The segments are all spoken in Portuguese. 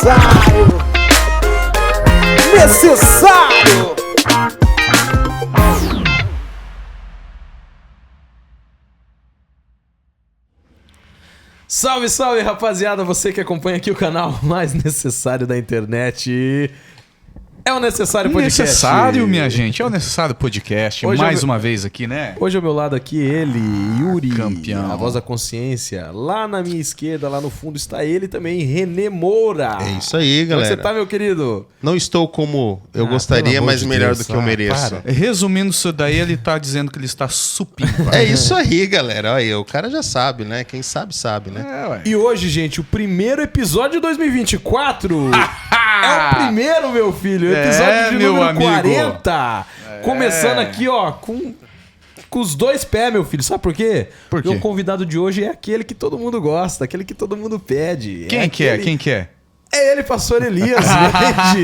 necessário. Necessário. Salve, salve, rapaziada, você que acompanha aqui o canal mais necessário da internet. É o Necessário Podcast. Necessário, minha gente, é o Necessário Podcast. Hoje mais uma vez aqui, né? Hoje ao meu lado aqui ele, Yuri, Campeão. a voz da consciência. Lá na minha esquerda, lá no fundo, está ele também, Renê Moura. É isso aí, galera. Como você tá, meu querido? Não estou como eu pelo gostaria, amor mas de melhor Deus, do que eu mereço. para. Resumindo isso daí, ele tá dizendo que ele está supimpa. É isso aí, galera. Olha aí, o cara já sabe, né? Quem sabe, sabe, né? Ué. E hoje, gente, o primeiro episódio de 2024. É o primeiro, meu filho. Episódio de meu número amigo. 40. Começando aqui, ó, com os dois pés, meu filho. Sabe por quê? Por quê? Porque o convidado de hoje é aquele que todo mundo gosta, aquele que todo mundo pede. Quem que é? Quem que é? É ele, pastor Elias, gente.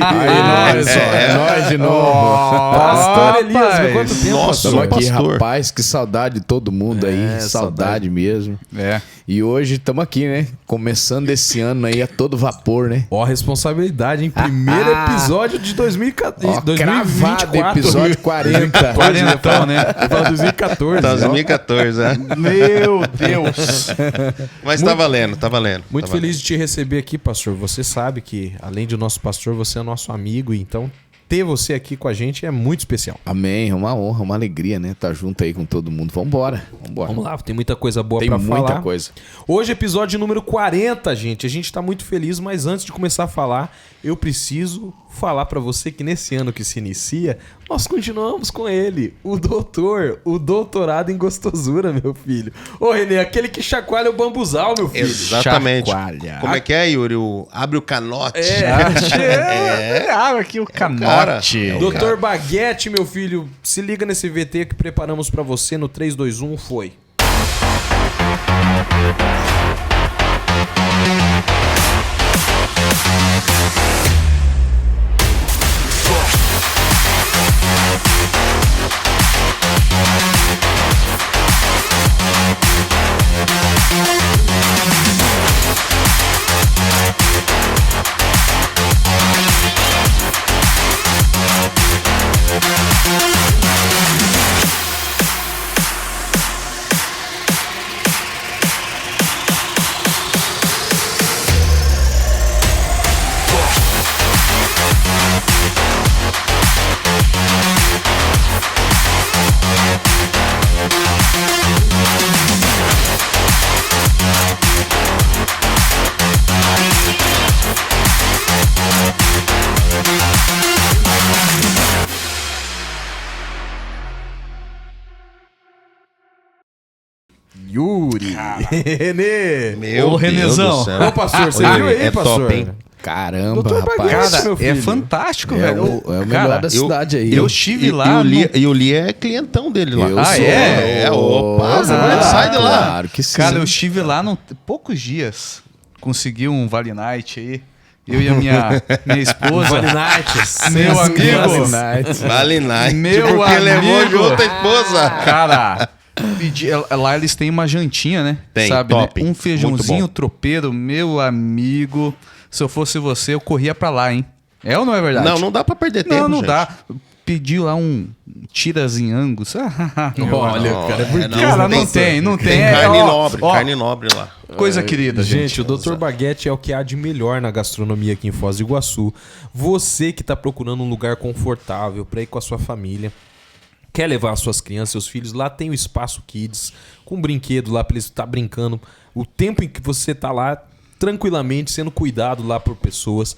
Nós de novo. Pastor Elias, rapaz. quanto tempo, Nossa, pastor? Estamos aqui, pastor. rapaz, que saudade de todo mundo aí. É, Saudade mesmo. É. E hoje estamos aqui, né? Começando esse ano aí a todo vapor, né? Ó, a responsabilidade, hein? Primeiro episódio de 2014. Ó, cravado, episódio 40. Quarentão, né? 2014. 2014, né? Meu Deus. Mas tá valendo, tá valendo. Muito tá feliz de te receber aqui, pastor. Você sabe que, além de nosso pastor, você é nosso amigo. Então, ter você aqui com a gente é muito especial. Amém, é uma honra, uma alegria, né? Tá junto aí com todo mundo. Vambora. Vamos lá, tem muita coisa boa Tem pra muita falar. coisa. Hoje, episódio número 40, gente. A gente tá muito feliz, mas antes de começar a falar, eu preciso falar pra você que nesse ano que se inicia, nós continuamos com ele, o doutorado em gostosura, meu filho. Ô, Renê, aquele que chacoalha o bambuzal, meu filho. Exatamente. Chacoalha. Como é que é, Yuri? Abre o canote. Ah, aqui o cara. canote. É o Doutor Baguete, meu filho, se liga nesse VT que preparamos pra você no 3, 2, 1, foi. Yuri. Renê. Meu Ô, Deus Renezão. do céu. Ô, pastor, você Olha, viu aí, é pastor? top, hein? Caramba, Doutor rapaz. Baguete, Cara, meu é filho. fantástico, É velho. o melhor Cara, da cidade aí. eu estive lá. E o Lia é clientão dele lá. Eu Ah, sou. é? Opa, Ah, sai de lá. Claro que sim. Cara, eu estive lá poucos dias. Consegui um Vale Night aí. Eu e a minha esposa. Vale Nights. Meu amigo. Vale night. Meu Porque amigo. levou junto a esposa. Cara, lá eles têm uma jantinha, né? Tem, Sabe, top. né? Um feijãozinho Muito bom. tropeiro, meu amigo. Se eu fosse você, eu corria pra lá, hein? É ou não é verdade? Não dá pra perder tempo, Não, não gente. dá. Pedi lá um tiras em Angus. Olha, cara, é muito... Cara, não tem. Tem É, carne ó, nobre, ó, carne nobre lá. Coisa querida, gente. Gente, o Dr. Baguete é o que há de melhor na gastronomia aqui em Foz do Iguaçu. Você que tá procurando um lugar confortável pra ir com a sua família, quer levar suas crianças, seus filhos, lá tem o Espaço Kids, com brinquedo lá pra eles estar brincando. O tempo em que você tá lá, tranquilamente, sendo cuidado lá por pessoas.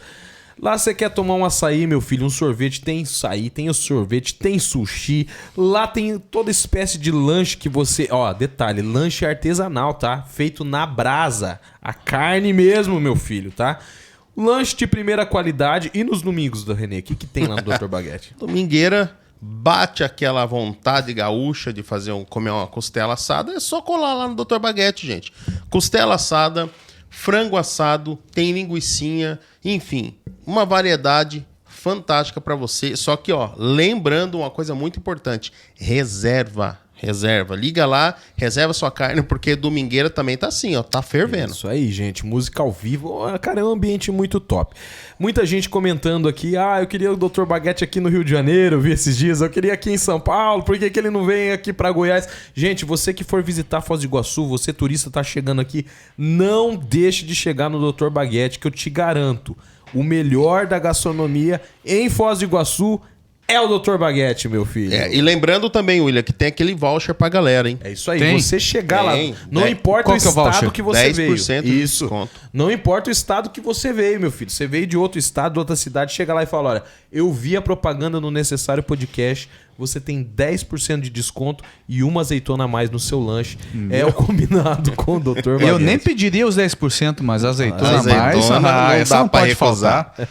Lá você quer tomar um açaí, meu filho, um sorvete, tem açaí, tem o sorvete, tem sushi. Lá tem toda espécie de lanche que você... Ó, detalhe, lanche artesanal, tá? Feito na brasa. A carne mesmo, meu filho, tá? Lanche de primeira qualidade. E nos domingos do Renê, o que tem lá no Dr. Baguete? Domingueira, bate aquela vontade gaúcha de comer uma costela assada, é só colar lá no Dr. Baguete, gente. Costela assada, frango assado, tem linguicinha, enfim, uma variedade fantástica para você. Só que, ó, lembrando uma coisa muito importante, reserva reserva. Liga lá, reserva sua carne, porque domingueira também tá assim, ó, tá fervendo. Isso aí, gente. Música ao vivo. Cara, é um ambiente muito top. Muita gente comentando aqui, eu queria o Dr. Baguete aqui no Rio de Janeiro, eu vi esses dias, eu queria aqui em São Paulo, por que ele não vem aqui pra Goiás? Gente, você que for visitar Foz do Iguaçu, você turista tá chegando aqui, não deixe de chegar no Dr. Baguete, que eu te garanto, o melhor da gastronomia em Foz do Iguaçu é o Dr. Baguete, meu filho. E lembrando também, William, que tem aquele voucher pra galera, hein? É isso aí, Tem? você chegar lá, Tem. não importa Qual o que é o estado voucher? que você 10% veio. de Isso. desconto. Não importa o estado que você veio, meu filho. Você veio de outro estado, de outra cidade, chega lá e fala, olha, eu vi a propaganda no Necessário Podcast, você tem 10% de desconto e uma azeitona a mais no seu lanche. É o combinado com o Dr. Baguete. Eu nem pediria os 10%, mas azeitona a Azeitona mais, não dá essa não pra pode recusar. faltar.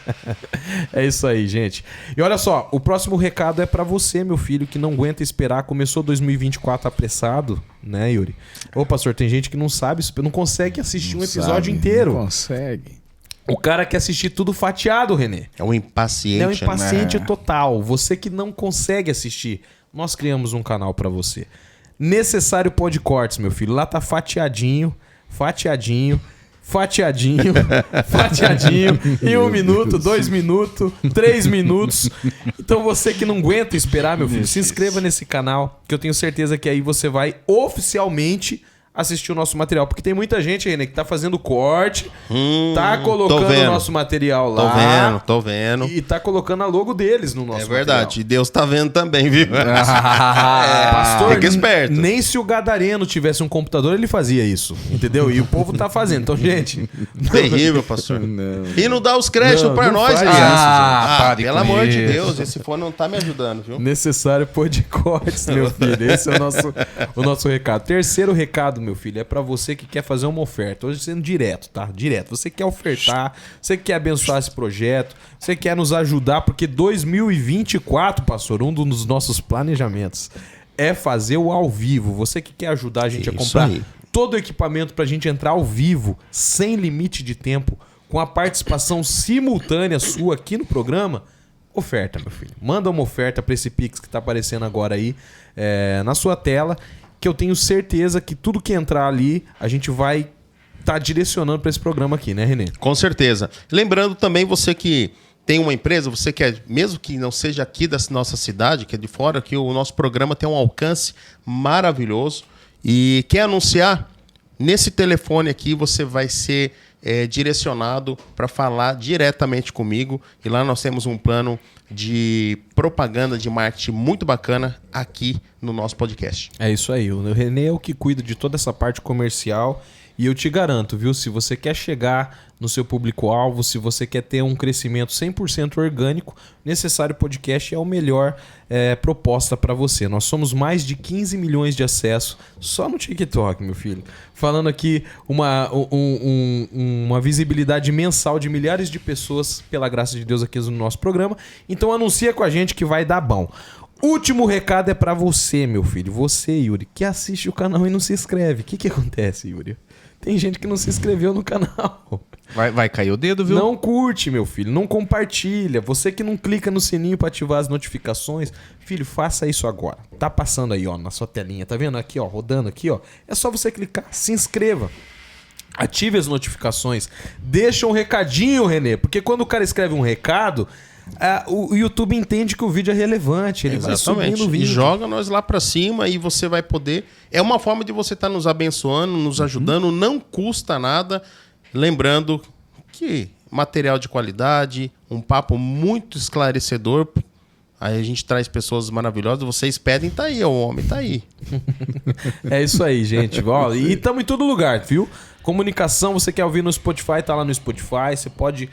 É isso aí, gente. E olha só, o próximo recado é pra você, meu filho, que não aguenta esperar. Começou 2024 apressado, né, Yuri? Ô, pastor, tem gente que não sabe, não consegue assistir um episódio inteiro. Não consegue. O cara quer assistir tudo fatiado, Renê. É um impaciente. É um impaciente né? total. Você que não consegue assistir, nós criamos um canal pra você. Necessário Podcortes, meu filho. Lá tá fatiadinho, fatiadinho, fatiadinho, fatiadinho. Em 1 minuto, 2 minutos, 3 minutos. Então você que não aguenta esperar, meu filho, se inscreva nesse canal, que eu tenho certeza que aí você vai oficialmente assistir o nosso material. Porque tem muita gente, René, que tá fazendo corte, tá colocando o nosso material lá. Tô vendo. E tá colocando a logo deles no nosso É verdade. material. E Deus tá vendo também, viu? Pastor, Fica esperto. Nem se o Gadareno tivesse um computador, ele fazia isso. Entendeu? E o povo tá fazendo. Então, gente. Terrível, pastor. E não dá os créditos Não, pra não nós, faz Renan. isso, gente. Pare Pelo com amor de isso. Deus, esse fone não tá me ajudando, viu? Necessário Podcortes, meu filho. Esse é o nosso recado. Terceiro recado, meu filho, é pra você que quer fazer uma oferta. Hoje sendo direto, tá? Direto. Você quer ofertar, você quer abençoar esse projeto, você quer nos ajudar, porque 2024, pastor, um dos nossos planejamentos é fazer o ao vivo. Você que quer ajudar a gente a Isso comprar aí. todo o equipamento pra gente entrar ao vivo, sem limite de tempo, com a participação simultânea sua aqui no programa, oferta, meu filho. Manda uma oferta pra esse Pix que tá aparecendo agora aí na sua tela, que eu tenho certeza que tudo que entrar ali, a gente vai tá direcionando pra esse programa aqui, né, Renê? Com certeza. Lembrando também, você que tem uma empresa, você quer, mesmo que não seja aqui da nossa cidade, que é de fora, que o nosso programa tem um alcance maravilhoso e quer anunciar, nesse telefone aqui você vai ser direcionado para falar diretamente comigo. E lá nós temos um plano de propaganda, de marketing muito bacana aqui no nosso podcast. É isso aí. O Renê é o que cuida de toda essa parte comercial. E eu te garanto, viu? Se você quer chegar no seu público-alvo, se você quer ter um crescimento 100% orgânico, Necessário Podcast é a melhor proposta para você. Nós somos mais de 15 milhões de acessos só no TikTok, meu filho. Falando aqui uma visibilidade mensal de milhares de pessoas, pela graça de Deus, aqui no nosso programa. Então anuncia com a gente que vai dar bom. Último recado é pra você, meu filho. Você, Yuri, que assiste o canal e não se inscreve. O que acontece, Yuri? Tem gente que não se inscreveu no canal. Vai cair o dedo, viu? Não curte, meu filho. Não compartilha. Você que não clica no sininho pra ativar as notificações. Filho, faça isso agora. Tá passando aí, ó, na sua telinha. Tá vendo aqui, ó? Rodando aqui, ó. É só você clicar. Se inscreva. Ative as notificações. Deixa um recadinho, Renê. Porque quando o cara escreve um recado... o YouTube entende que o vídeo é relevante, ele vai subindo o vídeo. E joga nós lá pra cima e você vai poder... É uma forma de você estar nos abençoando, nos ajudando, não custa nada. Lembrando que material de qualidade, um papo muito esclarecedor. Aí a gente traz pessoas maravilhosas, vocês pedem, tá aí, o homem tá aí. É isso aí, gente. Ó, e estamos em todo lugar, viu? Comunicação, você quer ouvir no Spotify, tá lá no Spotify. Você pode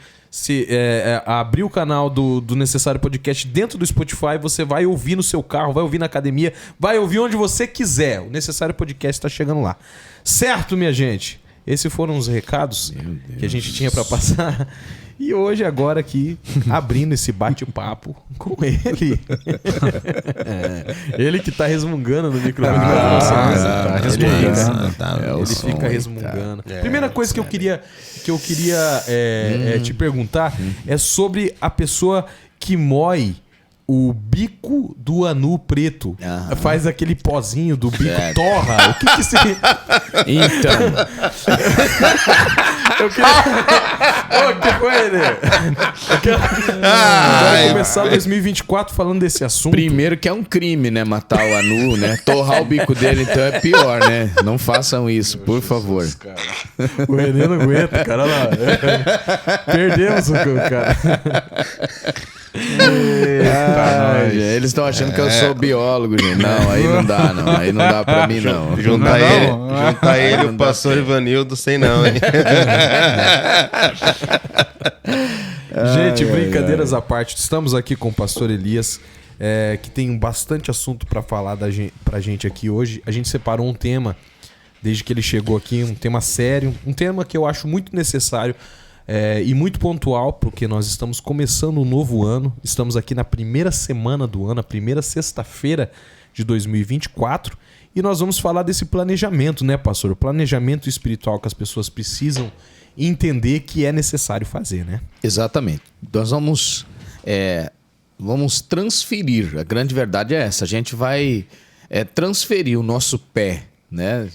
abrir o canal do Necessário Podcast dentro do Spotify. Você vai ouvir no seu carro, vai ouvir na academia, vai ouvir onde você quiser. O Necessário Podcast está chegando lá. Certo, minha gente? Esses foram os recados que a gente tinha para passar. E hoje, agora aqui, abrindo esse bate-papo com ele. Ele que tá resmungando no microfone. tá Ele o fica som aí, resmungando. Primeira coisa que eu queria te perguntar é sobre a pessoa que moe o bico do anu preto. Aham. Faz aquele pozinho do bico, Certo. torra. O que seria? Então, Eu queria... Ô, que foi, né? Vai começar 2024 falando desse assunto. primeiro que é um crime, né? Matar o anu, né? Torrar o bico dele, então é pior, né? Não façam isso, por favor. O Renê não aguenta, cara. Olha lá. Perdemos o cara. Gente, eles estão achando que eu sou biólogo, gente. Não, aí não dá, não. Aí não dá pra mim, não. Juntar Não, ele, não. juntar ele e o pastor Ivanildo, sei não, hein? Gente, brincadeiras à parte. Estamos aqui com o pastor Elias, que tem bastante assunto para falar pra gente aqui hoje. A gente separou um tema, desde que ele chegou aqui, um tema sério, um tema que eu acho muito necessário e muito pontual, porque nós estamos começando um novo ano. Estamos aqui na primeira semana do ano, a primeira sexta-feira de 2024. E nós vamos falar desse planejamento, né, pastor? O planejamento espiritual que as pessoas precisam entender que é necessário fazer, né? Exatamente. Nós vamos transferir. A grande verdade é essa. A gente vai transferir o nosso pé, né?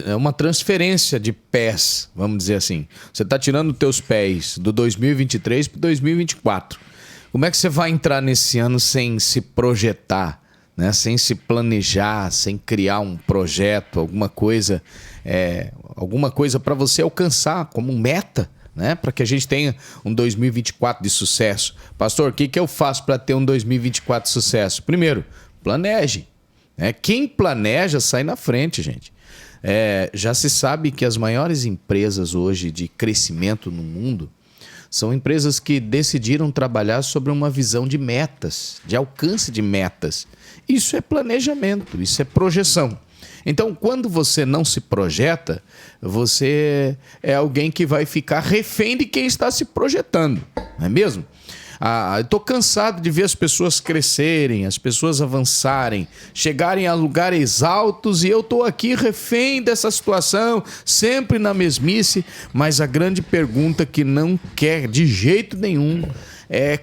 É uma transferência de pés, vamos dizer assim. Você está tirando os teus pés do 2023 para 2024. Como é que você vai entrar nesse ano sem se projetar, né? Sem se planejar, sem criar um projeto, alguma coisa para você alcançar como meta, né? Para que a gente tenha um 2024 de sucesso. Pastor, o que eu faço para ter um 2024 de sucesso? Primeiro, planeje. Quem planeja sai na frente, gente. Já se sabe que as maiores empresas hoje de crescimento no mundo são empresas que decidiram trabalhar sobre uma visão de metas, de alcance de metas. Isso é planejamento, isso é projeção. Então, quando você não se projeta, você é alguém que vai ficar refém de quem está se projetando, não é mesmo? Eu estou cansado de ver as pessoas crescerem, as pessoas avançarem, chegarem a lugares altos e eu estou aqui refém dessa situação, sempre na mesmice, mas a grande pergunta que não quer de jeito nenhum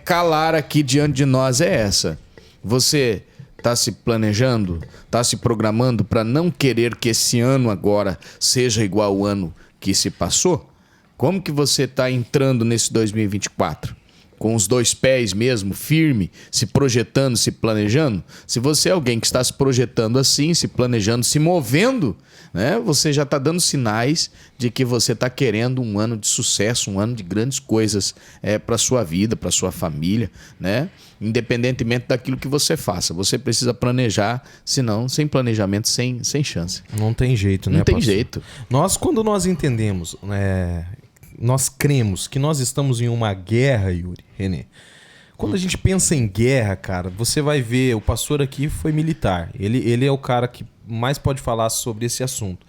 calar aqui diante de nós é essa. Você está se planejando, está se programando para não querer que esse ano agora seja igual ao ano que se passou? Como que você está entrando nesse 2024? Com os dois pés mesmo, firme, se projetando, se planejando? Se você é alguém que está se projetando assim, se planejando, se movendo, né, você já está dando sinais de que você está querendo um ano de sucesso, um ano de grandes coisas para a sua vida, para a sua família, né? Independentemente daquilo que você faça. Você precisa planejar, senão, sem planejamento, sem chance. Não tem jeito, né, Não tem pastor? jeito. Quando nós entendemos, nós cremos que nós estamos em uma guerra, Yuri, Renê. Quando a gente pensa em guerra, cara, você vai ver, o pastor aqui foi militar. Ele é o cara que mais pode falar sobre esse assunto.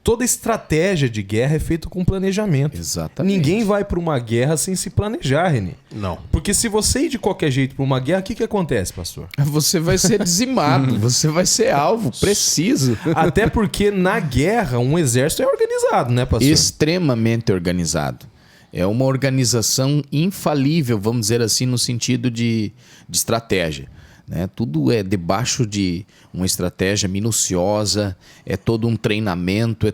Toda estratégia de guerra é feita com planejamento. Exatamente. Ninguém vai para uma guerra sem se planejar, Renê. Não. Porque se você ir de qualquer jeito para uma guerra, o que acontece, pastor? Você vai ser dizimado, você vai ser alvo, preciso. Até porque na guerra um exército é organizado, né, pastor? Extremamente organizado. É uma organização infalível, vamos dizer assim, no sentido de estratégia, né? Tudo é debaixo de uma estratégia minuciosa, é todo um treinamento,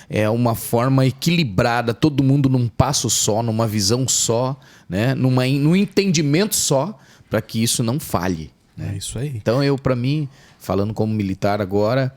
é uma forma equilibrada, todo mundo num passo só, numa visão só, né? Num entendimento só, para que isso não falhe, né? É isso aí. Então, para mim, falando como militar agora,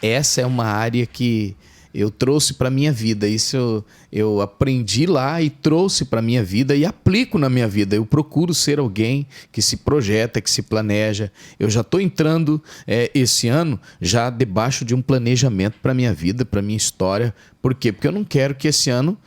essa é uma área que eu trouxe para minha vida. Isso eu aprendi lá e trouxe para minha vida e aplico na minha vida. Eu procuro ser alguém que se projeta, que se planeja. Eu já estou entrando esse ano já debaixo de um planejamento para minha vida, para minha história. Por quê? Porque eu não quero que esse ano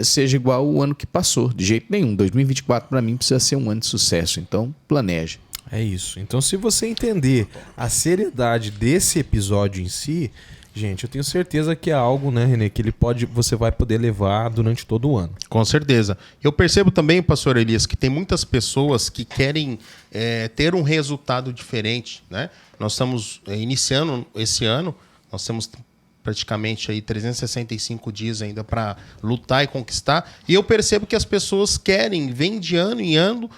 seja igual ao ano que passou, de jeito nenhum. 2024 para mim precisa ser um ano de sucesso. Então, planeje. É isso. Então, se você entender a seriedade desse episódio em si, gente, eu tenho certeza que é algo, né, Renê, que você vai poder levar durante todo o ano. Com certeza. Eu percebo também, pastor Elias, que tem muitas pessoas que querem ter um resultado diferente, né? Nós estamos iniciando esse ano, nós temos praticamente aí 365 dias ainda para lutar e conquistar, e eu percebo que as pessoas vêm de ano em ano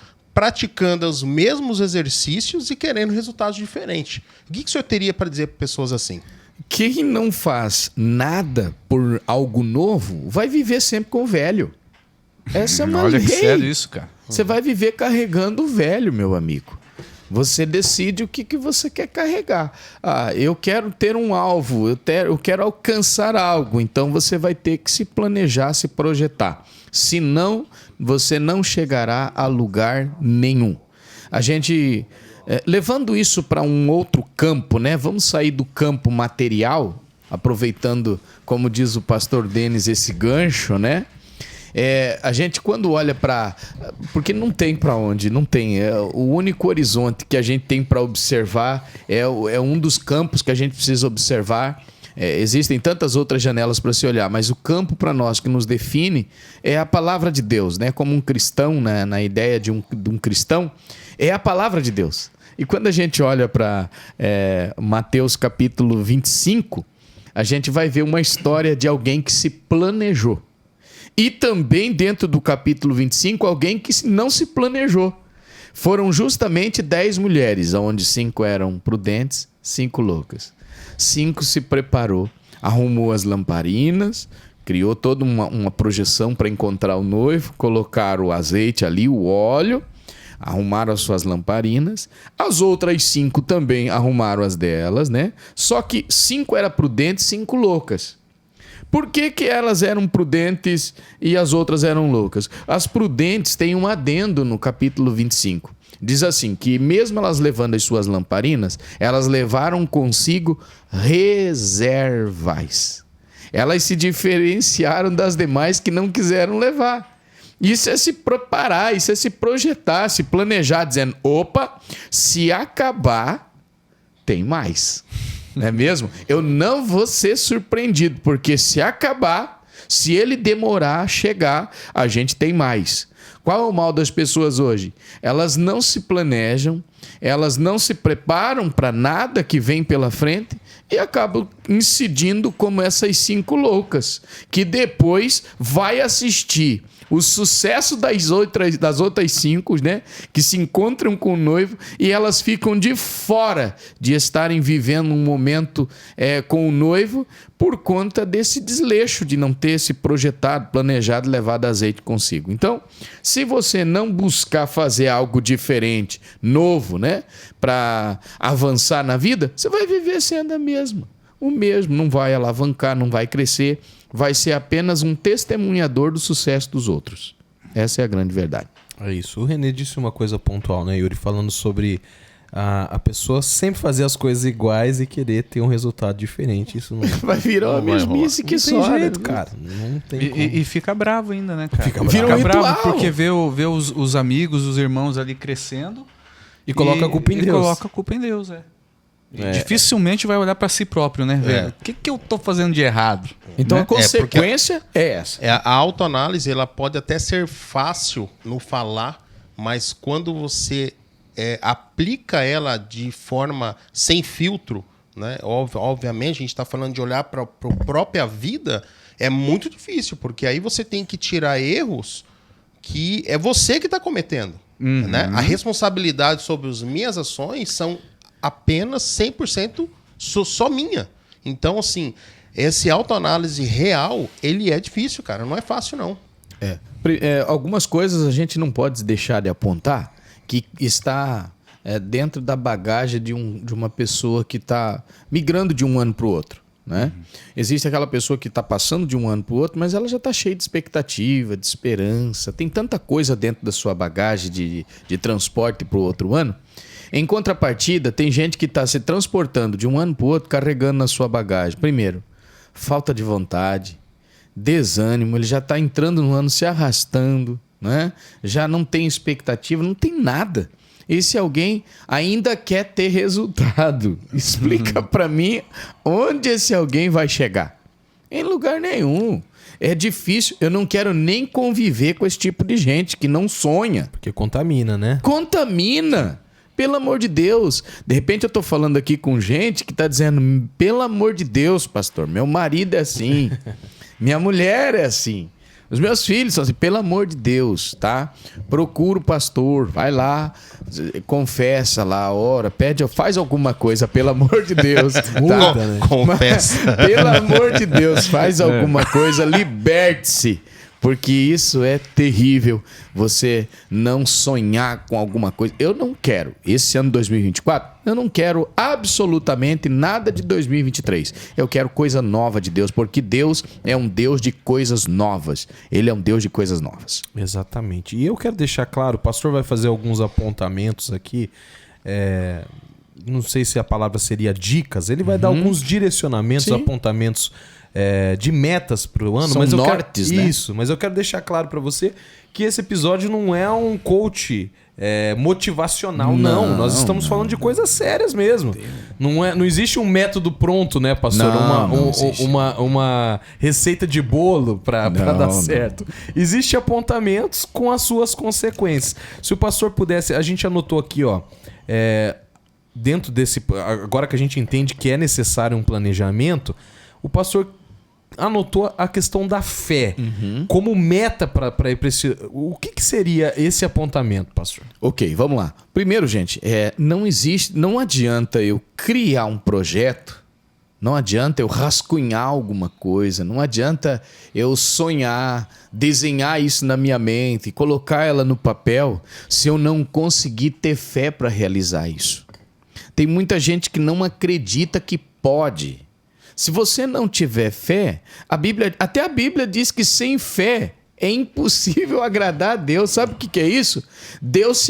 praticando os mesmos exercícios e querendo resultados diferentes. O que o senhor teria para dizer para pessoas assim? Quem não faz nada por algo novo vai viver sempre com o velho. Essa é uma Olha lei. que sério isso, cara. Você vai viver carregando o velho, meu amigo. Você decide o que você quer carregar. Ah, eu quero ter um alvo, eu quero alcançar algo. Então você vai ter que se planejar, se projetar. Senão, você não chegará a lugar nenhum. A gente, levando isso para um outro campo, né? Vamos sair do campo material, aproveitando, como diz o pastor Denis, esse gancho, né? A gente quando olha para... Porque não tem para onde, não tem. O único horizonte que a gente tem para observar é um dos campos que a gente precisa observar. Existem tantas outras janelas para se olhar, mas o campo para nós que nos define é a palavra de Deus, né? Como um cristão, né? Na ideia de um cristão, é a palavra de Deus. E quando a gente olha para Mateus capítulo 25, a gente vai ver uma história de alguém que se planejou. E também dentro do capítulo 25, alguém que não se planejou. Foram justamente 10 mulheres, onde 5 eram prudentes, 5 loucas. 5 se preparou, arrumou as lamparinas, criou toda uma projeção para encontrar o noivo, colocaram o azeite ali, o óleo, arrumaram as suas lamparinas. As outras 5 também arrumaram as delas, né? Só que 5 eram prudentes, 5 loucas. Por que elas eram prudentes e as outras eram loucas? As prudentes têm um adendo no capítulo 25. Diz assim, que mesmo elas levando as suas lamparinas, elas levaram consigo reservas. Elas se diferenciaram das demais que não quiseram levar. Isso é se preparar, isso é se projetar, se planejar, dizendo, opa, se acabar, tem mais. Não é mesmo? Eu não vou ser surpreendido, porque se acabar, se ele demorar a chegar, a gente tem mais. Qual é o mal das pessoas hoje? Elas não se planejam, elas não se preparam para nada que vem pela frente e acabam incidindo como essas 5 loucas, que depois vai assistir o sucesso das outras 5, né? Que se encontram com o noivo e elas ficam de fora de estarem vivendo um momento com o noivo por conta desse desleixo de não ter se projetado, planejado, levado azeite consigo. Então, se você não buscar fazer algo diferente, novo, né? Para avançar na vida, você vai viver sendo o mesmo, não vai alavancar, não vai crescer, vai ser apenas um testemunhador do sucesso dos outros. Essa é a grande verdade. É isso. O René disse uma coisa pontual, né, Yuri? Falando sobre a pessoa sempre fazer as coisas iguais e querer ter um resultado diferente. Isso não vai virar uma mesmice que só. Não tem jeito, cara. Não tem como. E fica bravo ainda, né, cara? Fica bravo porque vê os amigos, os irmãos ali crescendo e coloca a culpa em Deus. E coloca a culpa em Deus, dificilmente vai olhar para si próprio, né, velho? O que eu tô fazendo de errado? Então né? a consequência é essa. A autoanálise, ela pode até ser fácil no falar, mas quando você aplica ela de forma sem filtro, né? Obviamente, a gente está falando de olhar para a própria vida, é muito difícil, porque aí você tem que tirar erros que é você que está cometendo. Né? A responsabilidade sobre as minhas ações são apenas 100% só minha. Então, assim, esse autoanálise real, ele é difícil, cara. Não é fácil, não. Algumas coisas a gente não pode deixar de apontar que está dentro da bagagem de uma pessoa que está migrando de um ano para o outro. Né? Existe aquela pessoa que está passando de um ano para o outro, mas ela já está cheia de expectativa, de esperança. Tem tanta coisa dentro da sua bagagem de transporte para o outro ano. Em contrapartida, tem gente que está se transportando de um ano para o outro, carregando na sua bagagem. Primeiro, falta de vontade, desânimo, ele já está entrando no ano se arrastando, né? Já não tem expectativa, não tem nada. Esse alguém ainda quer ter resultado. Explica para mim onde esse alguém vai chegar. Em lugar nenhum. É difícil, eu não quero nem conviver com esse tipo de gente que não sonha. Porque contamina, né? Contamina! Pelo amor de Deus. De repente eu tô falando aqui com gente que tá dizendo, pelo amor de Deus, pastor, meu marido é assim, minha mulher é assim. Os meus filhos são assim, pelo amor de Deus, tá? Procura o pastor, vai lá, confessa lá, ora, pede, faz alguma coisa, pelo amor de Deus. Tá? Confessa. Pelo amor de Deus, faz alguma coisa, liberte-se. Porque isso é terrível, você não sonhar com alguma coisa. Eu não quero, esse ano 2024, eu não quero absolutamente nada de 2023. Eu quero coisa nova de Deus, porque Deus é um Deus de coisas novas. Ele é um Deus de coisas novas. Exatamente. E eu quero deixar claro, o pastor vai fazer alguns apontamentos aqui, não sei se a palavra seria dicas, ele vai dar alguns direcionamentos, Sim. apontamentos de metas para o ano. São mas nortes, eu quero, né? Isso, mas eu quero deixar claro para você que esse episódio não é um coach motivacional, não. Nós estamos falando de coisas sérias mesmo. Não existe um método pronto, né, pastor? Não existe. Uma receita de bolo para dar certo. Existem apontamentos com as suas consequências. Se o pastor pudesse... A gente anotou aqui, ó... dentro desse... Agora que a gente entende que é necessário um planejamento, o pastor anotou a questão da fé como meta para ir para esse... O que seria esse apontamento, pastor? Ok, vamos lá. Primeiro, gente, não adianta eu criar um projeto, não adianta eu rascunhar alguma coisa, não adianta eu sonhar, desenhar isso na minha mente e colocar ela no papel se eu não conseguir ter fé para realizar isso. Tem muita gente que não acredita que pode. Se você não tiver fé, até a Bíblia diz que sem fé é impossível agradar a Deus. Sabe o que é isso? Deus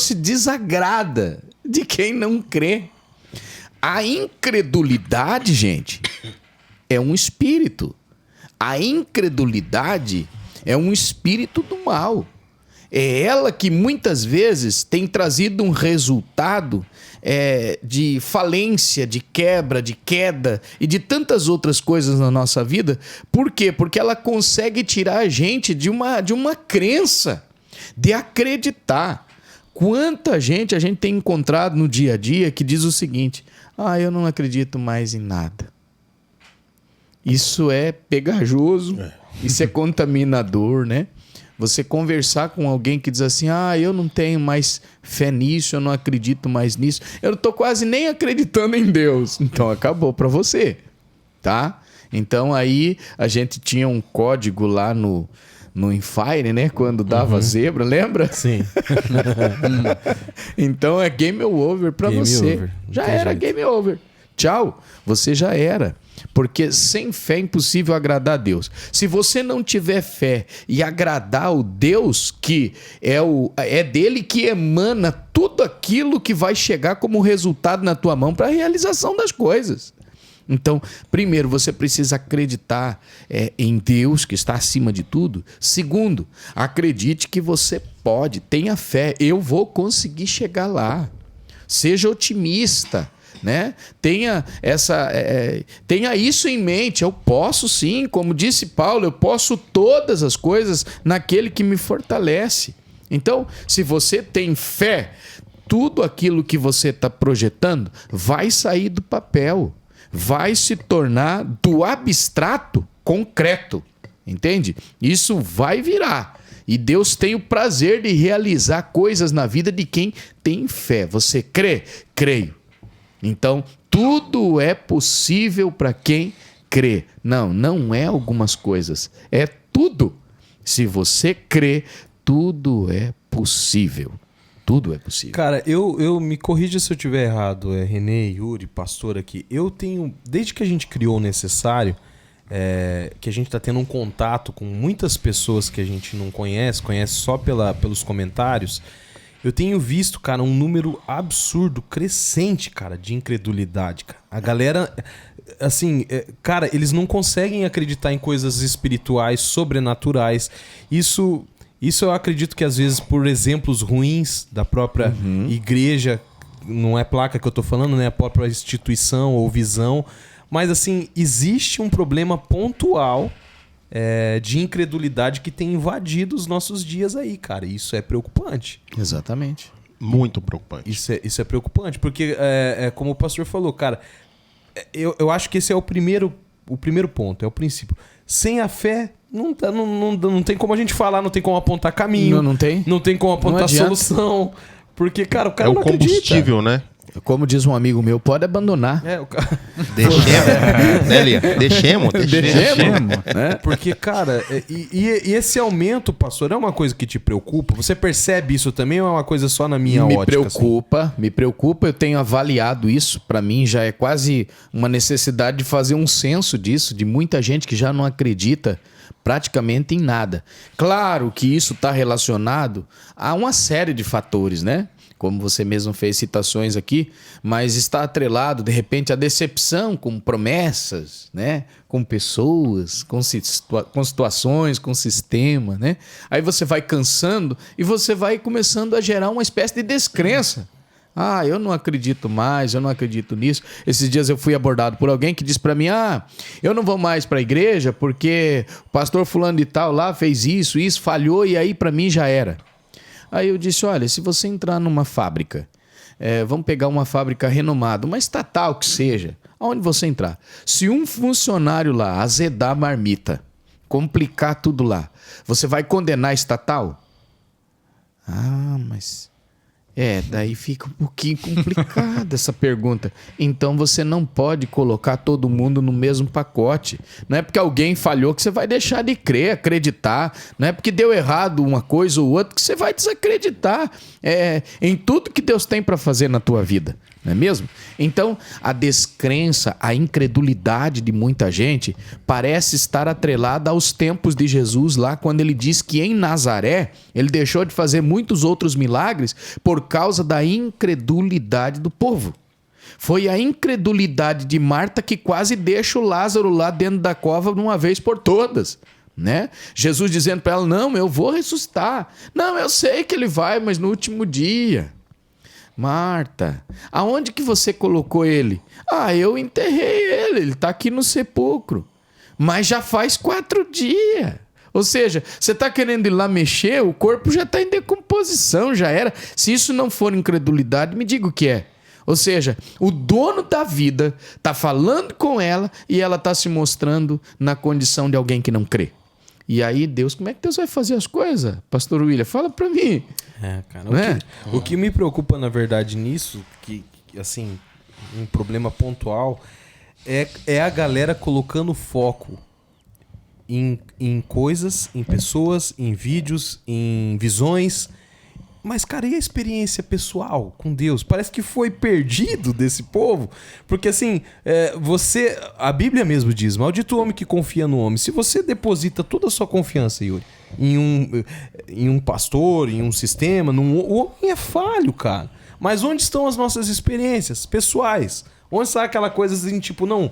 se desagrada de quem não crê. A incredulidade, gente, é um espírito. A incredulidade é um espírito do mal. É ela que muitas vezes tem trazido um resultado de falência, de quebra, de queda e de tantas outras coisas na nossa vida. Por quê? Porque ela consegue tirar a gente de uma crença, de acreditar. Quanta gente a gente tem encontrado no dia a dia que diz o seguinte: eu não acredito mais em nada. Isso é pegajoso, isso é contaminador, né? Você conversar com alguém que diz assim: eu não tenho mais fé nisso, eu não acredito mais nisso, eu não estou quase nem acreditando em Deus. Então acabou para você, tá? Então aí a gente tinha um código lá no Infire, né? Quando dava zebra, lembra? Sim. Então é game over para você. Over. Já era game over. Tchau, você já era. Porque sem fé é impossível agradar a Deus. Se você não tiver fé e agradar o Deus, que é dele que emana tudo aquilo que vai chegar como resultado na tua mão para a realização das coisas. Então, primeiro, você precisa acreditar em Deus, que está acima de tudo. Segundo, acredite que você pode, tenha fé. Eu vou conseguir chegar lá. Seja otimista. Né? Tenha isso em mente. Eu posso sim, como disse Paulo, eu posso todas as coisas naquele que me fortalece. Então, se você tem fé, tudo aquilo que você está projetando vai sair do papel, vai se tornar do abstrato concreto, entende? Isso vai virar. E Deus tem o prazer de realizar coisas na vida de quem tem fé. Você crê? Creio. Então, tudo é possível para quem crê. Não é algumas coisas. É tudo. Se você crê, tudo é possível. Tudo é possível. Cara, eu me corrija se eu estiver errado, Renê, Yuri, pastor aqui. Eu tenho, desde que a gente criou o Necessário, que a gente está tendo um contato com muitas pessoas que a gente não conhece só pelos comentários. Eu tenho visto, cara, um número absurdo, crescente, cara, de incredulidade, cara. A galera, assim, cara, eles não conseguem acreditar em coisas espirituais, sobrenaturais. Isso eu acredito que às vezes por exemplos ruins da própria igreja, não é placa que eu tô falando, né? A própria instituição ou visão. Mas, assim, existe um problema pontual de incredulidade que tem invadido os nossos dias aí, cara. Isso é preocupante. Exatamente. Muito preocupante. Isso é preocupante, porque, como o pastor falou, cara, eu acho que esse é o primeiro ponto, é o princípio. Sem a fé, não tem como a gente falar, não tem como apontar caminho. Não tem? Não tem como apontar adianta. solução. Porque, cara, o cara É o não acredita. combustível, né? Como diz um amigo meu, pode abandonar. É, o cara... Deixemos. Né, Lia? Deixemos. Né? Porque, cara, e esse aumento, pastor, é uma coisa que te preocupa? Você percebe isso também ou é uma coisa só na minha ótica? Me preocupa. Eu tenho avaliado isso. Para mim já é quase uma necessidade de fazer um censo disso, de muita gente que já não acredita praticamente em nada. Claro que isso está relacionado a uma série de fatores, né? Como você mesmo fez citações aqui, mas está atrelado, de repente, à decepção com promessas, né? Com pessoas, com situações, com sistema, né? Aí você vai cansando e você vai começando a gerar uma espécie de descrença. Ah, eu não acredito mais, eu não acredito nisso. Esses dias eu fui abordado por alguém que disse para mim, eu não vou mais para a igreja porque o pastor fulano de tal lá fez isso, falhou e aí para mim já era. Aí eu disse, olha, se você entrar numa fábrica, vamos pegar uma fábrica renomada, uma estatal que seja, aonde você entrar, se um funcionário lá azedar a marmita, complicar tudo lá, você vai condenar a estatal? Mas... daí fica um pouquinho complicada essa pergunta. Então você não pode colocar todo mundo no mesmo pacote. Não é porque alguém falhou que você vai deixar de crer, acreditar. Não é porque deu errado uma coisa ou outra que você vai desacreditar em tudo que Deus tem para fazer na tua vida. Não é mesmo? Então, a descrença, a incredulidade de muita gente parece estar atrelada aos tempos de Jesus lá, quando ele diz que em Nazaré ele deixou de fazer muitos outros milagres por causa da incredulidade do povo. Foi a incredulidade de Marta que quase deixa o Lázaro lá dentro da cova de uma vez por todas. Né? Jesus dizendo para ela, não, eu vou ressuscitar. Não, eu sei que ele vai, mas no último dia. Marta, aonde que você colocou ele? Eu enterrei ele está aqui no sepulcro. Mas já faz 4 dias. Ou seja, você está querendo ir lá mexer, o corpo já está em decomposição, já era. Se isso não for incredulidade, me diga o que é. Ou seja, o dono da vida está falando com ela e ela está se mostrando na condição de alguém que não crê. E aí, Deus, como é que Deus vai fazer as coisas? Pastor William, fala para mim. Cara, o que me preocupa, na verdade, nisso, que assim, um problema pontual, é a galera colocando foco em coisas, em pessoas, em vídeos, em visões. Mas, cara, e a experiência pessoal com Deus? Parece que foi perdido desse povo. Porque, assim, a Bíblia mesmo diz, maldito o homem que confia no homem. Se você deposita toda a sua confiança, Yuri, em um pastor, em um sistema, o homem é falho, cara. Mas onde estão as nossas experiências pessoais? Onde está aquela coisa assim, tipo, não,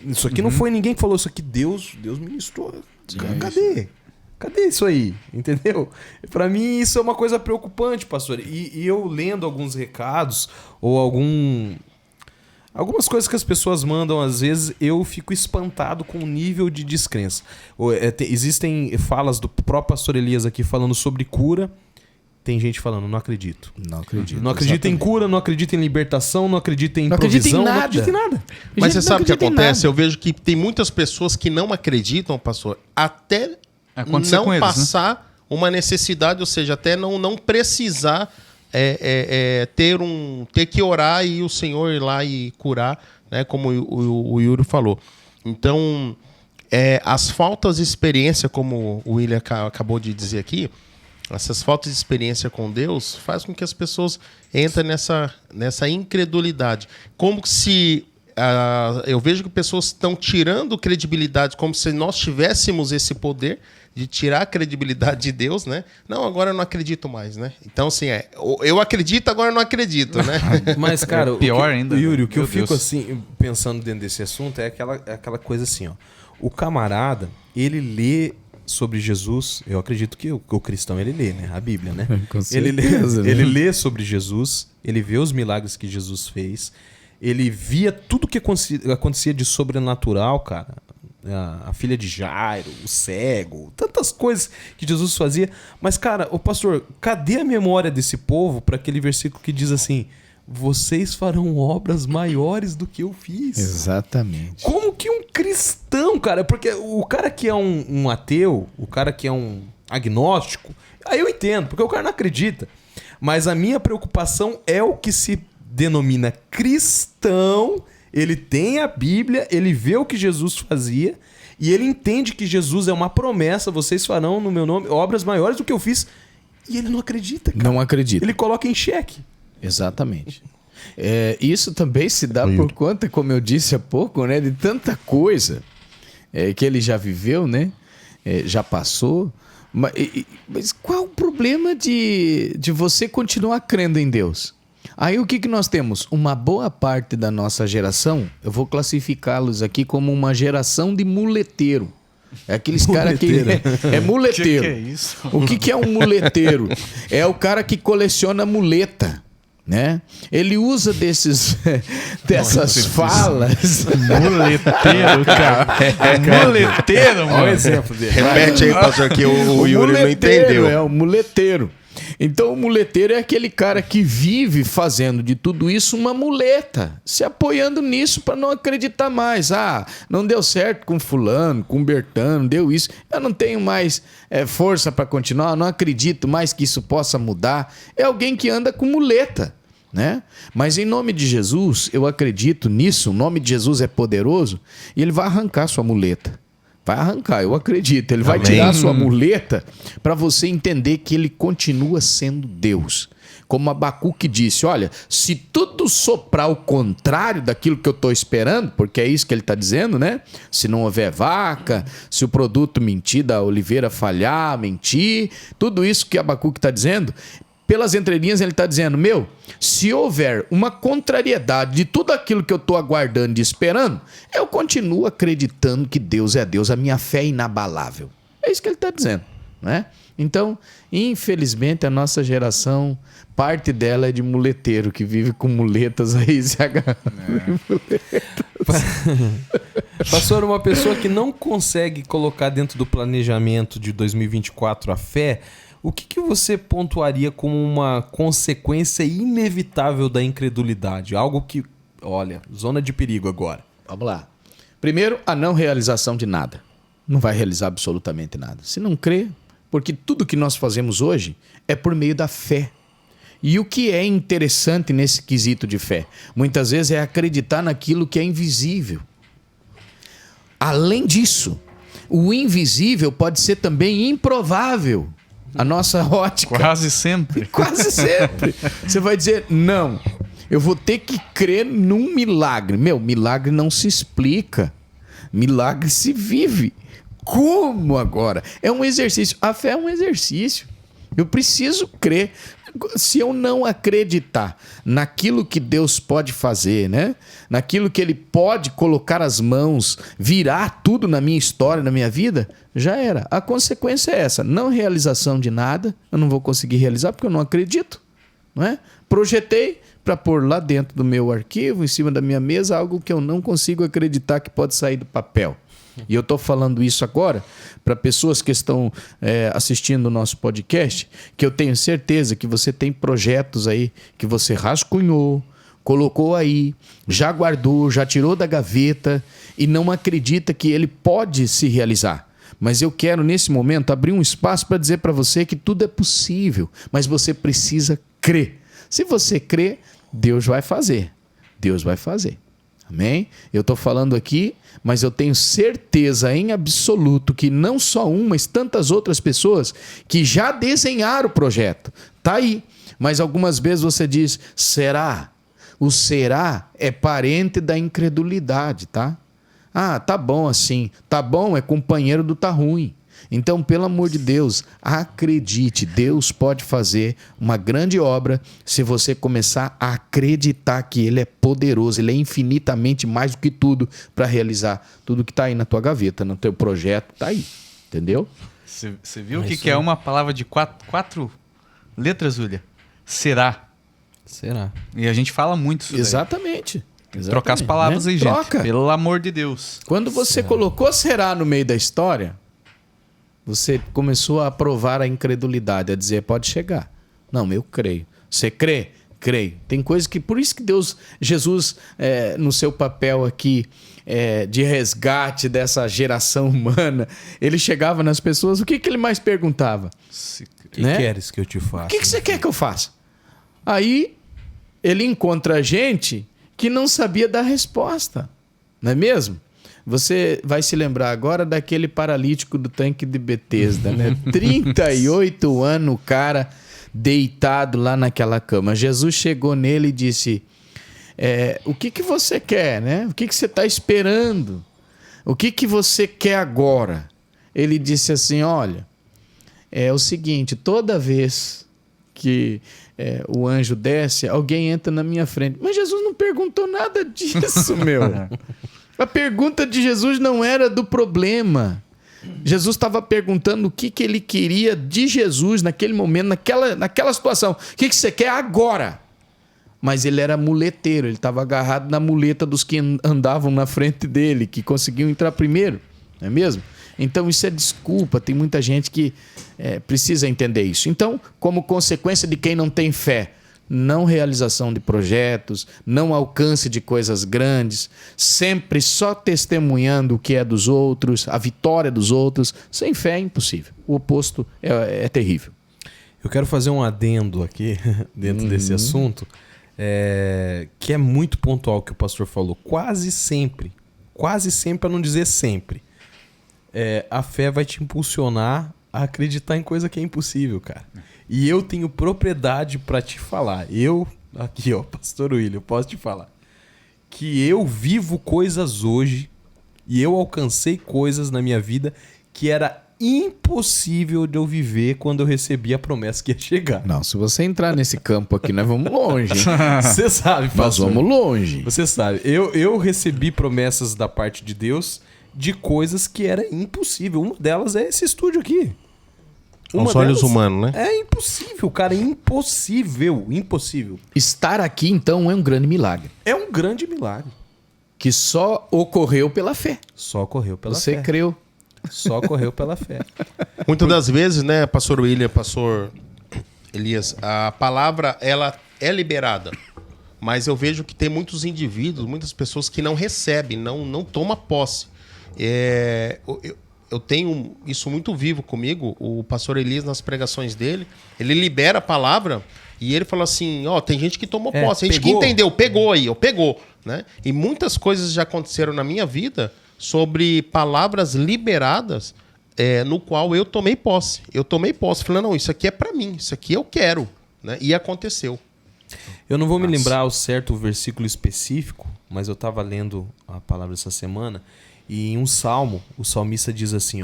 isso aqui não foi ninguém que falou, isso aqui Deus ministrou. Cadê? Cadê isso aí? Entendeu? Pra mim isso é uma coisa preocupante, pastor. E eu lendo alguns recados ou algumas coisas que as pessoas mandam, às vezes, eu fico espantado com o nível de descrença. Existem falas do próprio pastor Elias aqui falando sobre cura. Tem gente falando, não acredito. Não acredito. Não acredito em cura, não acredito em libertação, não acredito em provisão, não acredito em nada. Mas você sabe o que acontece? Eu vejo que tem muitas pessoas que não acreditam, pastor, até não com eles, passar uma necessidade, ou seja, até não precisar ter que orar e o Senhor ir lá e curar, né, como o Yuri falou. Então, as faltas de experiência, como o William acabou de dizer aqui, essas faltas de experiência com Deus faz com que as pessoas entrem nessa incredulidade. Como se... eu vejo que pessoas estão tirando credibilidade, como se nós tivéssemos esse poder de tirar a credibilidade de Deus, né? Não, agora eu não acredito mais, né? Então, assim, eu acredito, agora eu não acredito, né? Mas, cara, pior ainda. Yuri, o que eu fico assim, pensando dentro desse assunto é aquela coisa assim, ó. O camarada, ele lê sobre Jesus, eu acredito que o cristão, ele lê, né? A Bíblia, né? Com certeza, ele lê sobre Jesus, ele vê os milagres que Jesus fez, ele via tudo que acontecia de sobrenatural, cara. A filha de Jairo, o cego, tantas coisas que Jesus fazia. Mas, cara, pastor, cadê a memória desse povo para aquele versículo que diz assim: vocês farão obras maiores do que eu fiz. Exatamente. Como que um cristão, cara? Porque o cara que é um ateu, o cara que é um agnóstico, aí eu entendo, porque o cara não acredita. Mas a minha preocupação é o que se denomina cristão. Ele tem a Bíblia, ele vê o que Jesus fazia e ele entende que Jesus é uma promessa, vocês farão no meu nome obras maiores do que eu fiz. E ele não acredita, cara. Não acredita. Ele coloca em xeque. Exatamente. Isso também se dá por conta, como eu disse há pouco, né, de tanta coisa que ele já viveu, né? Já passou. Mas qual o problema de você continuar crendo em Deus? Aí o que nós temos? Uma boa parte da nossa geração, eu vou classificá-los aqui como uma geração de muleteiro. É aqueles caras que é muleteiro. Que é isso? O que é um muleteiro? É o cara que coleciona muleta, né? Ele usa dessas falas. Muleteiro, cara. Muleteiro, mano. Olha o exemplo dele. Repete aí, pastor, que o Yuri não entendeu. É o muleteiro. Então o muleteiro é aquele cara que vive fazendo de tudo isso uma muleta, se apoiando nisso para não acreditar mais. Não deu certo com fulano, com Bertano, deu isso. Eu não tenho mais força para continuar, não acredito mais que isso possa mudar. É alguém que anda com muleta, né? Mas em nome de Jesus, eu acredito nisso, o nome de Jesus é poderoso e ele vai arrancar sua muleta. Vai arrancar, eu acredito. Ele vai tirar a sua muleta para você entender que ele continua sendo Deus. Como Abacuque disse, olha, se tudo soprar o contrário daquilo que eu estou esperando, porque é isso que ele está dizendo, né? Se não houver vaca, se o produto mentir da oliveira falhar, mentir, tudo isso que Abacuque está dizendo, pelas entrelinhas ele está dizendo, se houver uma contrariedade de tudo aquilo que eu estou aguardando e esperando, eu continuo acreditando que Deus é Deus, a minha fé é inabalável. É isso que ele está dizendo, né? Então, infelizmente, a nossa geração, parte dela é de muleteiro, que vive com muletas aí, se agarrando Pastor, uma pessoa que não consegue colocar dentro do planejamento de 2024 a fé, o que você pontuaria como uma consequência inevitável da incredulidade? Algo que, olha, zona de perigo agora. Vamos lá. Primeiro, a não realização de nada. Não vai realizar absolutamente nada. Se não crê, porque tudo que nós fazemos hoje é por meio da fé. E o que é interessante nesse quesito de fé? Muitas vezes é acreditar naquilo que é invisível. Além disso, o invisível pode ser também improvável. A nossa ótica. Quase sempre. Quase sempre. Você vai dizer, não, eu vou ter que crer num milagre. Milagre não se explica. Milagre se vive. Como agora? É um exercício. A fé é um exercício. Eu preciso crer. Se eu não acreditar naquilo que Deus pode fazer, né? Naquilo que Ele pode colocar as mãos, virar tudo na minha história, na minha vida, já era. A consequência é essa. Não realização de nada. Eu não vou conseguir realizar porque eu não acredito. Não é? Projetei para pôr lá dentro do meu arquivo, em cima da minha mesa, algo que eu não consigo acreditar que pode sair do papel. E eu estou falando isso agora para pessoas que estão assistindo o nosso podcast, que eu tenho certeza que você tem projetos aí que você rascunhou, colocou aí, já guardou, já tirou da gaveta e não acredita que ele pode se realizar. Mas eu quero, nesse momento, abrir um espaço para dizer para você que tudo é possível, mas você precisa crer. Se você crer, Deus vai fazer. Deus vai fazer. Amém? Eu estou falando aqui, mas eu tenho certeza em absoluto que não só mas tantas outras pessoas que já desenharam o projeto. Tá aí. Mas algumas vezes você diz, será? O será é parente da incredulidade, tá? Tá bom assim. Tá bom é companheiro do tá ruim. Então, pelo amor de Deus, acredite, Deus pode fazer uma grande obra se você começar a acreditar que Ele é poderoso, Ele é infinitamente mais do que tudo para realizar tudo que está aí na tua gaveta, no teu projeto, está aí, entendeu? Você viu o que é uma palavra de quatro letras, Júlia? Será. Será? E a gente fala muito isso. Exatamente. Trocar as palavras aí, gente. Troca. Pelo amor de Deus. Quando você colocou será no meio da história, você começou a provar a incredulidade, a dizer, pode chegar. Não, eu creio. Você crê? Creio. Tem coisas que... Por isso que Jesus, no seu papel aqui de resgate dessa geração humana, ele chegava nas pessoas, o que ele mais perguntava? O que né? queres que eu te faça? O que você quer que eu faça? Aí ele encontra gente que não sabia dar resposta, não é mesmo? Você vai se lembrar agora daquele paralítico do tanque de Betesda, né? 38 anos o cara deitado lá naquela cama. Jesus chegou nele e disse, o que você quer, né? O que você está esperando? O que você quer agora? Ele disse assim, olha, é o seguinte, toda vez que o anjo desce, alguém entra na minha frente. Mas Jesus não perguntou nada disso, meu. A pergunta de Jesus não era do problema. Jesus estava perguntando o que ele queria de Jesus naquele momento, naquela situação. O que você quer agora? Mas ele era muleteiro, ele estava agarrado na muleta dos que andavam na frente dele, que conseguiam entrar primeiro, não é mesmo? Então isso é desculpa, tem muita gente que precisa entender isso. Então, como consequência de quem não tem fé, não realização de projetos, não alcance de coisas grandes, sempre só testemunhando o que é dos outros, a vitória dos outros, sem fé é impossível. O oposto é terrível. Eu quero fazer um adendo aqui dentro desse assunto, que é muito pontual o que o pastor falou. Quase sempre, para não dizer sempre, a fé vai te impulsionar a acreditar em coisa que é impossível, cara. E eu tenho propriedade para te falar. Aqui, ó, pastor William, eu posso te falar que eu vivo coisas hoje e eu alcancei coisas na minha vida que era impossível de eu viver quando eu recebi a promessa que ia chegar. Não, se você entrar nesse campo aqui, nós vamos longe. Você sabe, pastor. Nós vamos longe. Você sabe. Eu recebi promessas da parte de Deus de coisas que era impossível. Uma delas é esse estúdio aqui. Aos olhos humanos, né? É impossível, cara. Impossível. Estar aqui, então, é um grande milagre. É um grande milagre. Que só ocorreu pela fé. Só ocorreu pela fé. Você creu. Só ocorreu pela fé. Muitas das vezes, né, pastor William, pastor Elias, a palavra, ela é liberada. Mas eu vejo que tem muitos indivíduos, muitas pessoas que não recebem, não tomam posse. Eu tenho isso muito vivo comigo. O pastor Elias, nas pregações dele, ele libera a palavra e ele fala assim, tem gente que tomou posse, tem gente que entendeu, pegou, né? E muitas coisas já aconteceram na minha vida sobre palavras liberadas no qual eu tomei posse. Falei, não, isso aqui é para mim, isso aqui eu quero, né? E aconteceu. Eu não vou me lembrar o certo versículo específico, mas eu estava lendo a palavra essa semana. E em um salmo, o salmista diz assim,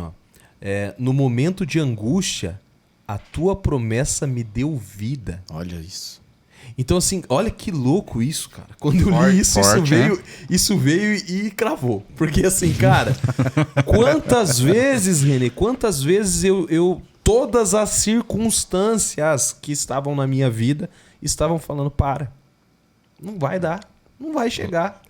no momento de angústia, a tua promessa me deu vida. Olha isso. Então assim, olha que louco isso, cara. Quando eu li isso, isso veio e cravou. Porque assim, cara, quantas vezes, René, eu todas as circunstâncias que estavam na minha vida estavam falando, não vai dar, não vai chegar.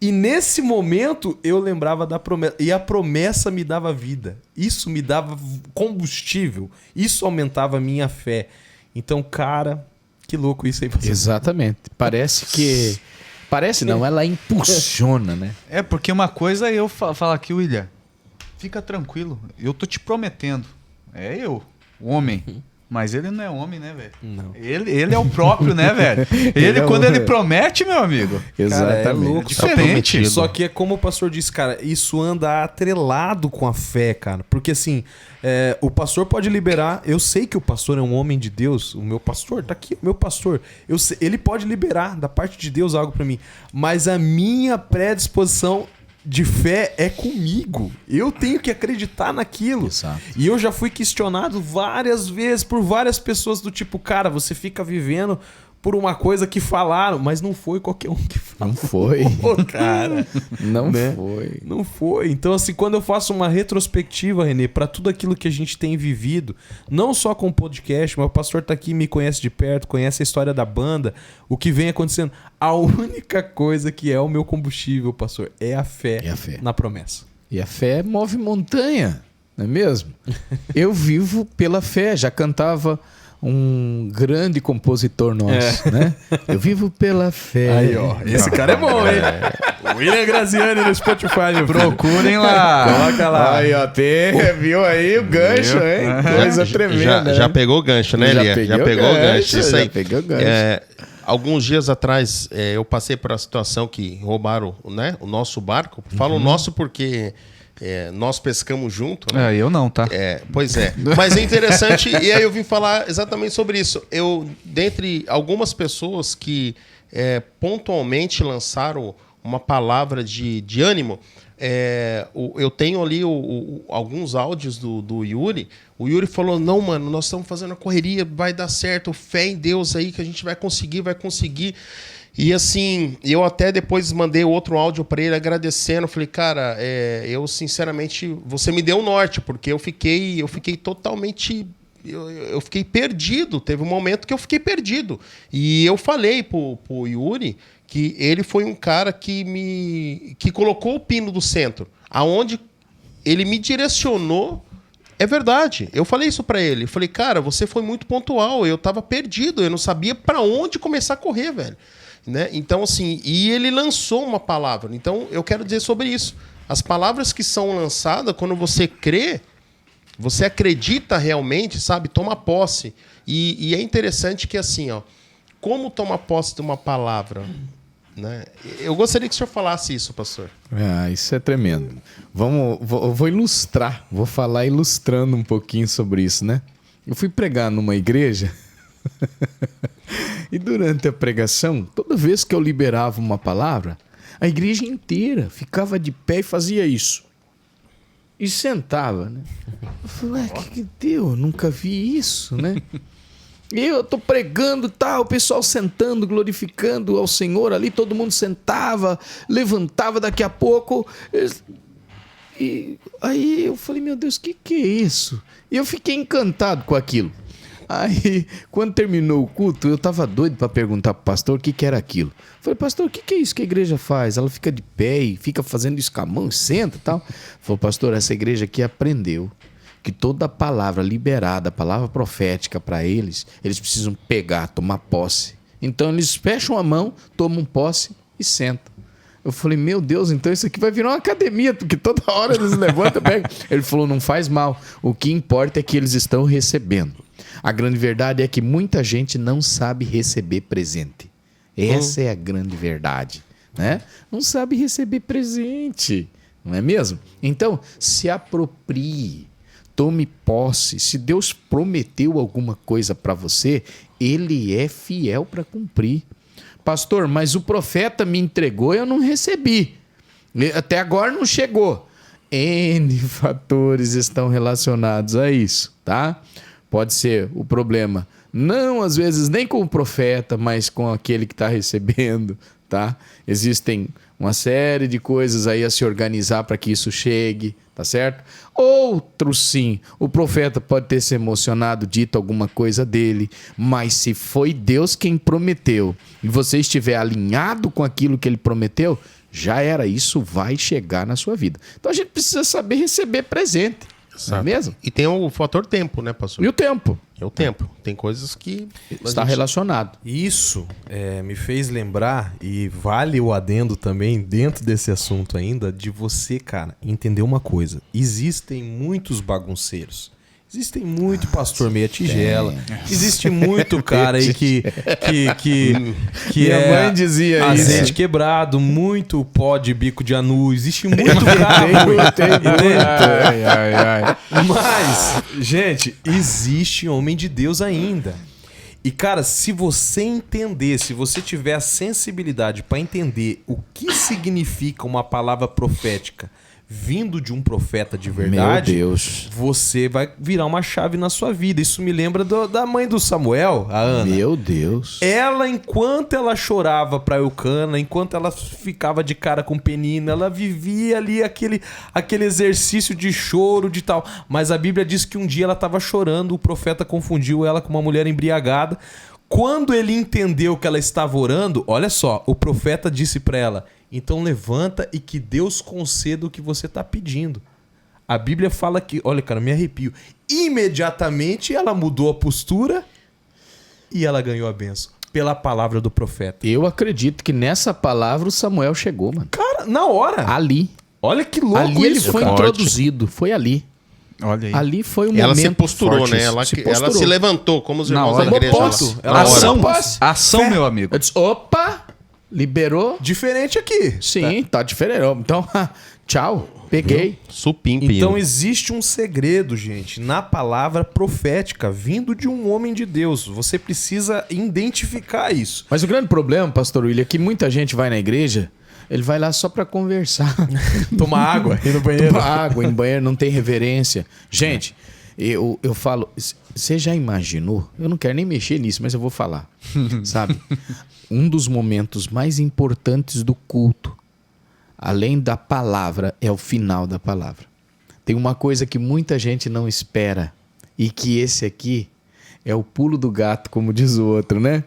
E nesse momento eu lembrava da promessa. E a promessa me dava vida. Isso me dava combustível. Isso aumentava a minha fé. Então, cara, que louco isso aí. Exatamente. Parece não, ela impulsiona, né? Porque uma coisa é eu falar aqui, William, fica tranquilo. Eu tô te prometendo. Eu, o homem. Mas ele não é homem, né, velho? Não. Ele é o próprio, né, velho? Quando ele promete, meu amigo. Exatamente. Cara, é louco. Diferente. Só que é como o pastor disse, cara, isso anda atrelado com a fé, cara. Porque assim, o pastor pode liberar. Eu sei que o pastor é um homem de Deus. O meu pastor, tá aqui, o meu pastor. Ele pode liberar da parte de Deus algo pra mim. Mas a minha predisposição de fé é comigo. Eu tenho que acreditar naquilo. Exato. E eu já fui questionado várias vezes por várias pessoas do tipo, cara, você fica vivendo por uma coisa que falaram, mas não foi qualquer um que falou. Não foi. Cara. Não né? foi. Não foi. Então, assim, quando eu faço uma retrospectiva, René, para tudo aquilo que a gente tem vivido, não só com o podcast, mas o pastor tá aqui, me conhece de perto, conhece a história da banda, o que vem acontecendo. A única coisa que é o meu combustível, pastor, é a fé, na promessa. E a fé move montanha, não é mesmo? Eu vivo pela fé. Já cantava um grande compositor nosso, né? Eu vivo pela fé. Aí, ó. Esse cara é bom, hein? William Graziani no Spotify, meu filho. Procurem lá. Coloca lá. Aí, ó, viu aí o gancho, hein? Coisa tremenda. Já né? pegou o gancho, né, Elia? Já pegou o gancho. Isso aí. Já pegou o gancho. Alguns dias atrás, eu passei por uma situação que roubaram, né, o nosso barco. Falo nosso porque nós pescamos junto, né? Eu não, tá? Pois é. Mas é interessante, e aí eu vim falar exatamente sobre isso. Dentre algumas pessoas que pontualmente lançaram uma palavra de ânimo, eu tenho ali alguns áudios do Yuri. O Yuri falou, não, mano, nós estamos fazendo a correria, vai dar certo, fé em Deus aí que a gente vai conseguir. E assim, eu até depois mandei outro áudio para ele agradecendo. Falei, cara, eu sinceramente, você me deu um norte, porque eu fiquei totalmente... Eu fiquei perdido. Teve um momento que eu fiquei perdido. E eu falei pro Yuri que ele foi um cara que colocou o pino do centro. Aonde ele me direcionou. É verdade. Eu falei isso pra ele. Eu falei, cara, você foi muito pontual. Eu tava perdido. Eu não sabia pra onde começar a correr, velho. Né? Então, assim, e ele lançou uma palavra. Então, eu quero dizer sobre isso. As palavras que são lançadas, quando você crê, você acredita realmente, sabe? Toma posse. E é interessante que, assim, ó, como tomar posse de uma palavra, né? Eu gostaria que o senhor falasse isso, pastor. Isso é tremendo. Vou ilustrar, vou falar ilustrando um pouquinho sobre isso, né? Eu fui pregar numa igreja e durante a pregação, toda vez que eu liberava uma palavra, a igreja inteira ficava de pé e fazia isso. E sentava, né? Eu falei, o que deu? Eu nunca vi isso, né? E eu tô pregando, o pessoal sentando, glorificando ao Senhor ali, todo mundo sentava, levantava daqui a pouco. E aí eu falei, meu Deus, o que é isso? E eu fiquei encantado com aquilo. Aí, quando terminou o culto, eu tava doido para perguntar pro pastor o que era aquilo. Falei, pastor, o que é isso que a igreja faz? Ela fica de pé e fica fazendo isso com a mão, senta e tal. Falei, pastor, essa igreja aqui aprendeu que toda palavra liberada, palavra profética para eles precisam pegar, tomar posse. Então eles fecham a mão, tomam posse e sentam. Eu falei, meu Deus, então isso aqui vai virar uma academia, porque toda hora eles levantam, pegam. Ele falou, não faz mal. O que importa é que eles estão recebendo. A grande verdade é que muita gente não sabe receber presente. Essa é a grande verdade, né? Não sabe receber presente, não é mesmo? Então, se aproprie, tome posse. Se Deus prometeu alguma coisa para você, Ele é fiel para cumprir. Pastor, mas o profeta me entregou e eu não recebi. Até agora não chegou. N fatores estão relacionados a isso, tá? Pode ser o problema, não às vezes nem com o profeta, mas com aquele que está recebendo, tá? Existem uma série de coisas aí a se organizar para que isso chegue, tá certo? Outro sim, o profeta pode ter se emocionado, dito alguma coisa dele, mas se foi Deus quem prometeu e você estiver alinhado com aquilo que ele prometeu, já era, isso vai chegar na sua vida. Então a gente precisa saber receber presente. Não é mesmo? E tem o fator tempo, né, pastor? E o tempo. É o tempo. Tem coisas que... Está relacionado. Isso me fez lembrar, e vale o adendo também dentro desse assunto ainda, de você, cara, entender uma coisa. Existem muitos bagunceiros. Existem muito pastor meia tigela. Existe muito cara aí que Minha mãe dizia azeite isso. quebrado, muito pó de bico de anu. Existe muito cara ruim. Mas, gente, existe homem de Deus ainda. E, cara, se você entender, se você tiver a sensibilidade para entender o que significa uma palavra profética vindo de um profeta de verdade, meu Deus, você vai virar uma chave na sua vida. Isso me lembra da mãe do Samuel, a Ana. Meu Deus. Ela, enquanto ela chorava pra Eucana, enquanto ela ficava de cara com Penina, ela vivia ali aquele exercício de choro, de tal. Mas a Bíblia diz que um dia ela estava chorando, o profeta confundiu ela com uma mulher embriagada. Quando ele entendeu que ela estava orando, olha só, o profeta disse pra ela: então levanta e que Deus conceda o que você está pedindo. A Bíblia fala que, olha, cara, me arrepio. Imediatamente ela mudou a postura e ela ganhou a bênção pela palavra do profeta. Eu acredito que nessa palavra o Samuel chegou, mano. Cara, na hora. Ali. Olha que louco Ali ele isso, foi cara. introduzido. Foi ali. Olha aí. Ali foi o momento Ela se posturou, forte, né? isso. Ela posturou. se levantou, como os Na irmãos hora. da igreja. Ponto. Ela Ação, Posso? ação, meu amigo. Eu disse, opa, liberou. Diferente aqui. Sim, tá diferente. Então, tchau, peguei. Supimpe. Então existe um segredo, gente, na palavra profética, vindo de um homem de Deus. Você precisa identificar isso. Mas o grande problema, pastor William, é que muita gente vai na igreja, ele vai lá só pra conversar. Tomar água, ir no banheiro. Tomar água em banheiro, não tem reverência. Gente, eu falo, você já imaginou? Eu não quero nem mexer nisso, mas eu vou falar. Sabe? Um dos momentos mais importantes do culto, além da palavra, é o final da palavra. Tem uma coisa que muita gente não espera, e que esse aqui é o pulo do gato, como diz o outro, né?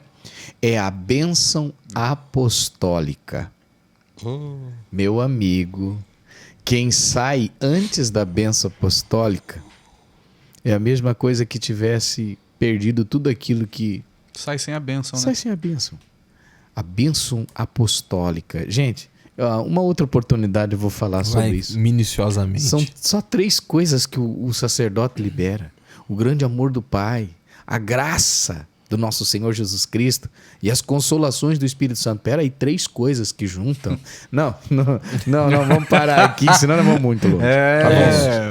É a bênção apostólica. Meu amigo, quem sai antes da bênção apostólica é a mesma coisa que tivesse perdido tudo aquilo que... Sai sem a bênção, né? Sai sem a bênção. A bênção apostólica. Gente, uma outra oportunidade eu vou falar sobre isso. Minuciosamente. São só 3 coisas que o sacerdote libera. O grande amor do Pai, a graça do nosso Senhor Jesus Cristo e as consolações do Espírito Santo. Pera aí, 3 coisas que juntam. Não, vamos parar aqui, senão nós vamos muito longe.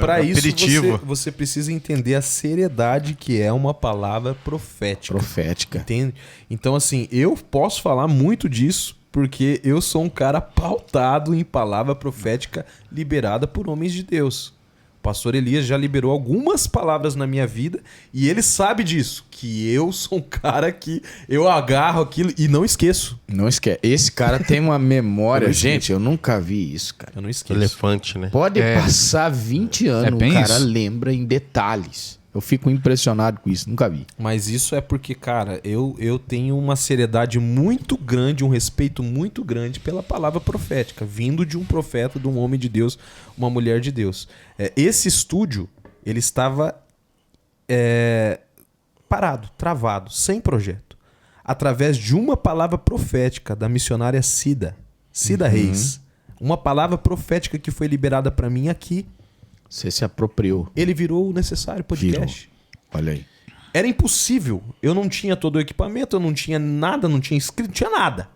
Para isso, aperitivo. você precisa entender a seriedade que é uma palavra profética. Profética. Entende? Então, assim, eu posso falar muito disso porque eu sou um cara pautado em palavra profética liberada por homens de Deus. O pastor Elias já liberou algumas palavras na minha vida e ele sabe disso, que eu sou um cara que eu agarro aquilo e não esqueço. Não esquece. Esse cara tem uma memória. Eu não esqueço. Gente, eu nunca vi isso, cara. Eu não esqueço. Elefante, né? Pode passar 20 anos, bem o cara isso. lembra em detalhes. Eu fico impressionado com isso, nunca vi. Mas isso é porque, cara, eu tenho uma seriedade muito grande, um respeito muito grande pela palavra profética, vindo de um profeta, de um homem de Deus, uma mulher de Deus. Esse estúdio, ele estava parado, travado, sem projeto. Através de uma palavra profética da missionária Cida Reis. Uma palavra profética que foi liberada para mim aqui. Você se apropriou. Ele virou o necessário podcast. Olha aí. Era impossível. Eu não tinha todo o equipamento, eu não tinha nada, não tinha escrito, não tinha nada.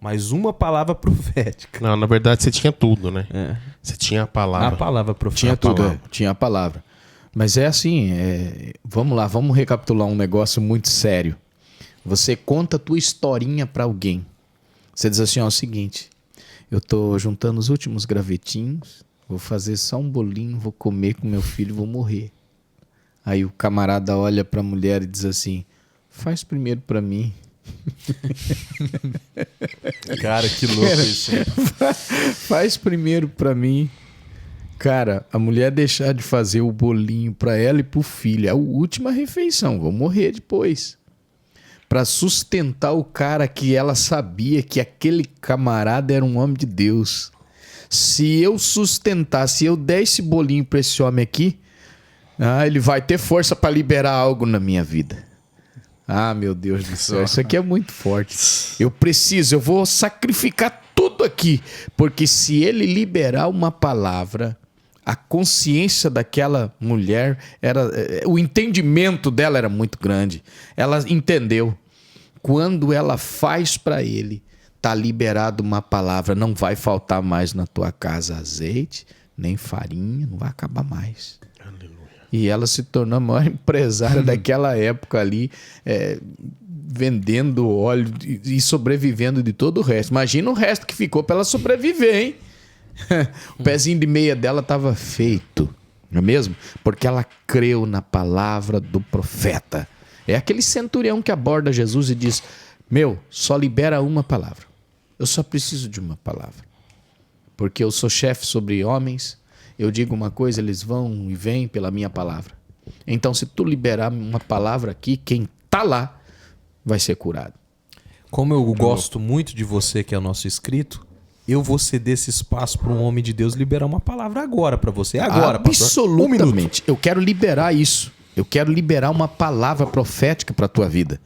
Mas uma palavra profética. Não, na verdade você tinha tudo, né? É. Você tinha a palavra. A palavra profética. Tinha tudo, palavra. tinha a palavra. Mas é assim, vamos lá, vamos recapitular um negócio muito sério. Você conta a tua historinha pra alguém. Você diz assim, ó, é o seguinte, eu tô juntando os últimos gravetinhos, vou fazer só um bolinho, vou comer com meu filho e vou morrer. Aí o camarada olha pra mulher e diz assim, faz primeiro pra mim. Cara, que louco isso. Hein? Faz primeiro pra mim. Cara, a mulher deixar de fazer o bolinho pra ela e pro filho. É a última refeição, vou morrer depois. Pra sustentar o cara que ela sabia que aquele camarada era um homem de Deus. Se eu sustentar, se eu der esse bolinho pra esse homem aqui, ele vai ter força pra liberar algo na minha vida. Ah, meu Deus do céu, isso aqui é muito forte. Eu vou sacrificar tudo aqui, porque se ele liberar uma palavra, a consciência daquela mulher, o entendimento dela era muito grande. Ela entendeu. Quando ela faz para ele, tá liberado uma palavra, não vai faltar mais na tua casa azeite, nem farinha, não vai acabar mais. E ela se tornou a maior empresária daquela época ali, vendendo óleo e sobrevivendo de todo o resto. Imagina o resto que ficou para ela sobreviver, hein? O pezinho de meia dela estava feito, não é mesmo? Porque ela creu na palavra do profeta. É aquele centurião que aborda Jesus e diz, só libera uma palavra. Eu só preciso de uma palavra. Porque eu sou chefe sobre homens, eu digo uma coisa, eles vão e vêm pela minha palavra. Então, se tu liberar uma palavra aqui, quem tá lá vai ser curado. Como eu gosto muito de você, que é o nosso inscrito, eu vou ceder esse espaço para um homem de Deus liberar uma palavra agora para você. Agora, pastor. Absolutamente. Eu quero liberar isso. Eu quero liberar uma palavra profética para a tua vida.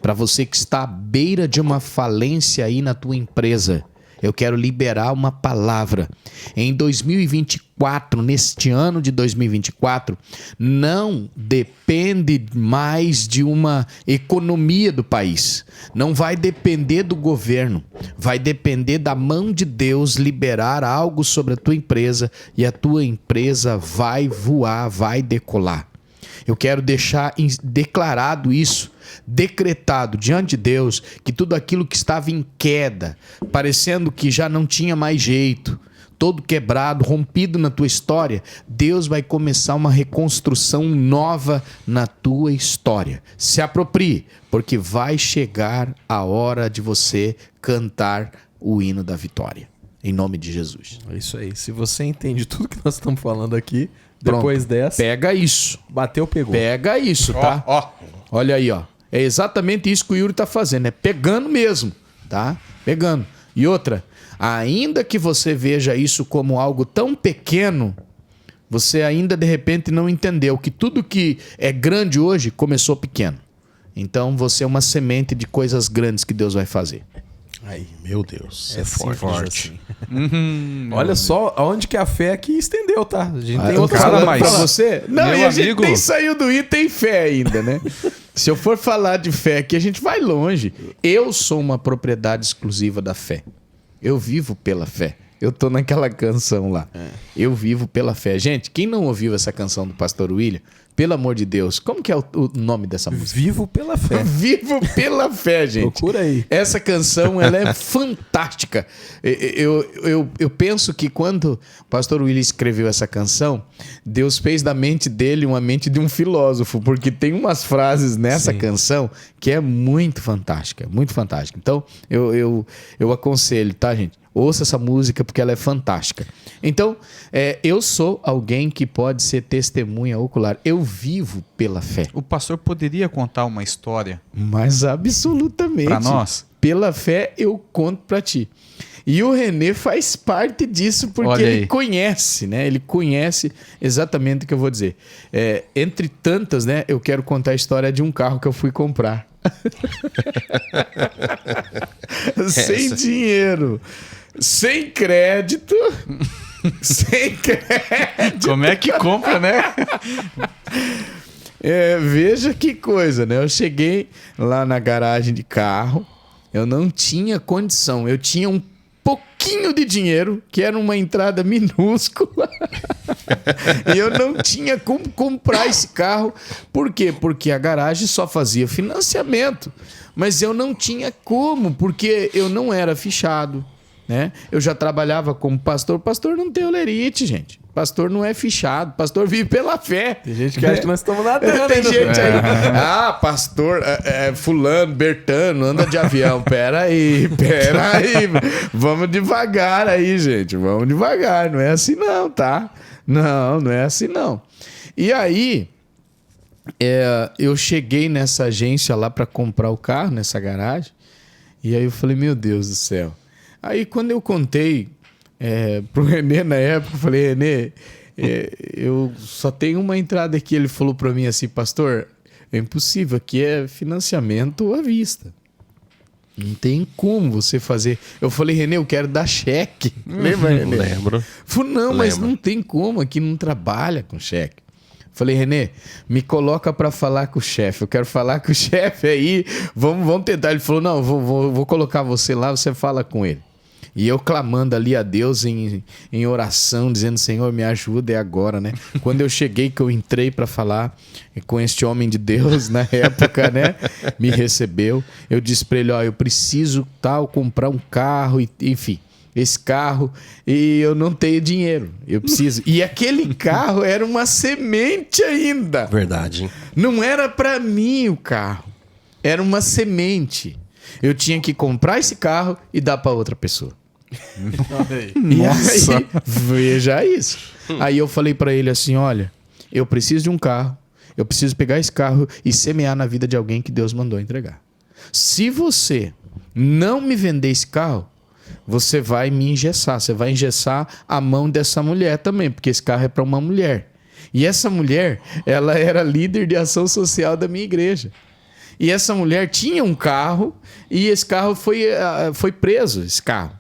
Para você que está à beira de uma falência aí na tua empresa, eu quero liberar uma palavra. Em 2024, neste ano de 2024, não depende mais de uma economia do país. Não vai depender do governo. Vai depender da mão de Deus liberar algo sobre a tua empresa e a tua empresa vai voar, vai decolar. Eu quero deixar declarado isso, decretado diante de Deus, que tudo aquilo que estava em queda, parecendo que já não tinha mais jeito, todo quebrado, rompido na tua história, Deus vai começar uma reconstrução nova na tua história. Se aproprie, porque vai chegar a hora de você cantar o hino da vitória. Em nome de Jesus. É isso aí. Se você entende tudo que nós estamos falando aqui, Pronto. depois dessa, Pega isso. bateu, pegou. Pega isso, tá? Olha aí, ó. É exatamente isso que o Yuri tá fazendo. É pegando mesmo, tá? Pegando. E outra, ainda que você veja isso como algo tão pequeno, você ainda de repente não entendeu que tudo que é grande hoje começou pequeno. Então você é uma semente de coisas grandes que Deus vai fazer. Aí, meu Deus. É forte. Assim. Olha só aonde que a fé aqui estendeu, tá? A gente tem eu outra cara, coisa mas- pra pra falar. você? Não, Meu e a gente amigo- nem saiu do item fé ainda, né? Se eu for falar de fé aqui, a gente vai longe. Eu sou uma propriedade exclusiva da fé. Eu vivo pela fé. Eu tô naquela canção lá. Eu vivo pela fé. Gente, quem não ouviu essa canção do Pastor William, pelo amor de Deus, como que é o nome dessa música? Vivo pela fé. Vivo pela fé, gente. Procura aí. Essa canção, ela é fantástica. Eu penso que quando o pastor Willis escreveu essa canção, Deus fez da mente dele uma mente de um filósofo, porque tem umas frases nessa canção que é muito fantástica, muito fantástica. Então, eu aconselho, tá, gente? Ouça essa música porque ela é fantástica. Então, eu sou alguém que pode ser testemunha ocular. Eu vivo pela fé. O pastor poderia contar uma história Mas absolutamente. pra nós? Pela fé eu conto pra ti. E o Renê faz parte disso porque Olha ele aí. conhece, né? Ele conhece exatamente o que eu vou dizer. Entre tantas, né? Eu quero contar a história de um carro que eu fui comprar. Sem dinheiro. Sem crédito. Sem crédito. Como é que compra, né? Veja que coisa, né? Eu cheguei lá na garagem de carro, eu não tinha condição, eu tinha um pouquinho de dinheiro, que era uma entrada minúscula, e eu não tinha como comprar esse carro. Por quê? Porque a garagem só fazia financiamento, mas eu não tinha como, porque eu não era fichado, né? Eu já trabalhava como pastor. Pastor não tem olerite, gente. Pastor não é fichado. Pastor vive pela fé. Tem gente que acha que nós estamos nadando. Tem aí no- gente aí. Pastor, fulano, Bertano, anda de avião. Pera aí. Vamos devagar aí, gente. Vamos devagar. Não é assim não, tá? Não é assim não. E aí, eu cheguei nessa agência lá para comprar o carro, nessa garagem. E aí eu falei, meu Deus do céu. Aí quando eu contei pro Renê na época, eu falei, Renê, eu só tenho uma entrada aqui. Ele falou para mim assim, pastor, é impossível, aqui é financiamento à vista. Não tem como você fazer. Eu falei, Renê, eu quero dar cheque. Lembra, Renê? Lembro. Falei, não, mas Lembro. não tem como, aqui não trabalha com cheque. Falei, Renê, me coloca pra falar com o chefe. Eu quero falar com o chefe aí. Vamos tentar. Ele falou, não, vou colocar você lá, você fala com ele. E eu clamando ali a Deus em oração, dizendo, Senhor, me ajuda, é agora, né? Quando eu cheguei, que eu entrei para falar com este homem de Deus, na época, né? Me recebeu. Eu disse para ele, ó, eu preciso comprar um carro, enfim, esse carro, e eu não tenho dinheiro, eu preciso. E aquele carro era uma semente ainda. Verdade, hein? Não era para mim o carro, era uma semente. Eu tinha que comprar esse carro e dar para outra pessoa. E aí, veja isso. Aí eu falei para ele assim, olha, eu preciso de um carro, eu preciso pegar esse carro e semear na vida de alguém que Deus mandou entregar. Se você não me vender esse carro, você vai me engessar, você vai engessar a mão dessa mulher também, porque esse carro é para uma mulher. E essa mulher, ela era líder de ação social da minha igreja. E essa mulher tinha um carro e esse carro foi preso, esse carro.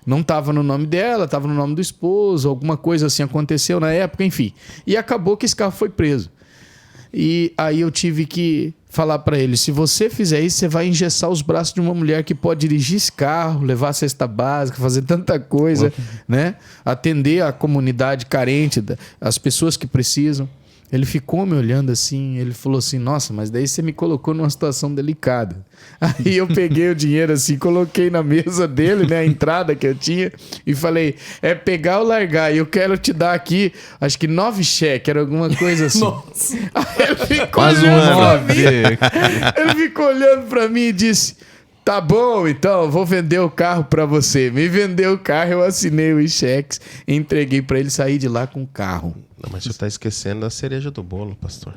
Não estava no nome dela, estava no nome do esposo, alguma coisa assim aconteceu na época, enfim. E acabou que esse carro foi preso. E aí eu tive que falar para ele, se você fizer isso, você vai engessar os braços de uma mulher que pode dirigir esse carro, levar a cesta básica, fazer tanta coisa, né? Atender a comunidade carente, as pessoas que precisam. Ele ficou me olhando assim, ele falou assim, nossa, mas daí você me colocou numa situação delicada. Aí eu peguei o dinheiro assim, coloquei na mesa dele, né, a entrada que eu tinha, e falei, é pegar ou largar, e eu quero te dar aqui, acho que 9 cheques, era alguma coisa assim. Nossa. Aí ele ficou olhando pra mim, ele ficou olhando pra mim e disse... Tá bom, então, vou vender o carro pra você. Me vendeu o carro, eu assinei os cheques, entreguei pra ele sair de lá com o carro. Não, mas você tá esquecendo da cereja do bolo, pastor.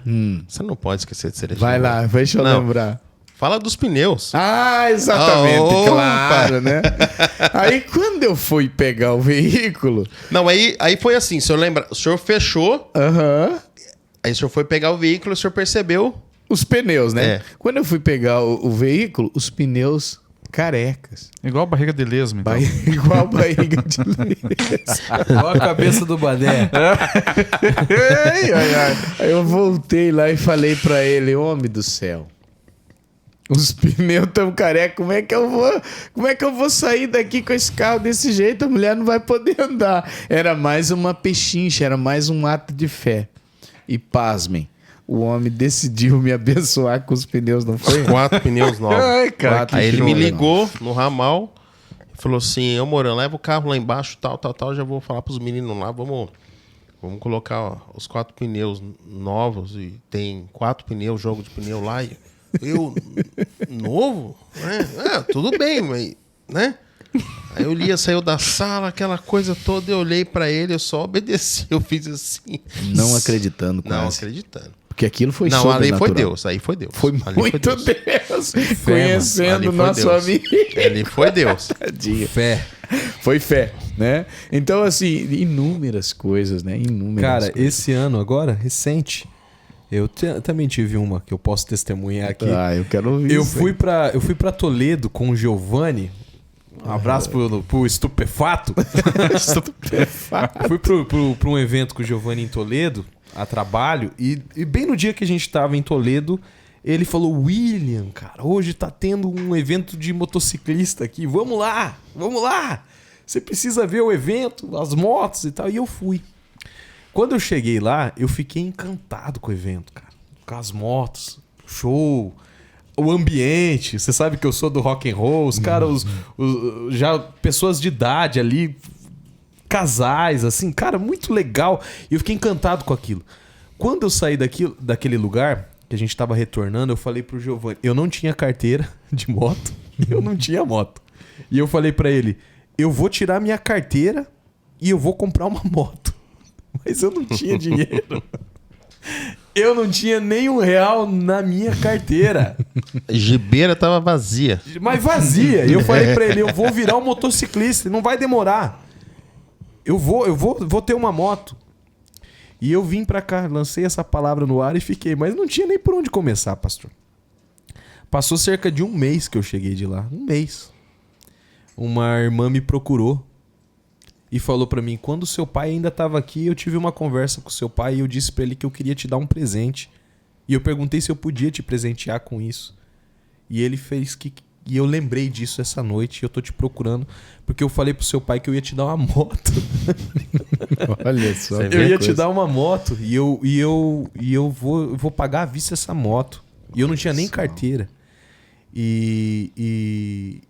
Você não pode esquecer de cereja Vai do bolo. lá, deixa eu lembrar. Fala dos pneus. Ah, exatamente, Opa! claro, né? Aí quando eu fui pegar o veículo... Não, aí foi assim, o senhor lembra, o senhor fechou, aí o senhor foi pegar o veículo, o senhor percebeu... Os pneus, né? É. Quando eu fui pegar o veículo, os pneus carecas. Igual barriga de lesma, então. Igual barriga de leite. Olha a cabeça do Badé. Aí eu voltei lá e falei pra ele, homem do céu, os pneus tão carecas, como é que eu vou sair daqui com esse carro desse jeito? A mulher não vai poder andar. Era mais uma pechincha, era mais um ato de fé. E pasmem, o homem decidiu me abençoar com os pneus, não foi? 4 pneus novos. Ai, cara, Quatro Aí ele show, me né, ligou no ramal e falou assim, ô Morão, leva o carro lá embaixo, tal, já vou falar pros meninos lá, vamos colocar os 4 pneus novos e tem 4 pneus, jogo de pneu lá e eu, novo? Tudo bem, mas, né? Aí o Lia saiu da sala, aquela coisa toda, eu olhei pra ele, eu só obedeci, eu fiz assim. Não acreditando Não quase. acreditando. Porque aquilo foi Não, ali sobrenatural. foi Deus, aí foi Deus. Foi Ali muito Deus. Conhecendo Ali o foi nosso Deus. amigo. Ali foi Deus. Tadinho. Fé. Foi fé, né? Então, assim, inúmeras coisas, né? Inúmeras Cara, coisas. esse ano agora, recente, eu também tive uma que eu posso testemunhar aqui. Ah, eu quero ouvir Eu isso fui pra Toledo com o Giovanni. Um abraço pro Estupefato. Fui pro um evento com o Giovanni em Toledo, a trabalho, e bem no dia que a gente tava em Toledo, ele falou, William, cara, hoje tá tendo um evento de motociclista aqui, vamos lá. Você precisa ver o evento, as motos e tal. E eu fui. Quando eu cheguei lá, eu fiquei encantado com o evento, cara. Com as motos, show, o ambiente. Você sabe que eu sou do rock and roll, os caras, já pessoas de idade ali, casais, assim, cara, muito legal. E eu fiquei encantado com aquilo. Quando eu saí daquele lugar, que a gente tava retornando, eu falei pro Giovanni, eu não tinha carteira de moto, eu não tinha moto. E eu falei pra ele, eu vou tirar minha carteira e eu vou comprar uma moto. Mas eu não tinha dinheiro. Eu não tinha nem R$1 na minha carteira. A gibeira tava vazia. Mas vazia. E eu falei pra ele, eu vou virar um motociclista, não vai demorar. Eu vou ter uma moto. E eu vim pra cá, lancei essa palavra no ar e fiquei. Mas não tinha nem por onde começar, pastor. Passou cerca de 1 mês que eu cheguei de lá. 1 mês. Uma irmã me procurou e falou pra mim, quando seu pai ainda tava aqui, eu tive uma conversa com seu pai e eu disse pra ele que eu queria te dar um presente. E eu perguntei se eu podia te presentear com isso. E ele fez que... E eu lembrei disso essa noite e eu tô te procurando porque eu falei pro seu pai que eu ia te dar uma moto. Olha só. Eu ia te dar uma moto e eu vou pagar à vista essa moto. E eu não tinha nem carteira. E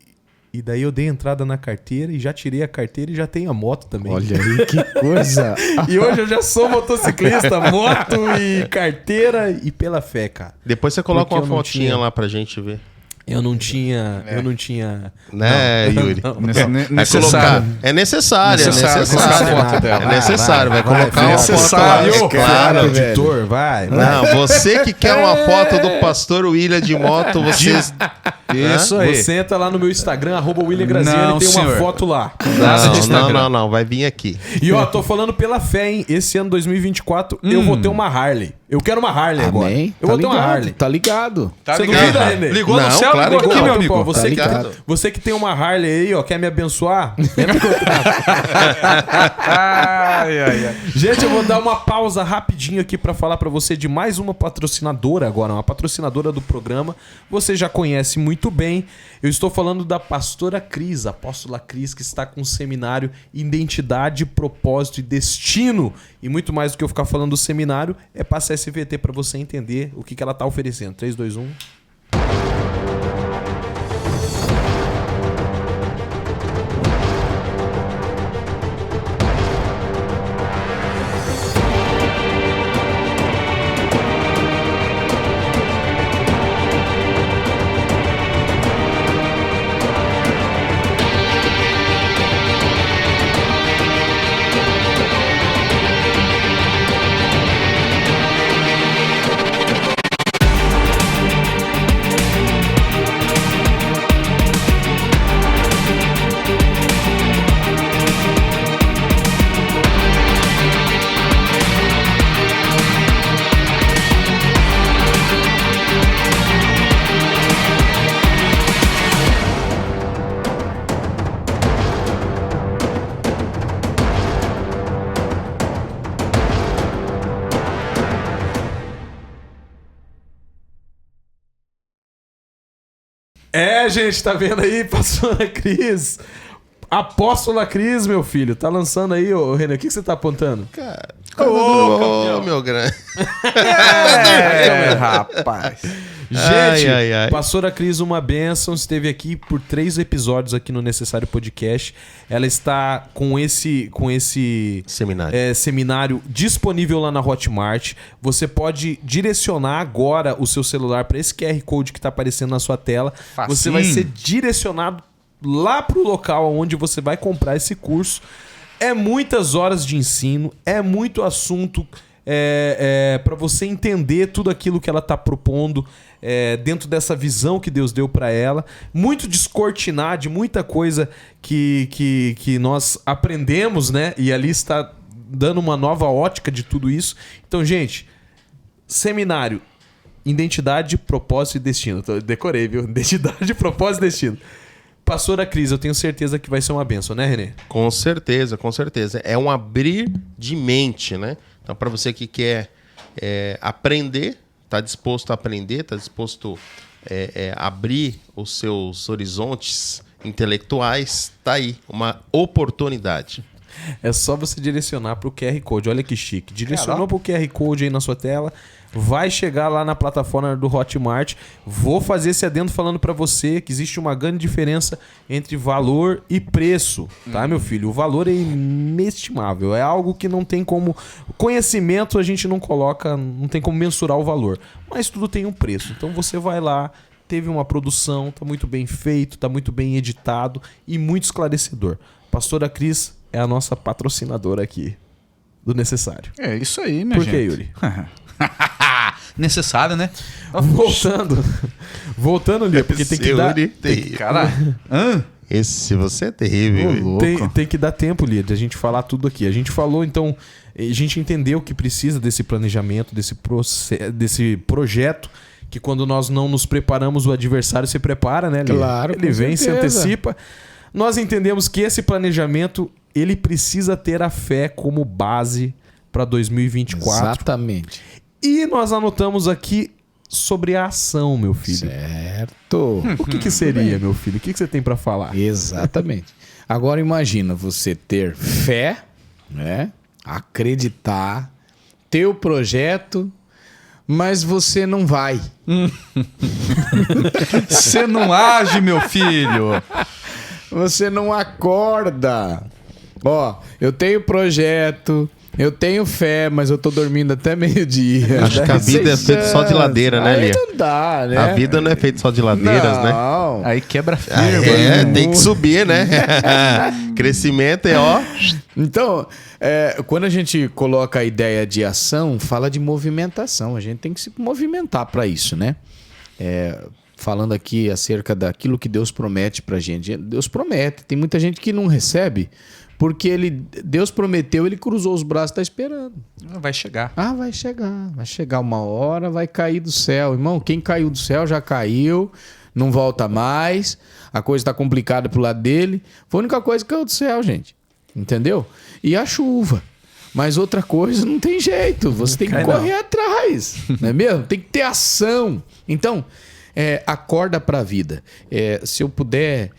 daí eu dei entrada na carteira e já tirei a carteira e já tenho a moto também. Olha aí, que coisa. E hoje eu já sou motociclista, moto e carteira e pela fé, cara. Depois você coloca Porque uma eu não fotinha tinha. lá pra gente ver. Eu não tinha... Né, Yuri? Necessário. É necessário. Colocar a foto dela. É necessário. Vai colocar uma foto necessário. lá. Claro, Claro, velho. editor, vai. Não, você que quer uma foto do pastor William de moto, você Isso aí. Você entra lá no meu Instagram, @William Graziani, Não, tem uma senhor. foto lá. Nada de Instagram. Não, vai vir aqui. E ó, tô falando pela fé, hein? Esse ano 2024 eu vou ter uma Harley. Eu quero uma Harley agora. Amém? Eu vou ter uma Harley. Tá ligado. Tá Você ligado? duvida, René? Ligou Não, no céu, claro, ligou aqui, ligou. meu amigo. Pô, você, ligado. você que tem uma Harley aí, ó, quer me abençoar? Entra em contato. Ai. Gente, eu vou dar uma pausa rapidinho aqui pra falar pra você de mais uma patrocinadora agora, uma patrocinadora do programa. Você já conhece muito bem. Eu estou falando da pastora Cris, a apóstola Cris, que está com um seminário Identidade, Propósito e Destino. E muito mais do que eu ficar falando do seminário, é passar SVT pra você entender o que ela tá oferecendo. 3, 2, 1... É, gente, tá vendo aí? Pastora Cris. Apóstola Cris, meu filho. Tá lançando aí, ô Renan. O que você tá apontando? Cara, ô, meu grande. Rapaz. Gente, ai. Pastora Cris, uma bênção. Esteve aqui por 3 episódios aqui no Necessário Podcast. Ela está com esse Seminário. seminário disponível lá na Hotmart. Você pode direcionar agora o seu celular para esse QR Code que está aparecendo na sua tela. Facinho. Você vai ser direcionado lá para o local onde você vai comprar esse curso. É muitas horas de ensino, é muito assunto para você entender tudo aquilo que ela está propondo dentro dessa visão que Deus deu para ela. Muito descortinar de muita coisa que nós aprendemos, né? E ali está dando uma nova ótica de tudo isso. Então, gente, seminário Identidade, Propósito e Destino. Decorei, viu? Identidade, Propósito e Destino. Pastora Cris, eu tenho certeza que vai ser uma bênção, né, Renê? Com certeza, com certeza. É um abrir de mente, né? Então, para você que quer aprender, está disposto a aprender, está disposto a abrir os seus horizontes intelectuais, tá aí, uma oportunidade. É só você direcionar para o QR Code. Olha que chique. Direcionou para o QR Code aí na sua tela. Vai chegar lá na plataforma do Hotmart. Vou fazer esse adendo falando para você que existe uma grande diferença entre valor e preço, tá, meu filho? O valor é inestimável. É algo que não tem como... Conhecimento a gente não coloca, não tem como mensurar o valor. Mas tudo tem um preço. Então você vai lá, teve uma produção, tá muito bem feito, tá muito bem editado e muito esclarecedor. Pastora Cris é a nossa patrocinadora aqui do Necessário. É isso aí, minha Por gente. que, Yuri? Necessário, né? Voltando, Lia, porque tem que dar... Caralho. Esse você é terrível. Ô, louco. Tem que dar tempo, Lia, de a gente falar tudo aqui. A gente falou, então, a gente entendeu que precisa desse planejamento, desse projeto, que quando nós não nos preparamos, o adversário se prepara, né, Lia? Claro, Ele com vem, se certeza. antecipa. Nós entendemos que esse planejamento, ele precisa ter a fé como base para 2024. Exatamente. E nós anotamos aqui sobre a ação, meu filho. Certo. O que seria, meu filho? O que você tem para falar? Exatamente. Agora imagina você ter fé, né? Acreditar, ter o projeto, mas você não vai. Você não age, meu filho. Você não acorda. Ó, eu tenho projeto, eu tenho fé, mas eu tô dormindo até meio-dia. Acho que a vida é feita só de ladeira, né, Aí Lia? não dá, né? A vida não é feita só de ladeiras, né? Não. Aí quebra firma. Tem que subir, né? Crescimento é ó. Então, quando a gente coloca a ideia de ação, fala de movimentação. A gente tem que se movimentar para isso, né? falando aqui acerca daquilo que Deus promete pra gente. Deus promete. Tem muita gente que não recebe porque Deus prometeu, ele cruzou os braços e tá esperando. Vai chegar. Vai chegar. Vai chegar uma hora, vai cair do céu. Irmão, quem caiu do céu já caiu, não volta mais. A coisa tá complicada pro lado dele. Foi a única coisa que caiu do céu, gente. Entendeu? E a chuva. Mas outra coisa não tem jeito. Você tem que correr atrás. Não é mesmo? Tem que ter ação. Então, acorda para a vida. Se eu puder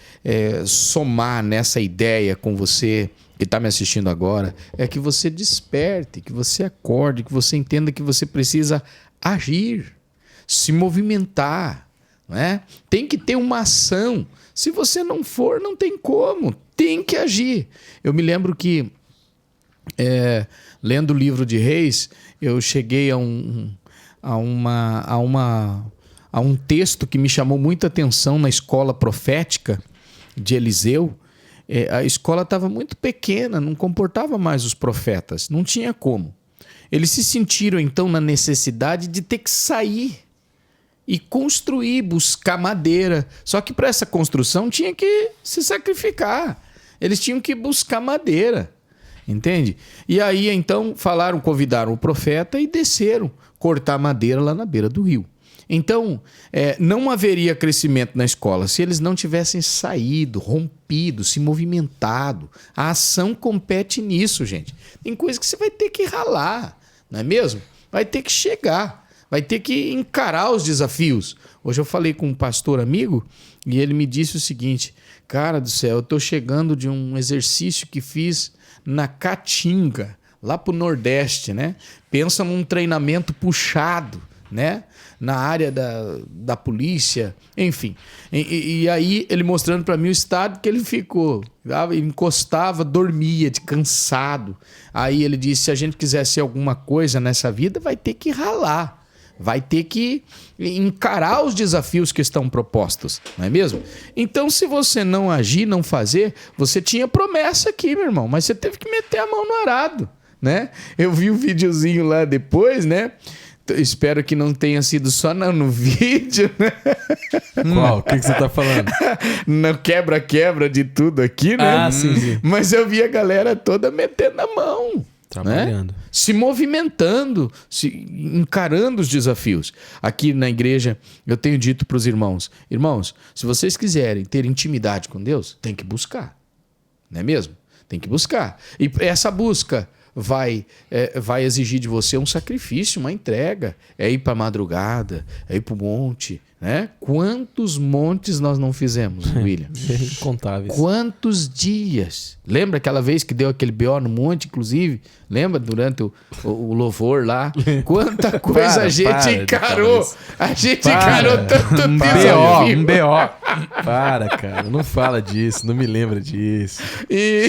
somar nessa ideia com você que está me assistindo agora, é que você desperte, que você acorde, que você entenda que você precisa agir, se movimentar. Não é? Tem que ter uma ação. Se você não for, não tem como. Tem que agir. Eu me lembro que lendo o livro de Reis, eu cheguei a um texto que me chamou muita atenção na escola profética de Eliseu. A escola estava muito pequena, não comportava mais os profetas, não tinha como. Eles se sentiram então na necessidade de ter que sair e construir, buscar madeira. Só que para essa construção tinha que se sacrificar. Eles tinham que buscar madeira. Entende? E aí, então, convidaram o profeta e desceram cortar madeira lá na beira do rio. Então, não haveria crescimento na escola se eles não tivessem saído, rompido, se movimentado. A ação compete nisso, gente. Tem coisa que você vai ter que ralar, não é mesmo? Vai ter que chegar, vai ter que encarar os desafios. Hoje eu falei com um pastor amigo e ele me disse o seguinte: cara do céu, eu estou chegando de um exercício que fiz na Caatinga, lá pro Nordeste, né? Pensa num treinamento puxado, né? Na área da polícia, enfim. E aí ele mostrando para mim o estado que ele ficou. Ele encostava, dormia de cansado. Aí ele disse, se a gente quiser ser alguma coisa nessa vida, vai ter que ralar. Vai ter que encarar os desafios que estão propostos, não é mesmo? Então, se você não agir, não fazer, você tinha promessa aqui, meu irmão, mas você teve que meter a mão no arado, né? Eu vi um videozinho lá depois, né? Espero que não tenha sido só no vídeo, né? Qual? O que você tá falando? No quebra-quebra de tudo aqui, né? Sim. Mas eu vi a galera toda metendo a mão. Trabalhando. Né? Se movimentando, encarando os desafios. Aqui na igreja, eu tenho dito para os irmãos, se vocês quiserem ter intimidade com Deus, tem que buscar. Não é mesmo? Tem que buscar. E essa busca vai exigir de você um sacrifício, uma entrega. É ir para a madrugada, é ir para o monte. Né? Quantos montes nós não fizemos, William? Incontáveis. Quantos dias? Lembra aquela vez que deu aquele BO no monte, inclusive? Lembra durante o louvor lá? Quanta coisa a gente encarou. A gente encarou tanto desafio. Um BO. Para, cara. Não fala disso. Não me lembra disso.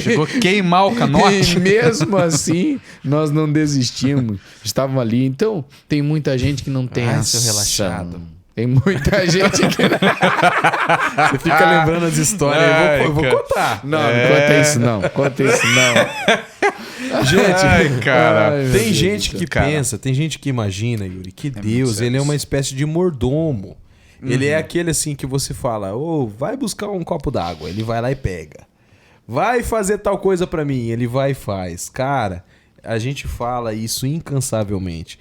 Chegou a queimar o canote. E mesmo assim, nós não desistimos. Estávamos ali. Então, tem muita gente que não tem ação. Seu relaxado. Tem muita gente que... Você fica lembrando as histórias. Eu vou contar. Não conta isso não. Conta isso não. Gente, cara. Tem gente que pensa, tem gente que imagina, Yuri, que Deus, ele é uma espécie de mordomo. Ele é aquele assim que você fala, vai buscar um copo d'água. Ele vai lá e pega. Vai fazer tal coisa pra mim. Ele vai e faz. Cara, a gente fala isso incansavelmente.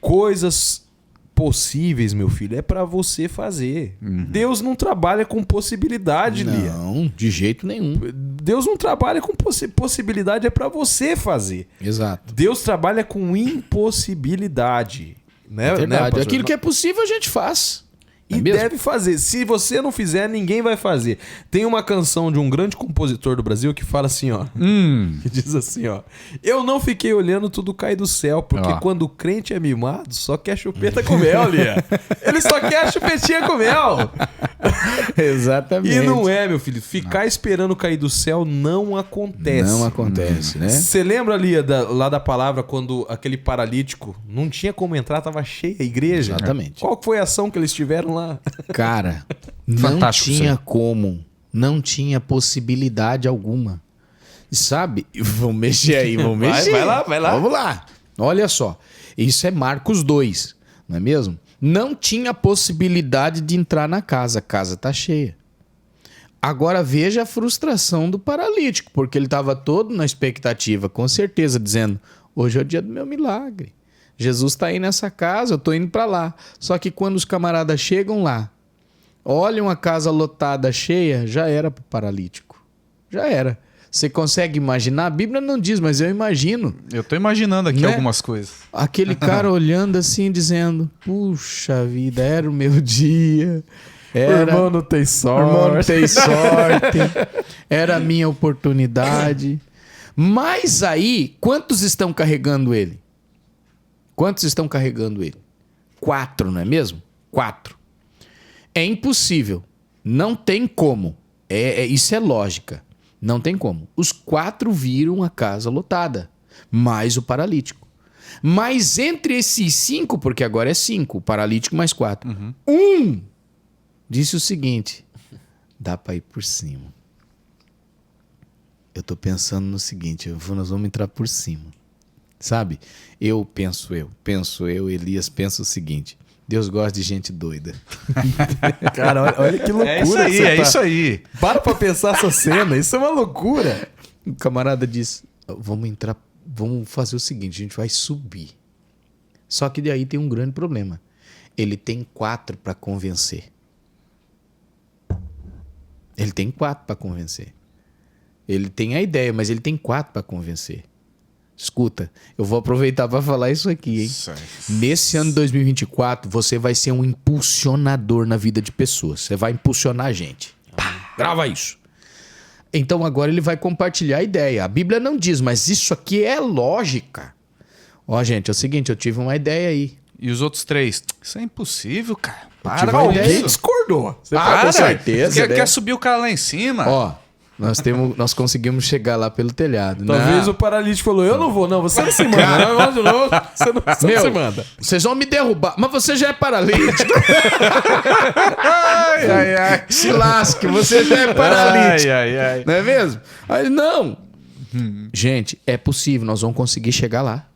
Coisas possíveis, meu filho, é pra você fazer. Deus não trabalha com possibilidade, Lia. Não, de jeito nenhum. Deus não trabalha com possibilidade, é pra você fazer. Exato. Deus trabalha com impossibilidade. Né? É verdade. Né, aquilo que é possível a gente faz. E deve fazer. Se você não fizer, ninguém vai fazer. Tem uma canção de um grande compositor do Brasil que fala assim, ó. Que diz assim, ó. Eu não fiquei olhando tudo cair do céu, porque quando o crente é mimado, só quer chupeta com mel, Lia. Ele só quer a chupetinha com mel. Exatamente. E não é, meu filho. Ficar esperando cair do céu não acontece. Não acontece, né? Você lembra, Lia, lá da palavra, quando aquele paralítico não tinha como entrar, tava cheia a igreja? Exatamente. Qual foi a ação que eles tiveram lá? Cara, não tinha como, não tinha possibilidade alguma. Sabe? Vamos mexer aí, vamos mexer. Vai lá. Vamos lá. Olha só, isso é Marcos 2, não é mesmo? não tinha possibilidade de entrar na casa. A casa está cheia. Agora veja a frustração do paralítico, porque ele estava todo na expectativa, com certeza, dizendo: hoje é o dia do meu milagre. Jesus está aí nessa casa, eu estou indo para lá. Só que quando os camaradas chegam lá, olham a casa lotada, cheia, já era para o paralítico. Já era. Você consegue imaginar? A Bíblia não diz, mas eu imagino. Eu tô imaginando aqui Né? algumas coisas. Aquele cara olhando assim, dizendo: puxa vida, era o meu dia. Era... O irmão não tem O sorte. irmão não tem sorte. Era a minha oportunidade. Mas aí, quantos estão carregando ele? Quantos estão carregando ele? 4, não é mesmo? 4. É impossível. Não tem como. Isso é lógica. Não tem como. Os 4 viram a casa lotada, mais o paralítico. Mas entre esses 5, porque agora é 5, o paralítico mais 4, um disse o seguinte: dá para ir por cima. Eu tô pensando no seguinte: nós vamos entrar por cima. Sabe? Penso eu, Elias pensa o seguinte: Deus gosta de gente doida. Cara, olha que loucura. É isso aí, você é tá- isso aí. Para pra pensar essa cena, isso é uma loucura. O camarada disse: vamos entrar, vamos fazer o seguinte, a gente vai subir. Só que daí tem um grande problema. Ele tem 4 para convencer. Ele tem 4 para convencer. Ele tem a ideia, mas ele tem 4 para convencer. Escuta, eu vou aproveitar para falar isso aqui, hein? Nesse ano de 2024, você vai ser um impulsionador na vida de pessoas. Você vai impulsionar a gente. Pá, grava isso. Então agora ele vai compartilhar a ideia. A Bíblia não diz, mas isso aqui é lógica. Ó, gente, é o seguinte, eu tive uma ideia aí. E os outros 3? Isso é impossível, cara. tive Para uma com ideia. isso. Discordou. Você Ah, com certeza, né? Quer subir o cara lá em cima? Ó, nós conseguimos chegar lá pelo telhado. Talvez Não. o paralítico falou: eu não vou, não. Você não se manda. Você não Meu, se manda. vocês vão me derrubar. Mas você já é paralítico. Ai, ai, ai. Se lasque, você já é paralítico. Ai, ai, ai. Não é mesmo? Aí, não. Gente, é possível, nós vamos conseguir chegar lá.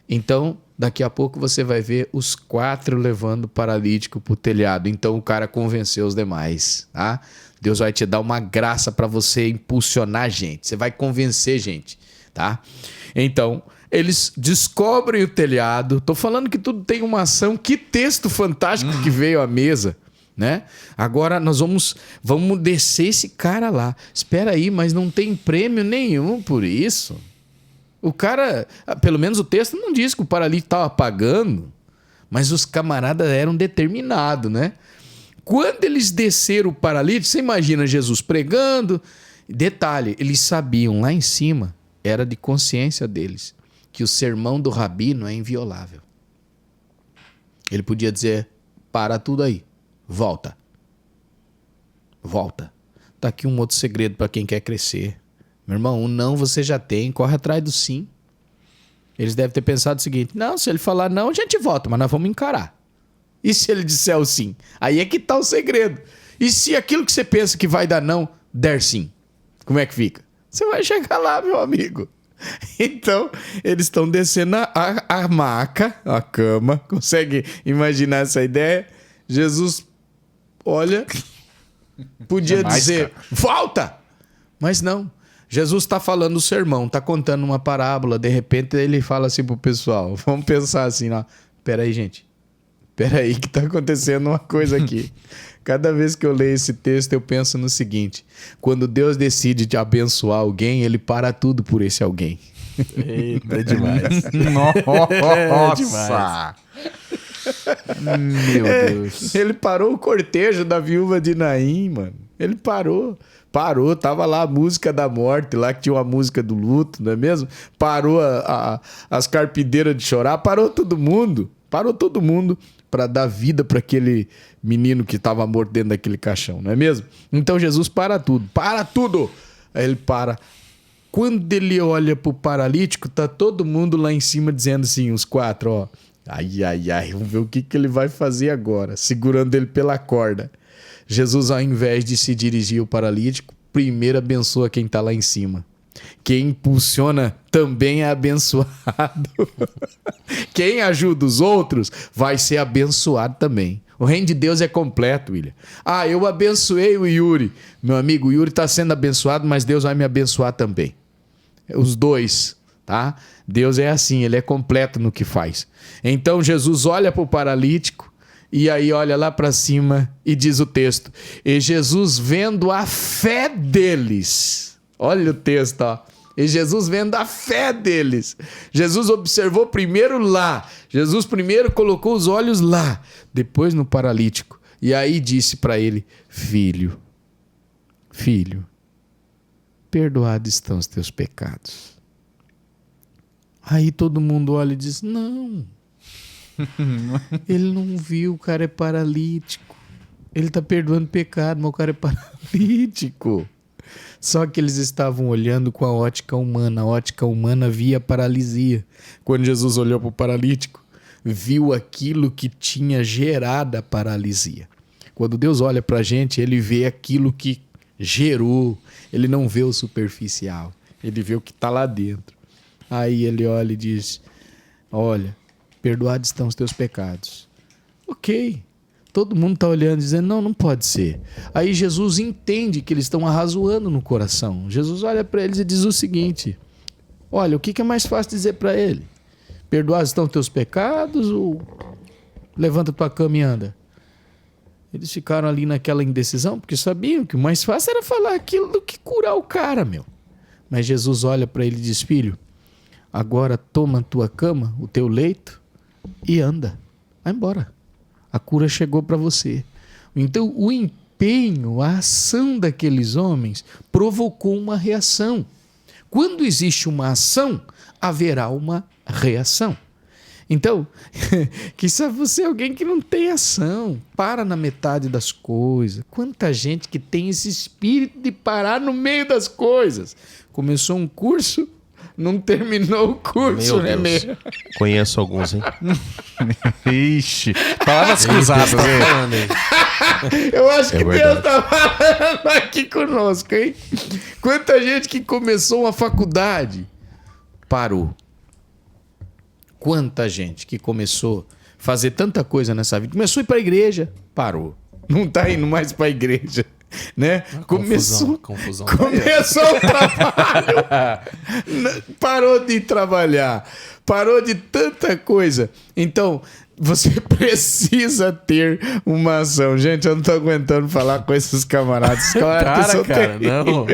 Então, daqui a pouco você vai ver os 4 levando o paralítico pro telhado. Então, o cara convenceu os demais, tá? Deus vai te dar uma graça para você impulsionar gente. Você vai convencer gente, tá? Então, eles descobrem o telhado. Tô falando que tudo tem uma ação. Que texto fantástico que veio à mesa, né? Agora nós vamos descer esse cara lá. Espera aí, mas não tem prêmio nenhum por isso. O cara, pelo menos o texto não diz que o paralítico estava pagando, mas os camaradas eram determinados, né? Quando eles desceram o paralítico, você imagina Jesus pregando. Detalhe, eles sabiam lá em cima, era de consciência deles, que o sermão do rabino é inviolável. Ele podia dizer: para tudo aí, volta. Volta. Tá aqui um outro segredo para quem quer crescer. Meu irmão, um não você já tem, corre atrás do sim. Eles devem ter pensado o seguinte: não, se ele falar não, a gente volta, mas nós vamos encarar. E se ele disser o sim? Aí é que tá o segredo. E se aquilo que você pensa que vai dar não, der sim? Como é que fica? Você vai chegar lá, meu amigo. Então, eles estão descendo a maca, a cama. Consegue imaginar essa ideia? Jesus olha, podia Jamais, dizer, cara. volta! Mas não. Jesus está falando o sermão, está contando uma parábola. De repente ele fala assim pro pessoal. Vamos pensar assim, ó. Peraí, gente. Peraí que tá acontecendo uma coisa aqui. Cada vez que eu leio esse texto, eu penso no seguinte: quando Deus decide te abençoar alguém, ele para tudo por esse alguém. Eita, é demais. Nossa! Meu Deus. Ele parou o cortejo da viúva de Naim, mano. Ele parou. Parou, tava lá a música da morte, lá que tinha uma música do luto, não é mesmo? Parou as carpideiras de chorar, parou todo mundo. Parou todo mundo para dar vida para aquele menino que estava morto dentro daquele caixão, não é mesmo? Então Jesus para tudo, para tudo. Aí ele para. Quando ele olha pro paralítico, tá todo mundo lá em cima dizendo assim, os 4, ó. Ai, ai, ai, vamos ver o que ele vai fazer agora, segurando ele pela corda. Jesus, ao invés de se dirigir ao paralítico, primeiro abençoa quem tá lá em cima. Quem impulsiona também é abençoado. Quem ajuda os outros vai ser abençoado também. O reino de Deus é completo, William. Ah, eu abençoei o Yuri. Meu amigo, o Yuri está sendo abençoado, mas Deus vai me abençoar também. Os dois, tá? Deus é assim, ele é completo no que faz. Então Jesus olha para o paralítico e aí olha lá para cima e diz o texto: e Jesus vendo a fé deles. Olha o texto, ó. E Jesus vendo a fé deles. Jesus observou primeiro lá. Jesus primeiro colocou os olhos lá, depois no paralítico. E aí disse para ele: filho, perdoados estão os teus pecados. Aí todo mundo olha e diz: não. Ele não viu, o cara é paralítico. Ele está perdoando pecado, mas o cara é paralítico. Só que eles estavam olhando com a ótica humana. A ótica humana via paralisia. Quando Jesus olhou para o paralítico, viu aquilo que tinha gerado a paralisia. Quando Deus olha para a gente, ele vê aquilo que gerou. Ele não vê o superficial. Ele vê o que está lá dentro. Aí ele olha e diz: olha, perdoados estão os teus pecados. Ok. Todo mundo está olhando e dizendo: não pode ser. Aí Jesus entende que eles estão arrazoando no coração. Jesus olha para eles e diz o seguinte: olha, o que é mais fácil dizer para ele? Perdoados estão os teus pecados ou levanta tua cama e anda? Eles ficaram ali naquela indecisão porque sabiam que o mais fácil era falar aquilo do que curar o cara, meu. Mas Jesus olha para ele e diz: filho, agora toma a tua cama, o teu leito e anda. Vai embora. A cura chegou para você. Então, o empenho, a ação daqueles homens provocou uma reação. Quando existe uma ação, haverá uma reação. Então, quizá você é alguém que não tem ação, para na metade das coisas. Quanta gente que tem esse espírito de parar no meio das coisas. Começou um curso, não terminou o curso, né, meu? Conheço alguns, hein? Ixi, palavras cruzadas, hein? Eu acho que verdade. Deus tá falando aqui conosco, hein? Quanta gente que começou uma faculdade parou. Quanta gente que começou a fazer tanta coisa nessa vida. Começou a ir para a igreja, parou. Não tá indo mais para a igreja, né? Começou o trabalho, parou de trabalhar, parou de tanta coisa. Então, você precisa ter uma ação. Gente, eu não tô aguentando falar com esses camaradas. Cara, não.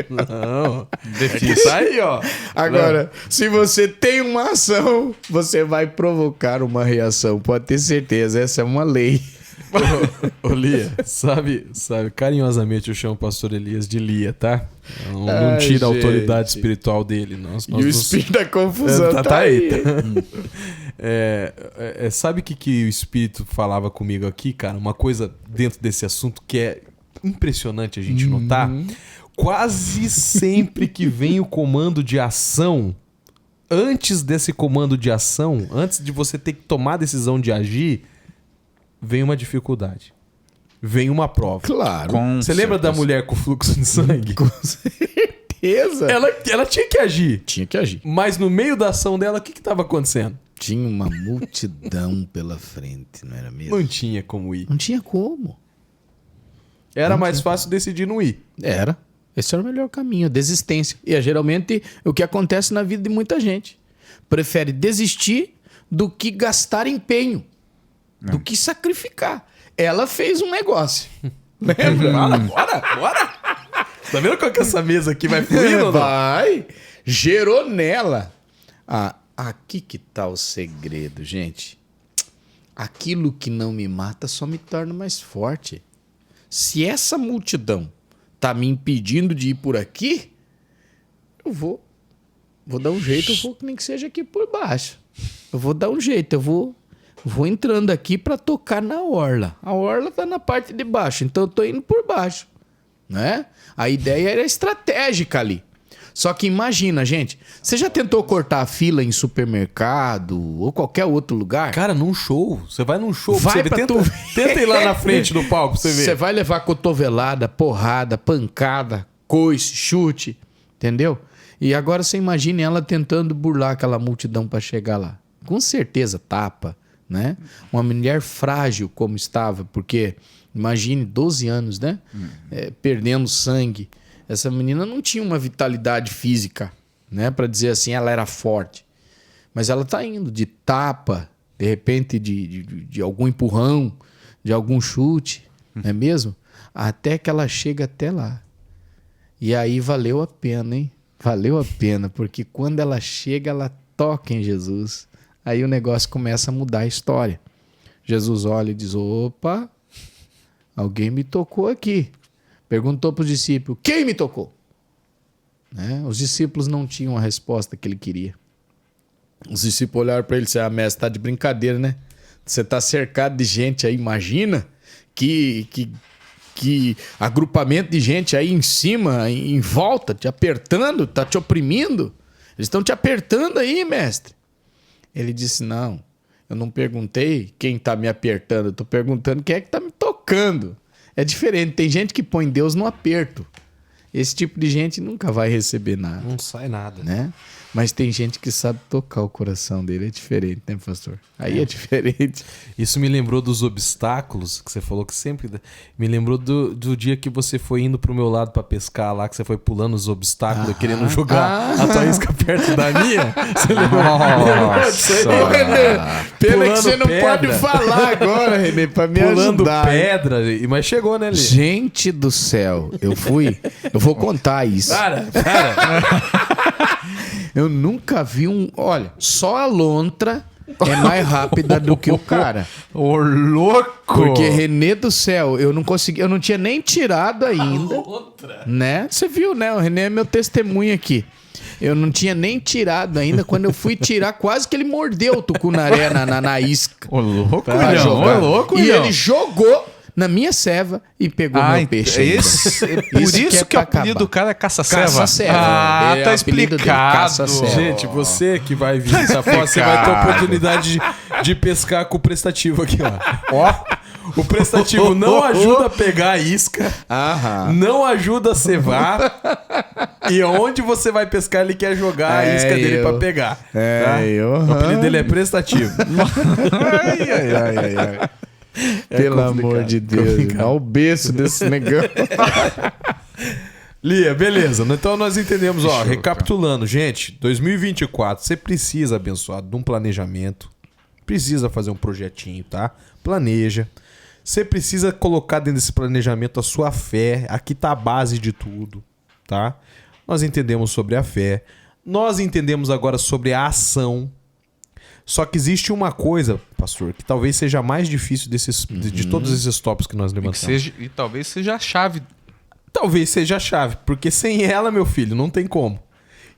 Isso aí, ó. Agora, se você tem uma ação, você vai provocar uma reação. Pode ter certeza, essa é uma lei. Ô Lia, sabe, carinhosamente eu chamo o pastor Elias de Lia, tá? Não tira a autoridade espiritual dele. E o espírito da confusão tá aí. Sabe o que o espírito falava comigo aqui, cara? Uma coisa dentro desse assunto que é impressionante a gente notar. Quase sempre que vem o comando de ação, antes desse comando de ação, antes de você ter que tomar a decisão de agir, vem uma dificuldade. Vem uma prova. Claro. Você lembra da mulher com fluxo de sangue? Com certeza. Ela tinha que agir. Tinha que agir. Mas no meio da ação dela, o que estava acontecendo? Tinha uma multidão pela frente, não era mesmo? Não tinha como ir. Não tinha como. Era mais fácil decidir não ir. Era. Esse era o melhor caminho, a desistência. E é geralmente o que acontece na vida de muita gente. Prefere desistir do que gastar empenho. Do que sacrificar. Ela fez um negócio. Lembra? Bora! Tá vendo como que essa mesa aqui vai fluindo? Vai. Gerou nela. Aqui que tá o segredo, gente. Aquilo que não me mata só me torna mais forte. Se essa multidão tá me impedindo de ir por aqui, eu vou dar um jeito, eu vou nem que seja aqui por baixo. Eu vou dar um jeito, eu vou entrando aqui para tocar na orla. A orla tá na parte de baixo, então eu tô indo por baixo, né? A ideia era estratégica ali. Só que imagina, gente, você já tentou cortar a fila em supermercado ou qualquer outro lugar? Cara, num show. Você vai num show. Vai você pra tenta ir lá na frente do palco pra você ver. Você vai levar cotovelada, porrada, pancada, coice, chute, entendeu? E agora você imagine ela tentando burlar aquela multidão para chegar lá. Com certeza tapa, né? Uma mulher frágil como estava, porque imagine 12 anos, né? Perdendo sangue. Essa menina não tinha uma vitalidade física, né? Para dizer assim, ela era forte. Mas ela tá indo de tapa, de repente de algum empurrão, de algum chute, não é mesmo? Até que ela chega até lá. E aí valeu a pena, hein? Valeu a pena, porque quando ela chega, ela toca em Jesus. Aí o negócio começa a mudar a história. Jesus olha e diz, opa, alguém me tocou aqui. Perguntou para os discípulos, quem me tocou? Né? Os discípulos não tinham a resposta que ele queria. Os discípulos olharam para ele e disseram, mestre, tá de brincadeira, né? Você tá cercado de gente aí, imagina que agrupamento de gente aí em cima, em volta, te apertando, tá te oprimindo. Eles estão te apertando aí, mestre. Ele disse, não, eu não perguntei quem tá me apertando, eu tô perguntando quem é que tá me tocando. É diferente, tem gente que põe Deus no aperto. Esse tipo de gente nunca vai receber nada. Não sai nada. Né? Mas tem gente que sabe tocar o coração dele. É diferente, né, pastor? Aí é diferente. Isso me lembrou dos obstáculos, que você falou que sempre... Me lembrou do dia que você foi indo pro meu lado pra pescar lá, que você foi pulando os obstáculos, querendo jogar a tua isca perto da minha. Você lembrou? René, pena que você não pode falar agora, René, pra me pulando ajudar. pedra, mas chegou, né, Lê? Gente do céu, eu vou contar isso. Para. Eu nunca vi Olha, só a lontra é mais rápida do que o cara. Ô, louco! Porque, René do céu, eu não tinha nem tirado ainda. Né? Você viu, né? O René é meu testemunho aqui. Eu não tinha nem tirado ainda. Quando eu fui tirar, quase que ele mordeu o tucunaré na isca. Ô, louco, Pra Ilhão. jogar. Ô, louco, E Ilhão. ele jogou na minha ceva e pegou meu peixe. Por isso é que o pra apelido do acabar. cara é Caça-Ceva. Caça-ceva. Ah, É, tá o apelido dele, explicado. Caça-ceva. Gente, você que vai vir essa foto, você vai ter a oportunidade de pescar com o prestativo aqui, ó. O prestativo não ajuda a pegar a isca, não ajuda a cevar, e onde você vai pescar, ele quer jogar a isca dele pra pegar. O apelido dele é prestativo. Ai. Pelo amor de Deus. Olha o berço desse negão. Lia, beleza. Então nós entendemos, ó, recapitulando, gente, 2024, você precisa, abençoado, de um planejamento, precisa fazer um projetinho, tá? Planeja. Você precisa colocar dentro desse planejamento a sua fé. Aqui tá a base de tudo, tá? Nós entendemos sobre a fé. Nós entendemos agora sobre a ação. Só que existe uma coisa, pastor, que talvez seja mais difícil de todos esses tópicos que nós levantamos. E talvez seja a chave. Talvez seja a chave, porque sem ela, meu filho, não tem como.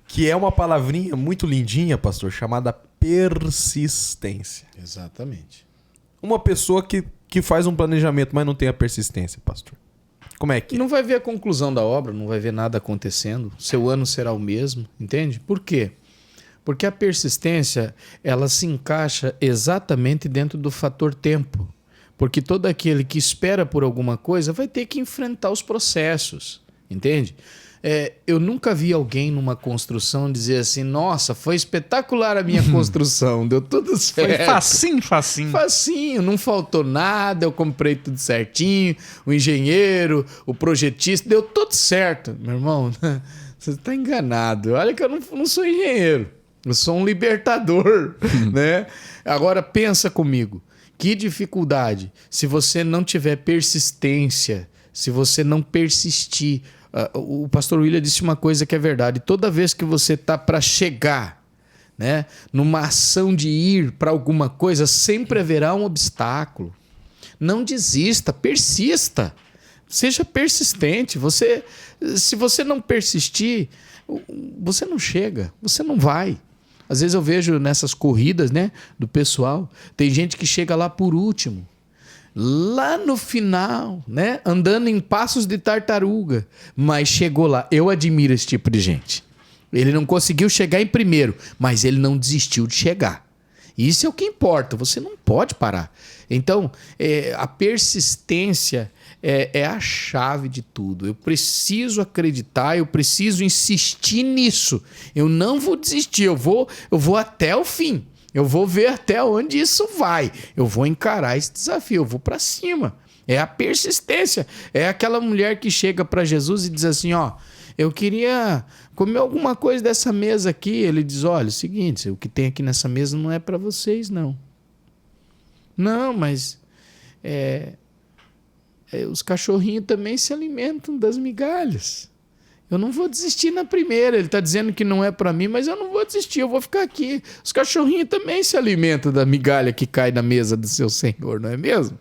Que é uma palavrinha muito lindinha, pastor, chamada persistência. Exatamente. Uma pessoa que faz um planejamento, mas não tem a persistência, pastor. Como é que? Não vai ver a conclusão da obra, não vai ver nada acontecendo. Seu ano será o mesmo, entende? Por quê? Porque a persistência, ela se encaixa exatamente dentro do fator tempo. Porque todo aquele que espera por alguma coisa vai ter que enfrentar os processos, entende? Eu nunca vi alguém numa construção dizer assim, nossa, foi espetacular a minha construção, deu tudo certo. Foi facinho. Facinho, não faltou nada, eu comprei tudo certinho, o engenheiro, o projetista, deu tudo certo. Meu irmão, você está enganado. Olha que eu não sou engenheiro, eu sou um libertador, né? Agora pensa comigo, que dificuldade se você não tiver persistência, se você não persistir. O pastor William disse uma coisa que é verdade. Toda vez que você está para chegar, né, numa ação de ir para alguma coisa, sempre haverá um obstáculo. Não desista, persista. Seja persistente. Se você não persistir, você não chega, você não vai. Às vezes eu vejo nessas corridas, né, do pessoal, tem gente que chega lá por último. Lá no final, né? Andando em passos de tartaruga. Mas chegou lá. Eu admiro esse tipo de gente. Ele não conseguiu chegar em primeiro, mas ele não desistiu de chegar. Isso é o que importa. Você não pode parar. Então, a persistência é a chave de tudo. Eu preciso acreditar, eu preciso insistir nisso. Eu não vou desistir, eu vou até o fim. Eu vou ver até onde isso vai. Eu vou encarar esse desafio, eu vou para cima. É a persistência. É aquela mulher que chega para Jesus e diz assim, ó, eu queria comer alguma coisa dessa mesa aqui. Ele diz, olha, é o seguinte, o que tem aqui nessa mesa não é para vocês, não. Não, mas os cachorrinhos também se alimentam das migalhas. Eu não vou desistir na primeira. Ele está dizendo que não é para mim, mas eu não vou desistir, eu vou ficar aqui. Os cachorrinhos também se alimentam da migalha que cai na mesa do seu Senhor, não é mesmo?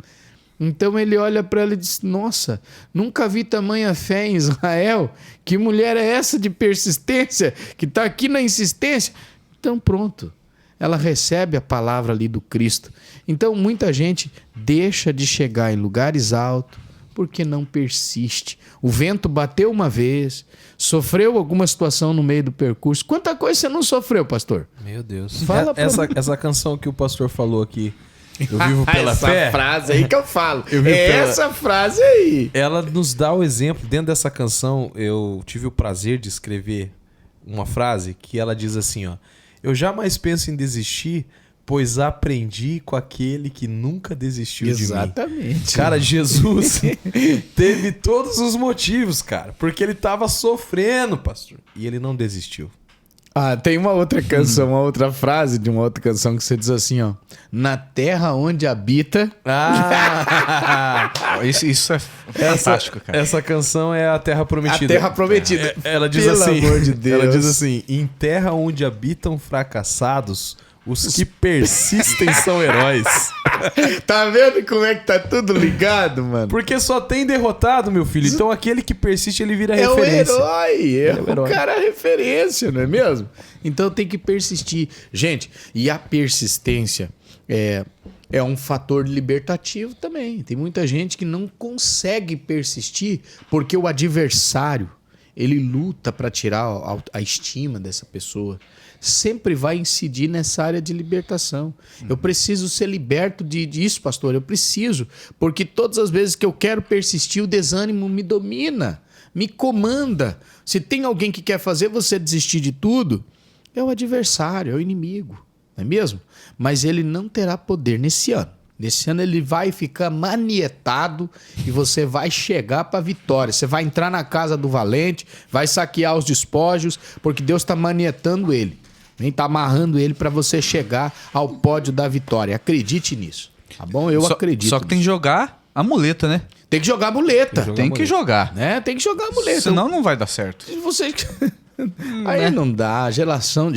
Então ele olha para ela e diz, nossa, nunca vi tamanha fé em Israel. Que mulher é essa de persistência, que está aqui na insistência? Então pronto, ela recebe a palavra ali do Cristo. Então muita gente deixa de chegar em lugares altos porque não persiste. O vento bateu uma vez, sofreu alguma situação no meio do percurso. Quanta coisa você não sofreu, pastor? Meu Deus. Fala pra Essa canção que o pastor falou aqui, eu vivo pela essa fé. frase aí que eu falo. Eu vivo pela- Essa frase aí. Ela nos dá o exemplo. Dentro dessa canção, eu tive o prazer de escrever uma frase que ela diz assim, ó. Eu jamais penso em desistir, pois aprendi com aquele que nunca desistiu de mim. Exatamente. Cara, Jesus teve todos os motivos, cara. Porque ele tava sofrendo, pastor. E ele não desistiu. Ah, tem uma outra canção, uma outra frase de uma outra canção que você diz assim, ó. Na terra onde habita... Ah, isso é fantástico, cara. Essa canção é a Terra Prometida. A Terra Prometida. Ela diz Pelo assim, amor de Deus. ela diz assim, em terra onde habitam fracassados, os que persistem são heróis. Tá vendo como é que tá tudo ligado, mano? Porque só tem derrotado, meu filho. Então aquele que persiste, ele vira É o referência. herói, é o o herói. cara referência, não é mesmo? Então tem que persistir. Gente, e a persistência é um fator libertativo também. Tem muita gente que não consegue persistir porque o adversário, ele luta para tirar a estima dessa pessoa. Sempre vai incidir nessa área de libertação. Eu preciso ser liberto disso, pastor. Eu preciso. Porque todas as vezes que eu quero persistir, o desânimo me domina, me comanda. Se tem alguém que quer fazer você desistir de tudo, é o adversário, é o inimigo. Não é mesmo? Mas ele não terá poder nesse ano. Nesse ano ele vai ficar manietado e você vai chegar para a vitória. Você vai entrar na casa do valente, vai saquear os despojos, porque Deus está manietando ele. Está amarrando ele para você chegar ao pódio da vitória. Acredite nisso. Tá bom? Eu acredito. Só que tem que jogar a muleta, né? Tem que jogar a muleta. Tem que jogar. Né? Tem que jogar a muleta. Senão não vai dar certo. Se você... Aí não dá. Geração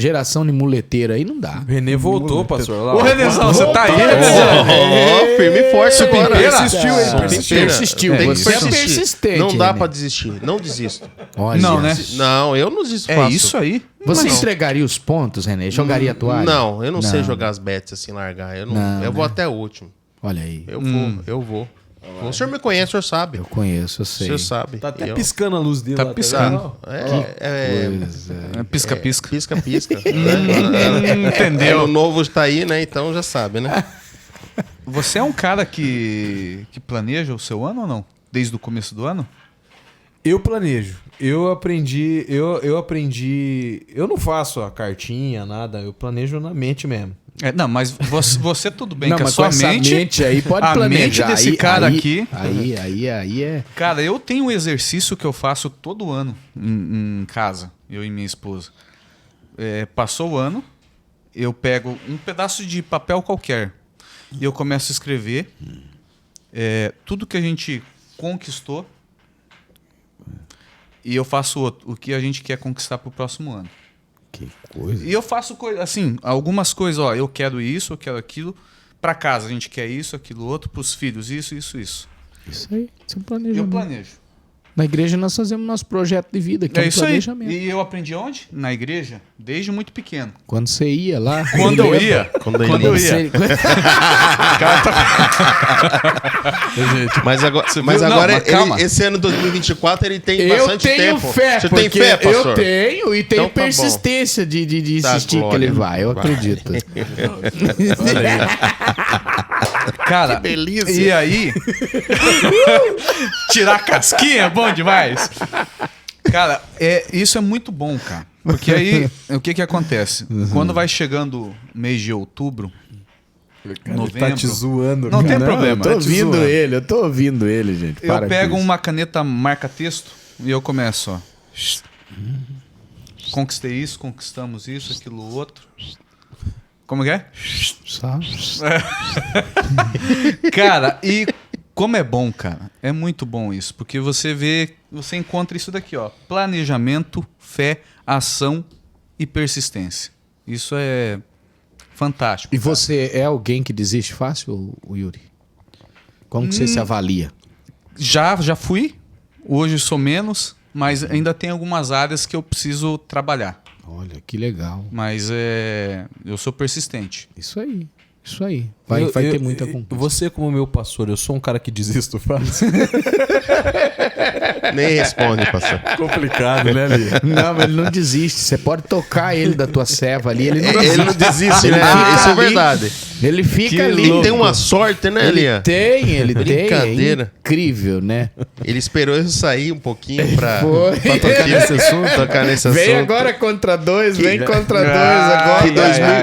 de muleteiro aí não dá. O Renê voltou, pastor. Lá, Ô, ó. Renezão, você tá aí, Voltou, Renezão? Ó, firme e forte agora. Persistiu, hein? Persistiu. Tem que Você é persistir. persistente, Não dá né? pra desistir. Não desisto. Olha, Não, né? Não, eu não desisto É fácil. isso aí. Você Mas- entregaria os pontos, René? Jogaria a toalha? Não, eu não sei jogar as bets assim, largar. Eu, não, eu vou até o último. Olha aí. Eu vou. O senhor me conhece, o senhor sabe. Eu conheço, eu O sei. senhor sabe. Tá até Eu- piscando a luz dele. Tá lá, piscando. vendo? Pisca-pisca. Pisca-pisca. Entendeu? O novo tá aí, né? Então já sabe, né? Você é um cara que planeja o seu ano ou não? Desde o começo do ano? Eu planejo. Eu aprendi. Eu não faço a cartinha, nada. Eu planejo na mente mesmo. Não, mas você tudo bem, Não, que a mas sua com essa mente aí pode a planejar. mente desse cara aqui... Aí é... Cara, eu tenho um exercício que eu faço todo ano em casa, eu e minha esposa. Passou o ano, eu pego um pedaço de papel qualquer e eu começo a escrever tudo que a gente conquistou e eu faço o que a gente quer conquistar pro próximo ano. Que coisa. E eu faço assim, algumas coisas, ó, eu quero isso, eu quero aquilo. Pra casa a gente quer isso, aquilo outro, pros filhos isso. Isso aí, isso é um planejamento. Eu planejo. Na igreja nós fazemos nosso projeto de vida, que é um isso aí. planejamento. E eu aprendi onde? Na igreja, desde muito pequeno. Quando você ia lá... Quando eu ia. Quando eu Quando eu ia. ia. Mas agora, Não, mas calma. esse ano 2024 ele tem Eu bastante tenho tempo. fé, Você tem porque fé, pastor? eu tenho e tenho Então tá bom. persistência de Tá, insistir que glória. ele vai. Eu Vai. acredito. Cara, Que delícia. e aí... Tirar a casquinha é bom demais. Cara, isso é muito bom, cara. Porque aí, o que acontece? Quando vai chegando mês de outubro, novembro... Tá te zoando. Não tem problema. Eu Tá tô te ouvindo zoando. ele, eu tô ouvindo ele, gente. Eu Para com pego isso. uma caneta marca-texto e eu começo, ó. Conquistei isso, conquistamos isso, aquilo outro. Como que é? Só- Cara, e como é bom, cara. É muito bom isso. Porque você vê, você encontra isso daqui, ó. Planejamento, fé, ação e persistência. Isso é fantástico. E cara. você é alguém que desiste fácil, o Yuri? Como que você se avalia? Já fui. Hoje sou menos. Mas ainda tem algumas áreas que eu preciso trabalhar. Olha, que legal. Mas eu sou persistente. Isso aí. Isso aí. Vai ter muita conquista. Você, como meu pastor, eu sou um cara que desisto fácil. Nem responde, pastor. Complicado, né, Li? Não, mas ele não desiste. Você pode tocar ele da tua serva ali. Ele não desiste. Ele não desiste, né? Ele fica Isso é ali. verdade. Ele fica ali. Ele tem uma sorte, né, Ele Lia? ele tem. Brincadeira. É incrível, né? Ele esperou eu sair um pouquinho pra Foi. tocar nesse assunto. Tocar nesse Vem assunto. agora contra dois, vem contra dois Ah,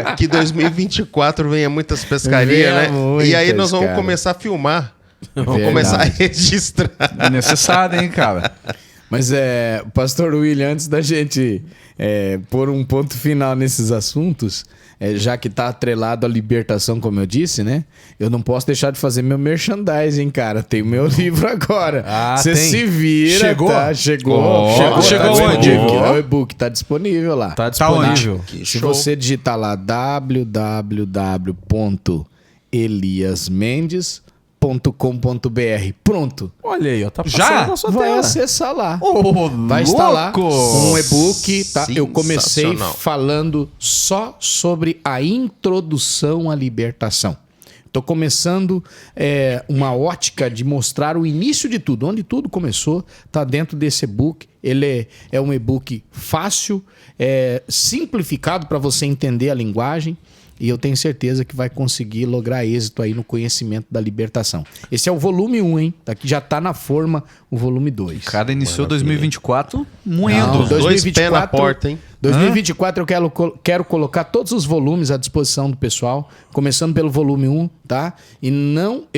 agora. Que 2024 venha muitas pescarias, Venha né? E aí muitas, nós vamos cara. começar a filmar. Vamos Verdade. começar a registrar. É necessário, hein, cara? Mas Pastor William, antes da gente pôr um ponto final nesses assuntos, já que tá atrelado à libertação, como eu disse, né? Eu não posso deixar de fazer meu merchandising, cara. Tem o meu livro agora. Ah, Você tem. se vira, Chegou? tá? Chegou. Ó, chegou tá onde? disponível. O e-book tá disponível lá. Tá disponível. Se você digitar lá www.eliasmendes.com.br, pronto. Olha aí, ó. Tá passando Já? na sua Vai tela. acessar lá. Ô, Vai estar lá louco! um e-book, tá? Eu comecei Sensacional. falando só sobre a introdução à libertação. Estou começando uma ótica de mostrar o início de tudo, onde tudo começou, tá dentro desse e-book. Ele é um e-book fácil, simplificado para você entender a linguagem. E eu tenho certeza que vai conseguir lograr êxito aí no conhecimento da libertação. Esse é o volume 1, hein? Daqui já tá na forma o volume 2. O cara iniciou 2024 moendo. Não, Dois pés na porta, hein? 2024 eu quero colocar todos os volumes à disposição do pessoal, começando pelo volume 1, tá? E não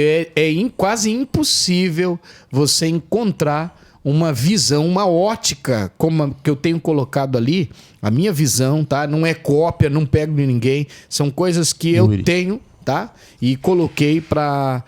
quase impossível você encontrar uma visão, uma ótica, como a que eu tenho colocado ali, a minha visão, tá? Não é cópia, não pego de ninguém, são coisas que eu tenho, tá? E coloquei para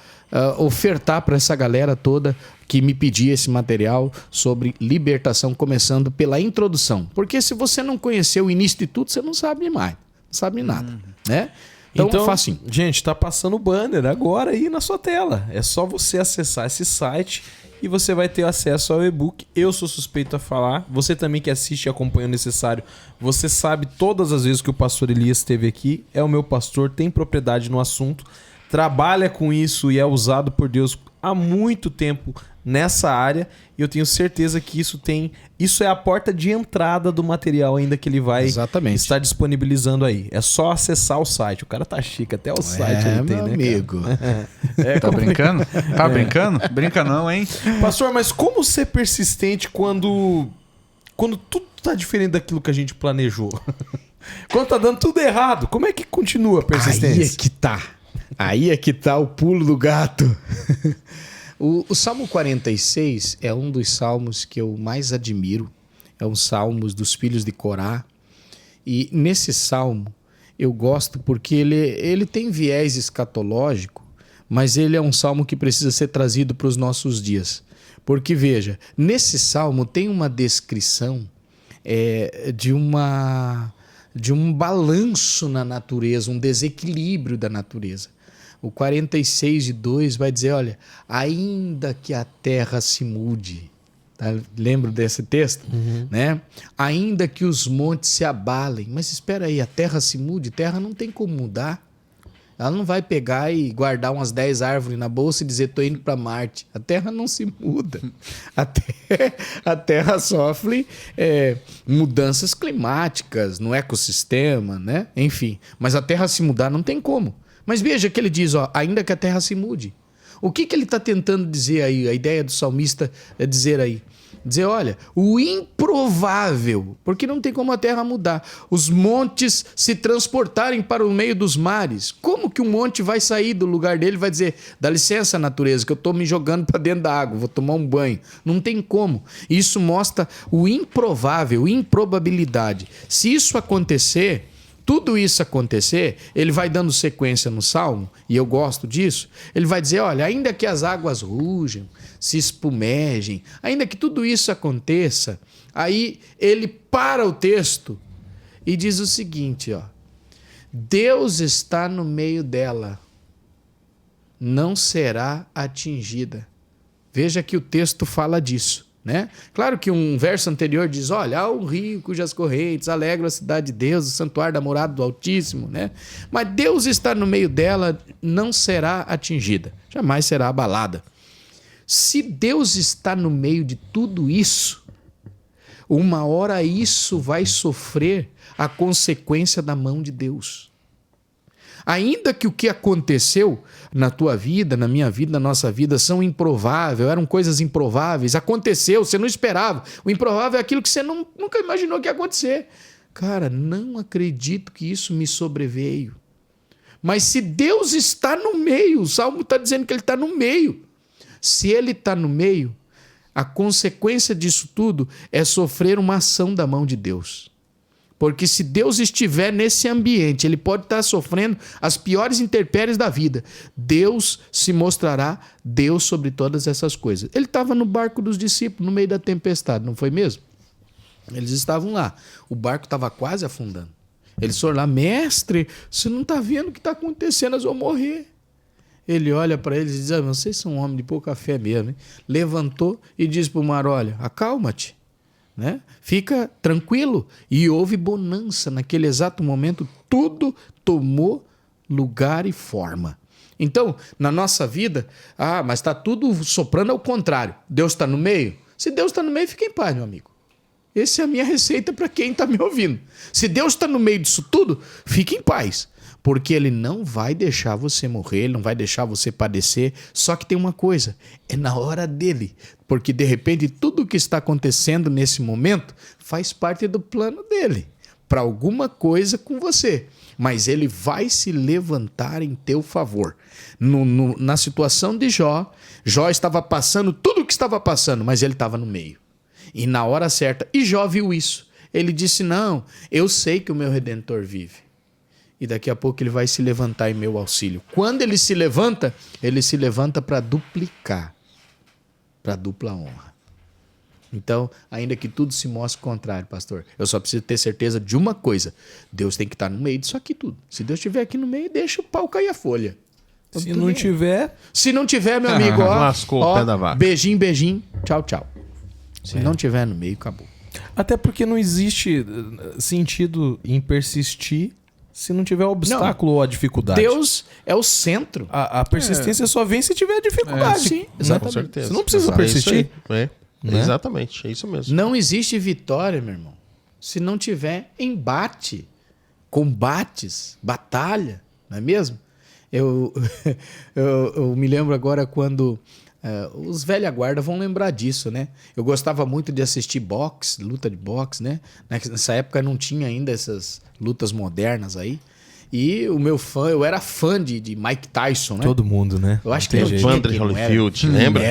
ofertar para essa galera toda que me pedia esse material sobre libertação, começando pela introdução. Porque se você não conhecer o início de tudo, você não sabe mais, não sabe nada, né? Então, facinho. Gente, tá passando o banner agora aí na sua tela. É só você acessar esse site e você vai ter acesso ao e-book. Eu sou suspeito a falar. Você também que assiste e acompanha o necessário, você sabe todas as vezes que o pastor Elias esteve aqui. É o meu pastor, tem propriedade no assunto, trabalha com isso e é usado por Deus há muito tempo nessa área. E eu tenho certeza que isso é a porta de entrada do material ainda que ele vai estar disponibilizando aí. É só acessar o site. O cara tá chique, até o site ele tem, meu né, amigo. Tá brincando? Tá brincando? Brinca não, hein? Pastor, mas como ser persistente quando tudo tá diferente daquilo que a gente planejou? Quando tá dando tudo errado, como é que continua a persistência? Aí é que tá o pulo do gato. O Salmo 46 é um dos salmos que eu mais admiro. É um salmo dos filhos de Corá. E nesse salmo eu gosto porque ele tem viés escatológico, mas ele é um salmo que precisa ser trazido para os nossos dias. Porque, veja, nesse salmo tem uma descrição de um balanço na natureza, um desequilíbrio da natureza. O 46:2 vai dizer, olha, ainda que a terra se mude, tá? Lembro desse texto? Né? Ainda que os montes se abalem, mas espera aí, a terra se mude, terra não tem como mudar. Ela não vai pegar e guardar umas 10 árvores na bolsa e dizer, tô indo para Marte. A terra não se muda. A terra sofre mudanças climáticas no ecossistema, né? Enfim, mas a terra se mudar não tem como. Mas veja que ele diz, ó, ainda que a terra se mude. O que ele está tentando dizer aí? A ideia do salmista é dizer aí. Dizer, olha, o improvável, porque não tem como a terra mudar. Os montes se transportarem para o meio dos mares. Como que um monte vai sair do lugar dele e vai dizer, dá licença, natureza, que eu estou me jogando para dentro da água, vou tomar um banho. Não tem como. Isso mostra o improvável, improbabilidade. Se isso acontecer... Tudo isso acontecer, ele vai dando sequência no Salmo, e eu gosto disso, ele vai dizer, olha, ainda que as águas rujem, se espumejem, ainda que tudo isso aconteça, aí ele para o texto e diz o seguinte, ó, Deus está no meio dela, não será atingida. Veja que o texto fala disso. Né? Claro que um verso anterior diz, olha, há um rio cujas correntes alegram a cidade de Deus, o santuário da morada do Altíssimo, né? Mas Deus está no meio dela, não será atingida, jamais será abalada. Se Deus está no meio de tudo isso, uma hora isso vai sofrer a consequência da mão de Deus. Ainda que o que aconteceu na tua vida, na minha vida, na nossa vida, são improváveis, eram coisas improváveis, aconteceu, você não esperava. O improvável é aquilo que você nunca imaginou que ia acontecer. Cara, não acredito que isso me sobreveio. Mas se Deus está no meio, o Salmo está dizendo que ele está no meio. Se ele está no meio, a consequência disso tudo é sofrer uma ação da mão de Deus. Porque se Deus estiver nesse ambiente, ele pode estar sofrendo as piores intempéries da vida. Deus se mostrará Deus sobre todas essas coisas. Ele estava no barco dos discípulos, no meio da tempestade, não foi mesmo? Eles estavam lá. O barco estava quase afundando. Eles foram lá, mestre, você não está vendo o que está acontecendo, nós vamos morrer. Ele olha para eles e diz, vocês são um homem de pouca fé mesmo. Hein? Levantou e disse para o mar, olha, acalma-te. Né? Fica tranquilo. E houve bonança naquele exato momento, tudo tomou lugar e forma. Então, na nossa vida, mas está tudo soprando ao contrário. Deus está no meio? Se Deus está no meio, fica em paz, meu amigo. Essa é a minha receita para quem está me ouvindo. Se Deus está no meio disso tudo, fique em paz. Porque ele não vai deixar você morrer, ele não vai deixar você padecer. Só que tem uma coisa, é na hora dele. Porque de repente tudo o que está acontecendo nesse momento faz parte do plano dele. Para alguma coisa com você. Mas ele vai se levantar em teu favor. Na situação de Jó, Jó estava passando tudo o que estava passando, mas ele estava no meio. E na hora certa, e Jó viu isso. Ele disse, não, eu sei que o meu Redentor vive. E daqui a pouco ele vai se levantar em meu auxílio. Quando ele se levanta para duplicar, para dupla honra. Então, ainda que tudo se mostre contrário, pastor, eu só preciso ter certeza de uma coisa. Deus tem que estar no meio disso aqui tudo. Se Deus estiver aqui no meio, deixa o pau cair a folha. Se não tiver... Se não tiver, meu amigo, ó, lascou o pé da vaca. Beijinho, beijinho, tchau, tchau. Se não tiver no meio, acabou. Até porque não existe sentido em persistir se não tiver obstáculo ou a dificuldade. Deus é o centro. A persistência só vem se tiver dificuldade. Sim, exatamente. Com certeza. Você não precisa Exato. persistir. Né? Exatamente, é isso mesmo. Não existe vitória, meu irmão, se não tiver embate, combates, batalha, não é mesmo? Eu me lembro agora quando... os velha guarda vão lembrar disso, né? Eu gostava muito de assistir boxe, luta de boxe, né? Nessa época não tinha ainda essas lutas modernas aí. E eu era fã de Mike Tyson, né? Todo mundo, né? Eu acho Não que tem não jeito. tinha Evander quem não era. Holyfield, lembra?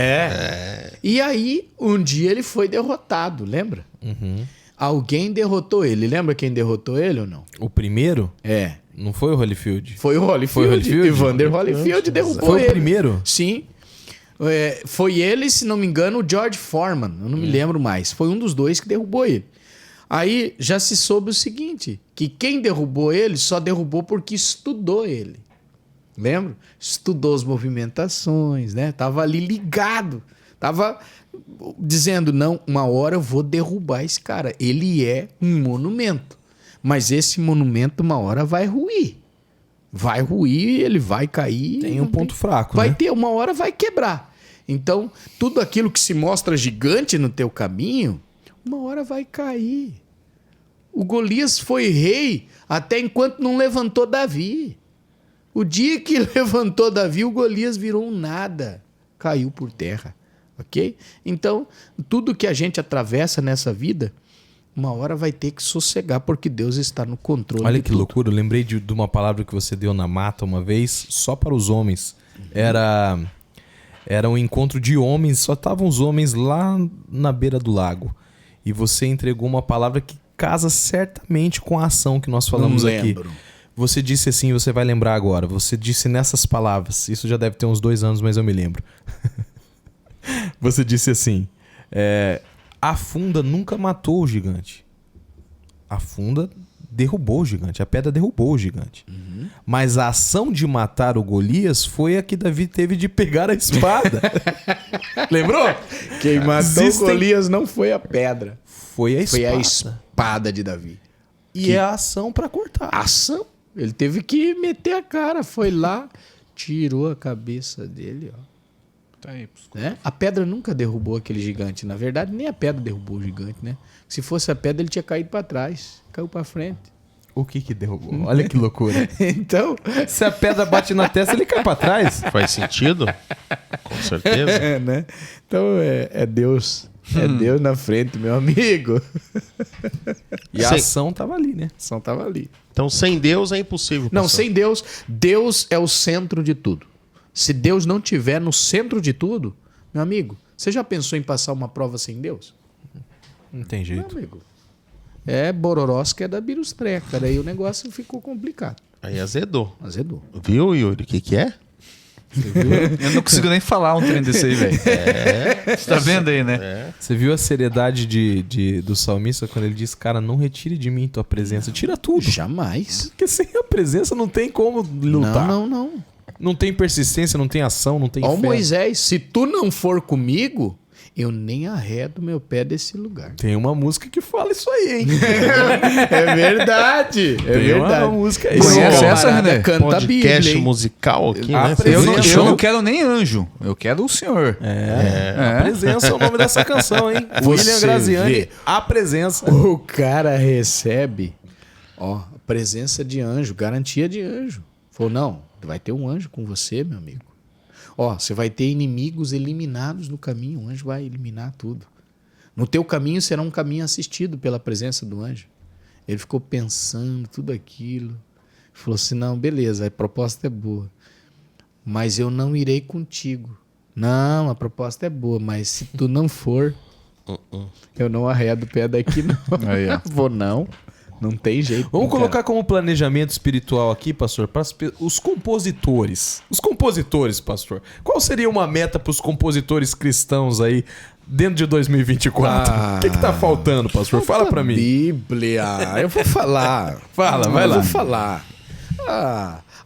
E aí, um dia ele foi derrotado, lembra? Alguém derrotou ele. Lembra quem derrotou ele ou não? O primeiro É. não foi o Holyfield. Foi o Holyfield. Foi o Holyfield? Evander Holyfield derrubou Foi ele. o primeiro? Sim. Foi ele, se não me engano, o George Foreman. Eu não me lembro mais. Foi um dos dois que derrubou ele. Aí já se soube o seguinte, que quem derrubou ele só derrubou porque estudou ele. Lembra? Estudou as movimentações, né? Tava ali ligado. Tava dizendo, não, uma hora eu vou derrubar esse cara. Ele é um monumento. Mas esse monumento uma hora vai ruir. Vai ruir, ele vai cair. Tem um ponto fraco, vai né? ter uma hora, vai quebrar. Então, tudo aquilo que se mostra gigante no teu caminho, uma hora vai cair. O Golias foi rei até enquanto não levantou Davi. O dia que levantou Davi, o Golias virou um nada. Caiu por terra. Ok? Então, tudo que a gente atravessa nessa vida, uma hora vai ter que sossegar, porque Deus está no controle. Olha de que tudo. loucura, eu lembrei de uma palavra que você deu na mata uma vez, só para os homens. Era um encontro de homens, só estavam os homens lá na beira do lago. E você entregou uma palavra que casa certamente com a ação que nós falamos Não aqui. lembro. Você disse assim, você vai lembrar agora. Você disse nessas palavras, isso já deve ter uns 2 anos, mas eu me lembro. Você disse assim, a funda nunca matou o gigante. A funda derrubou o gigante, a pedra derrubou o gigante. Mas a ação de matar o Golias foi a que Davi teve de pegar a espada. Lembrou? Quem matou Existem- Golias não foi a pedra, Foi a foi espada. a espada de Davi. E é a ação pra cortar. Ação. Ele teve que meter a cara, foi lá, tirou a cabeça dele, ó. Tá aí. Né? A pedra nunca derrubou aquele gigante. Na verdade, nem a pedra derrubou o gigante, né? Se fosse a pedra, ele tinha caído para trás, caiu para frente. O que derrubou? Olha que loucura. Então, Se a pedra bate na testa, ele cai pra trás. Faz sentido? Com certeza. né? Então é Deus. É Deus na frente, meu amigo. E a Sim. ação tava ali, né? A ação tava ali. Então, sem Deus é impossível. Não, pastor. sem Deus, Deus é o centro de tudo. Se Deus não tiver no centro de tudo, meu amigo, você já pensou em passar uma prova sem Deus? Não tem Meu jeito. amigo. É bororosca é da birustreca. Daí o negócio ficou complicado. Aí azedou. Azedou. Viu, Yuri? O que é? Eu não consigo nem falar um trem desse aí, velho. Você tá vendo aí, né? Você viu a seriedade do salmista quando ele diz, cara, não retire de mim tua presença. Tira tudo. Jamais. Porque sem a presença não tem como lutar. Não. Não tem persistência, não tem ação, não tem Ó fé. Moisés, se tu não for comigo, eu nem arredo meu pé desse lugar. Tem uma música que fala isso aí, hein? É verdade. É Tem verdade. uma música aí. Conhece Ó, essa, camarada René? canta a Podcast Bíblia, hein? musical aqui, A né? presença- Eu não quero nem anjo. Eu quero o senhor. A presença é o nome dessa canção, hein? Você William Graziani, vê. A Presença. O cara recebe, ó, a presença de anjo, garantia de anjo. Falou, não, vai ter um anjo com você, meu amigo. Ó, você vai ter inimigos eliminados no caminho, o anjo vai eliminar tudo. No teu caminho será um caminho assistido pela presença do anjo. Ele ficou pensando tudo aquilo. Falou assim, não, beleza, a proposta é boa, mas eu não irei contigo. Não, a proposta é boa, mas se tu não for, eu não arredo o pé daqui, não. Aí, ó. Vou não. Não tem jeito. Vamos não, colocar como planejamento espiritual aqui, pastor, para os compositores. Os compositores, pastor. Qual seria uma meta para os compositores cristãos aí dentro de 2024? O que tá faltando, pastor? Fala para mim. Bíblia. Eu vou falar. Fala, vai Eu lá. vou falar.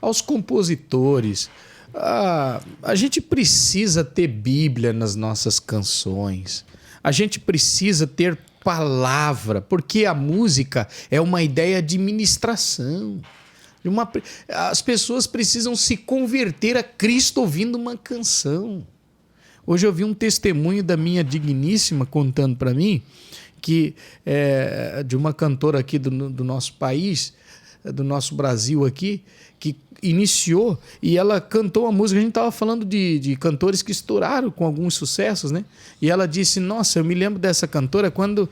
Aos compositores. A gente precisa ter Bíblia nas nossas canções. A gente precisa ter palavra, porque a música é uma ideia de ministração. As pessoas precisam se converter a Cristo ouvindo uma canção. Hoje eu vi um testemunho da minha digníssima contando para mim que de uma cantora aqui do nosso país, do nosso Brasil aqui, que iniciou e ela cantou uma música. A gente estava falando de cantores que estouraram com alguns sucessos, né? E ela disse, nossa, eu me lembro dessa cantora quando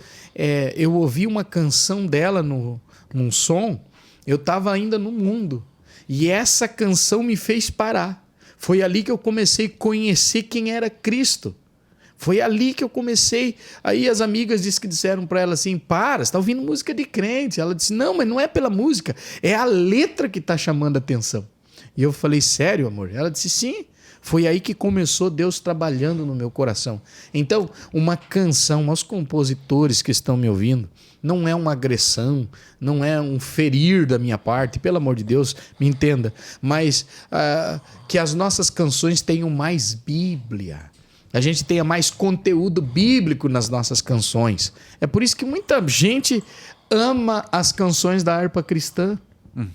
eu ouvi uma canção dela num som, eu estava ainda no mundo. E essa canção me fez parar. Foi ali que eu comecei a conhecer quem era Cristo. Foi ali que eu comecei. Aí as amigas disseram para ela assim, para, você está ouvindo música de crente. Ela disse, não, mas não é pela música, é a letra que está chamando a atenção. E eu falei, sério, amor? Ela disse, sim. Foi aí que começou Deus trabalhando no meu coração. Então, uma canção aos compositores que estão me ouvindo, não é uma agressão, não é um ferir da minha parte, pelo amor de Deus, me entenda, mas que as nossas canções tenham mais Bíblia, a gente tenha mais conteúdo bíblico nas nossas canções. É por isso que muita gente ama as canções da harpa cristã,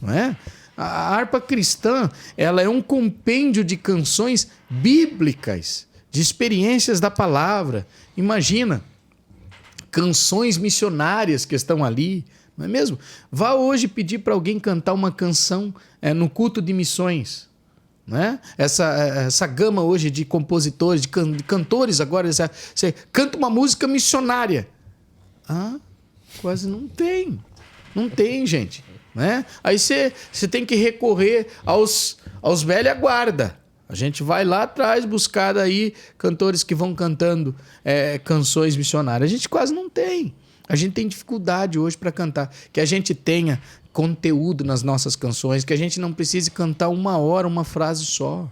não é? A harpa cristã, ela é um compêndio de canções bíblicas, de experiências da palavra. Imagina, canções missionárias que estão ali, Não é mesmo? Vá hoje pedir para alguém cantar uma canção no culto de missões. Né? Essa gama hoje de compositores, de cantores agora, você canta uma música missionária. Quase não tem. Não tem, gente. Né? Aí você tem que recorrer aos velha guarda. A gente vai lá atrás buscar aí cantores que vão cantando canções missionárias. A gente quase não tem. A gente tem dificuldade hoje para cantar. Que a gente tenha conteúdo nas nossas canções, que a gente não precise cantar 1 hora, uma frase só.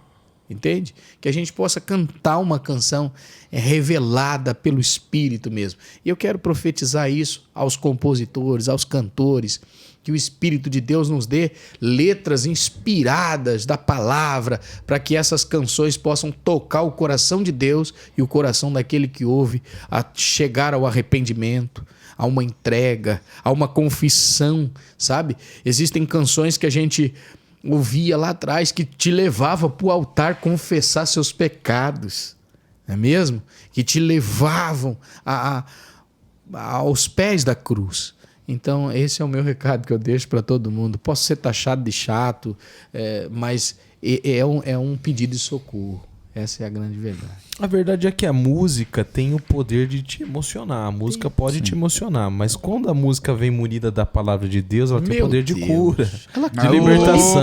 Entende? Que a gente possa cantar uma canção revelada pelo Espírito mesmo. E eu quero profetizar isso aos compositores, aos cantores, que o Espírito de Deus nos dê letras inspiradas da palavra, para que essas canções possam tocar o coração de Deus e o coração daquele que ouve, a chegar ao arrependimento, a uma entrega, a uma confissão, sabe? Existem canções que a gente ouvia lá atrás que te levava para o altar confessar seus pecados, não é mesmo? Que te levavam aos pés da cruz. Então, esse é o meu recado que eu deixo para todo mundo. Posso ser taxado de chato, mas é um pedido de socorro. Essa é a grande verdade. A verdade é que a música tem o poder de te emocionar. A música pode te emocionar, mas quando a música vem munida da palavra de Deus, ela tem poder de cura, de libertação,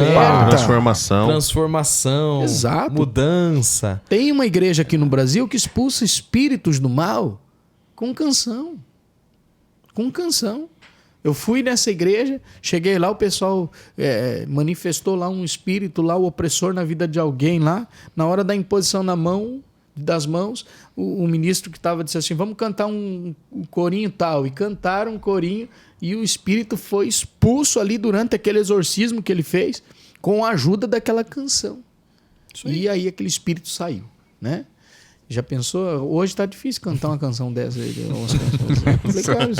transformação, exato, mudança. Tem uma igreja aqui no Brasil que expulsa espíritos do mal com canção. Com canção. Eu fui nessa igreja, cheguei lá, o pessoal manifestou lá um espírito, lá o opressor na vida de alguém lá. Na hora da imposição das mãos, o ministro que estava disse assim, vamos cantar um corinho tal. E cantaram um corinho e o espírito foi expulso ali durante aquele exorcismo que ele fez com a ajuda daquela canção. E aí aquele espírito saiu, né? Já pensou? Hoje tá difícil cantar uma canção dessa aí. É complicado,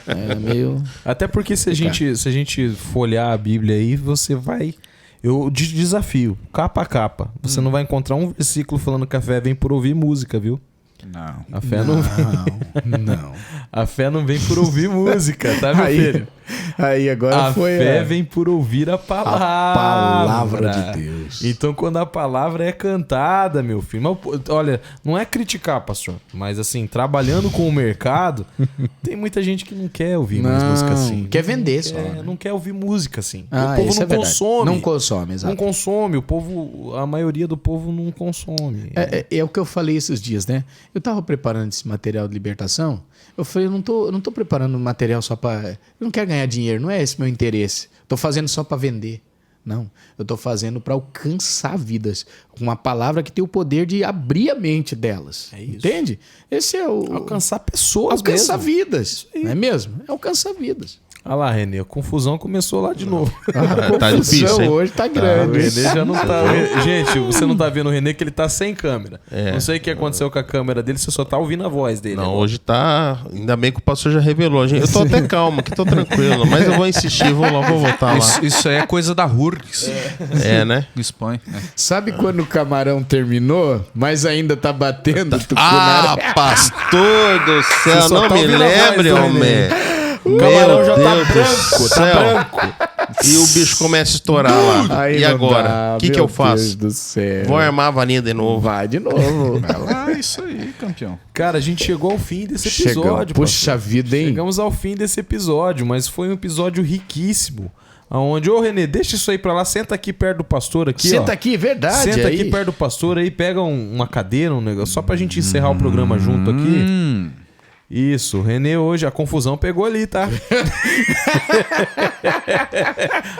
é meio... Até porque se a gente folhear a Bíblia aí, você vai... Eu desafio, capa a capa. Você não vai encontrar um versículo falando que a fé vem por ouvir música, viu? Não. A fé não. A fé não vem por ouvir música, tá, meu filho? Aí agora a fé vem por ouvir a palavra. A palavra de Deus. Então, quando a palavra é cantada, meu filho... Mas, olha, não é criticar, pastor, mas assim, trabalhando com o mercado, tem muita gente que não quer ouvir mais música assim. Quer vender só. Não quer ouvir música assim. O povo não consome. Não consome, exato. Não consome. O povo, a maioria do povo não consome. É o que eu falei esses dias, né? Eu tava preparando esse material de libertação. Eu falei, eu não tô preparando material só para... Eu não quero ganhar dinheiro, não é esse meu interesse. Tô fazendo só para vender. Não, eu tô fazendo para alcançar vidas. Uma palavra que tem o poder de abrir a mente delas. É isso. Entende? Esse é o... Alcançar pessoas alcançar mesmo. Vidas. Não é mesmo? É alcançar vidas. Olha lá, Renê, a confusão começou lá de novo. Tá difícil, hein? Hoje tá grande. O Renê já não tá... Gente, você não tá vendo o Renê que ele tá sem câmera. Não sei o que aconteceu com a câmera dele, você só tá ouvindo a voz dele. Não, agora. hoje tá... Ainda bem que o pastor já revelou. Gente. Eu tô até calmo, que tô tranquilo. Mas eu vou insistir, vou voltar lá. Isso aí é coisa da Hurgs. Né? Espanha. Sabe quando o camarão terminou, mas ainda tá batendo? Pastor do céu, não tá me ouvindo a voz lembre, do homem. O camarão já tá Deus branco, do tá céu. branco. E o bicho começa a estourar lá. Aí E não agora? dá, O que meu eu faço? Deus do céu. Vou armar a varinha de novo. Vai de novo. Isso aí, campeão. Cara, a gente chegou ao fim desse episódio. Puxa vida, hein? Chegamos ao fim desse episódio, mas foi um episódio riquíssimo. Aonde, ô Renê, deixa isso aí pra lá, senta aqui perto do pastor aqui, Senta aqui, verdade. Senta aí. aqui perto do pastor aí, pega uma cadeira, um negócio, só pra gente encerrar o programa junto aqui. Isso, o Renê hoje, a confusão pegou ali, tá?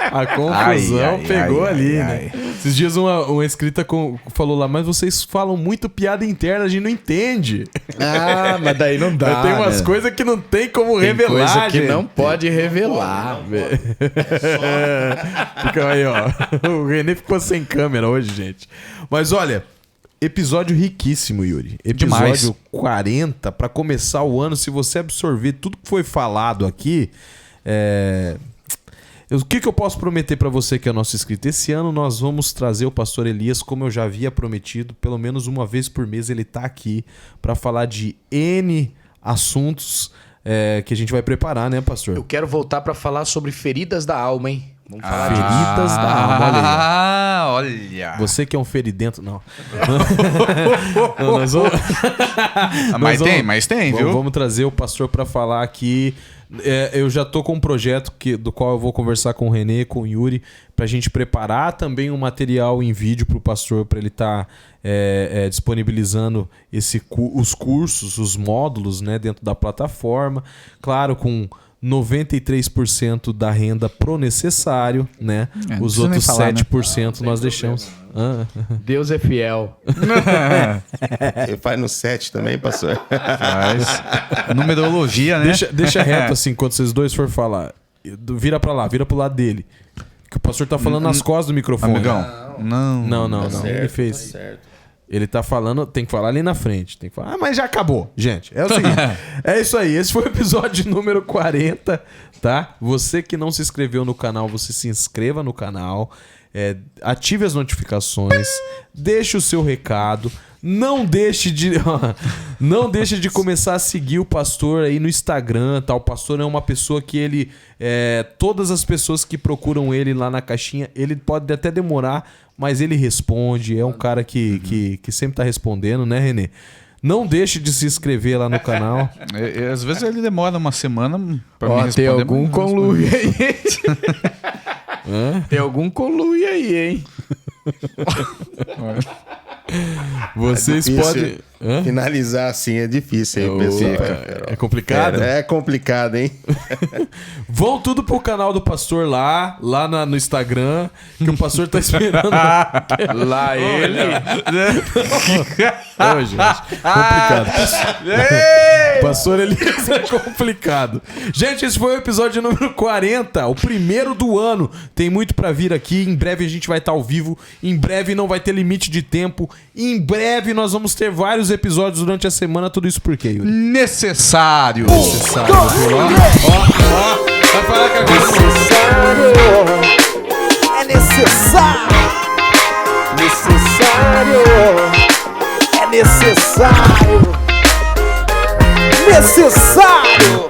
A confusão pegou ali, né? Esses dias uma escrita falou lá, mas vocês falam muito piada interna, a gente não entende. Ah, mas daí não dá. Tem umas coisas que não tem como revelar, coisa que gente. não pode revelar. Fica aí, ó. O Renê ficou sem câmera hoje, gente. Mas olha... Episódio riquíssimo, Yuri. Episódio 40, para começar o ano, se você absorver tudo que foi falado aqui, o que eu posso prometer para você que é nosso inscrito? Esse ano nós vamos trazer o pastor Elias, como eu já havia prometido, pelo menos uma vez por mês ele tá aqui para falar de N assuntos que a gente vai preparar, né, pastor? Eu quero voltar para falar sobre feridas da alma, hein? Vamos falar disso. Feridas da alma, olha aí. Olha. Você que é um feridento, não. Não, nós vamos... Mas tem, viu? Vamos trazer o pastor para falar aqui. Eu já tô com um projeto do qual eu vou conversar com o Renê, com o Yuri, pra gente preparar também um material em vídeo pro pastor, para ele estar disponibilizando os cursos, os módulos, né, dentro da plataforma. Claro, com 93% da renda pro necessário, né? Os outros falar, 7% nós deixamos. Deus é fiel. Ele faz no 7 também, pastor. Faz. Numerologia, né? Deixa reto assim, quando vocês dois for falar. Vira pra lá, vira pro lado dele. Que o pastor tá falando nas costas do microfone. Amigão, não. Não. Certo, Ele fez. tá certo. Ele tá falando, tem que falar ali na frente. Tem que falar, mas já acabou, gente. É o seguinte, é isso aí. Esse foi o episódio número 40, tá? Você que não se inscreveu no canal, você se inscreva no canal. Ative as notificações. Deixe o seu recado. Não deixe de começar a seguir o pastor aí no Instagram, tá? O pastor é uma pessoa que ele... todas as pessoas que procuram ele lá na caixinha, ele pode até demorar, mas ele responde. É um cara que sempre tá respondendo, né, Renê? Não deixe de se inscrever lá no canal. Às vezes ele demora uma semana pra me responder. Tem algum conluio aí. Tem algum conluio aí, hein? Vocês podem... Finalizar assim é difícil, hein, pessoal? É complicado? É complicado, hein? Vão tudo pro canal do pastor lá no Instagram, que o pastor tá esperando. Lá ele. Ô, gente, complicado. O pastor, ele é complicado. Gente, esse foi o episódio número 40, o primeiro do ano. Tem muito pra vir aqui. Em breve a gente vai estar ao vivo. Em breve não vai ter limite de tempo. Em breve nós vamos ter vários episódios durante a semana. Tudo isso por quê, Yuri? Necessário. Necessário. Vai falar que É necessário. Necessário.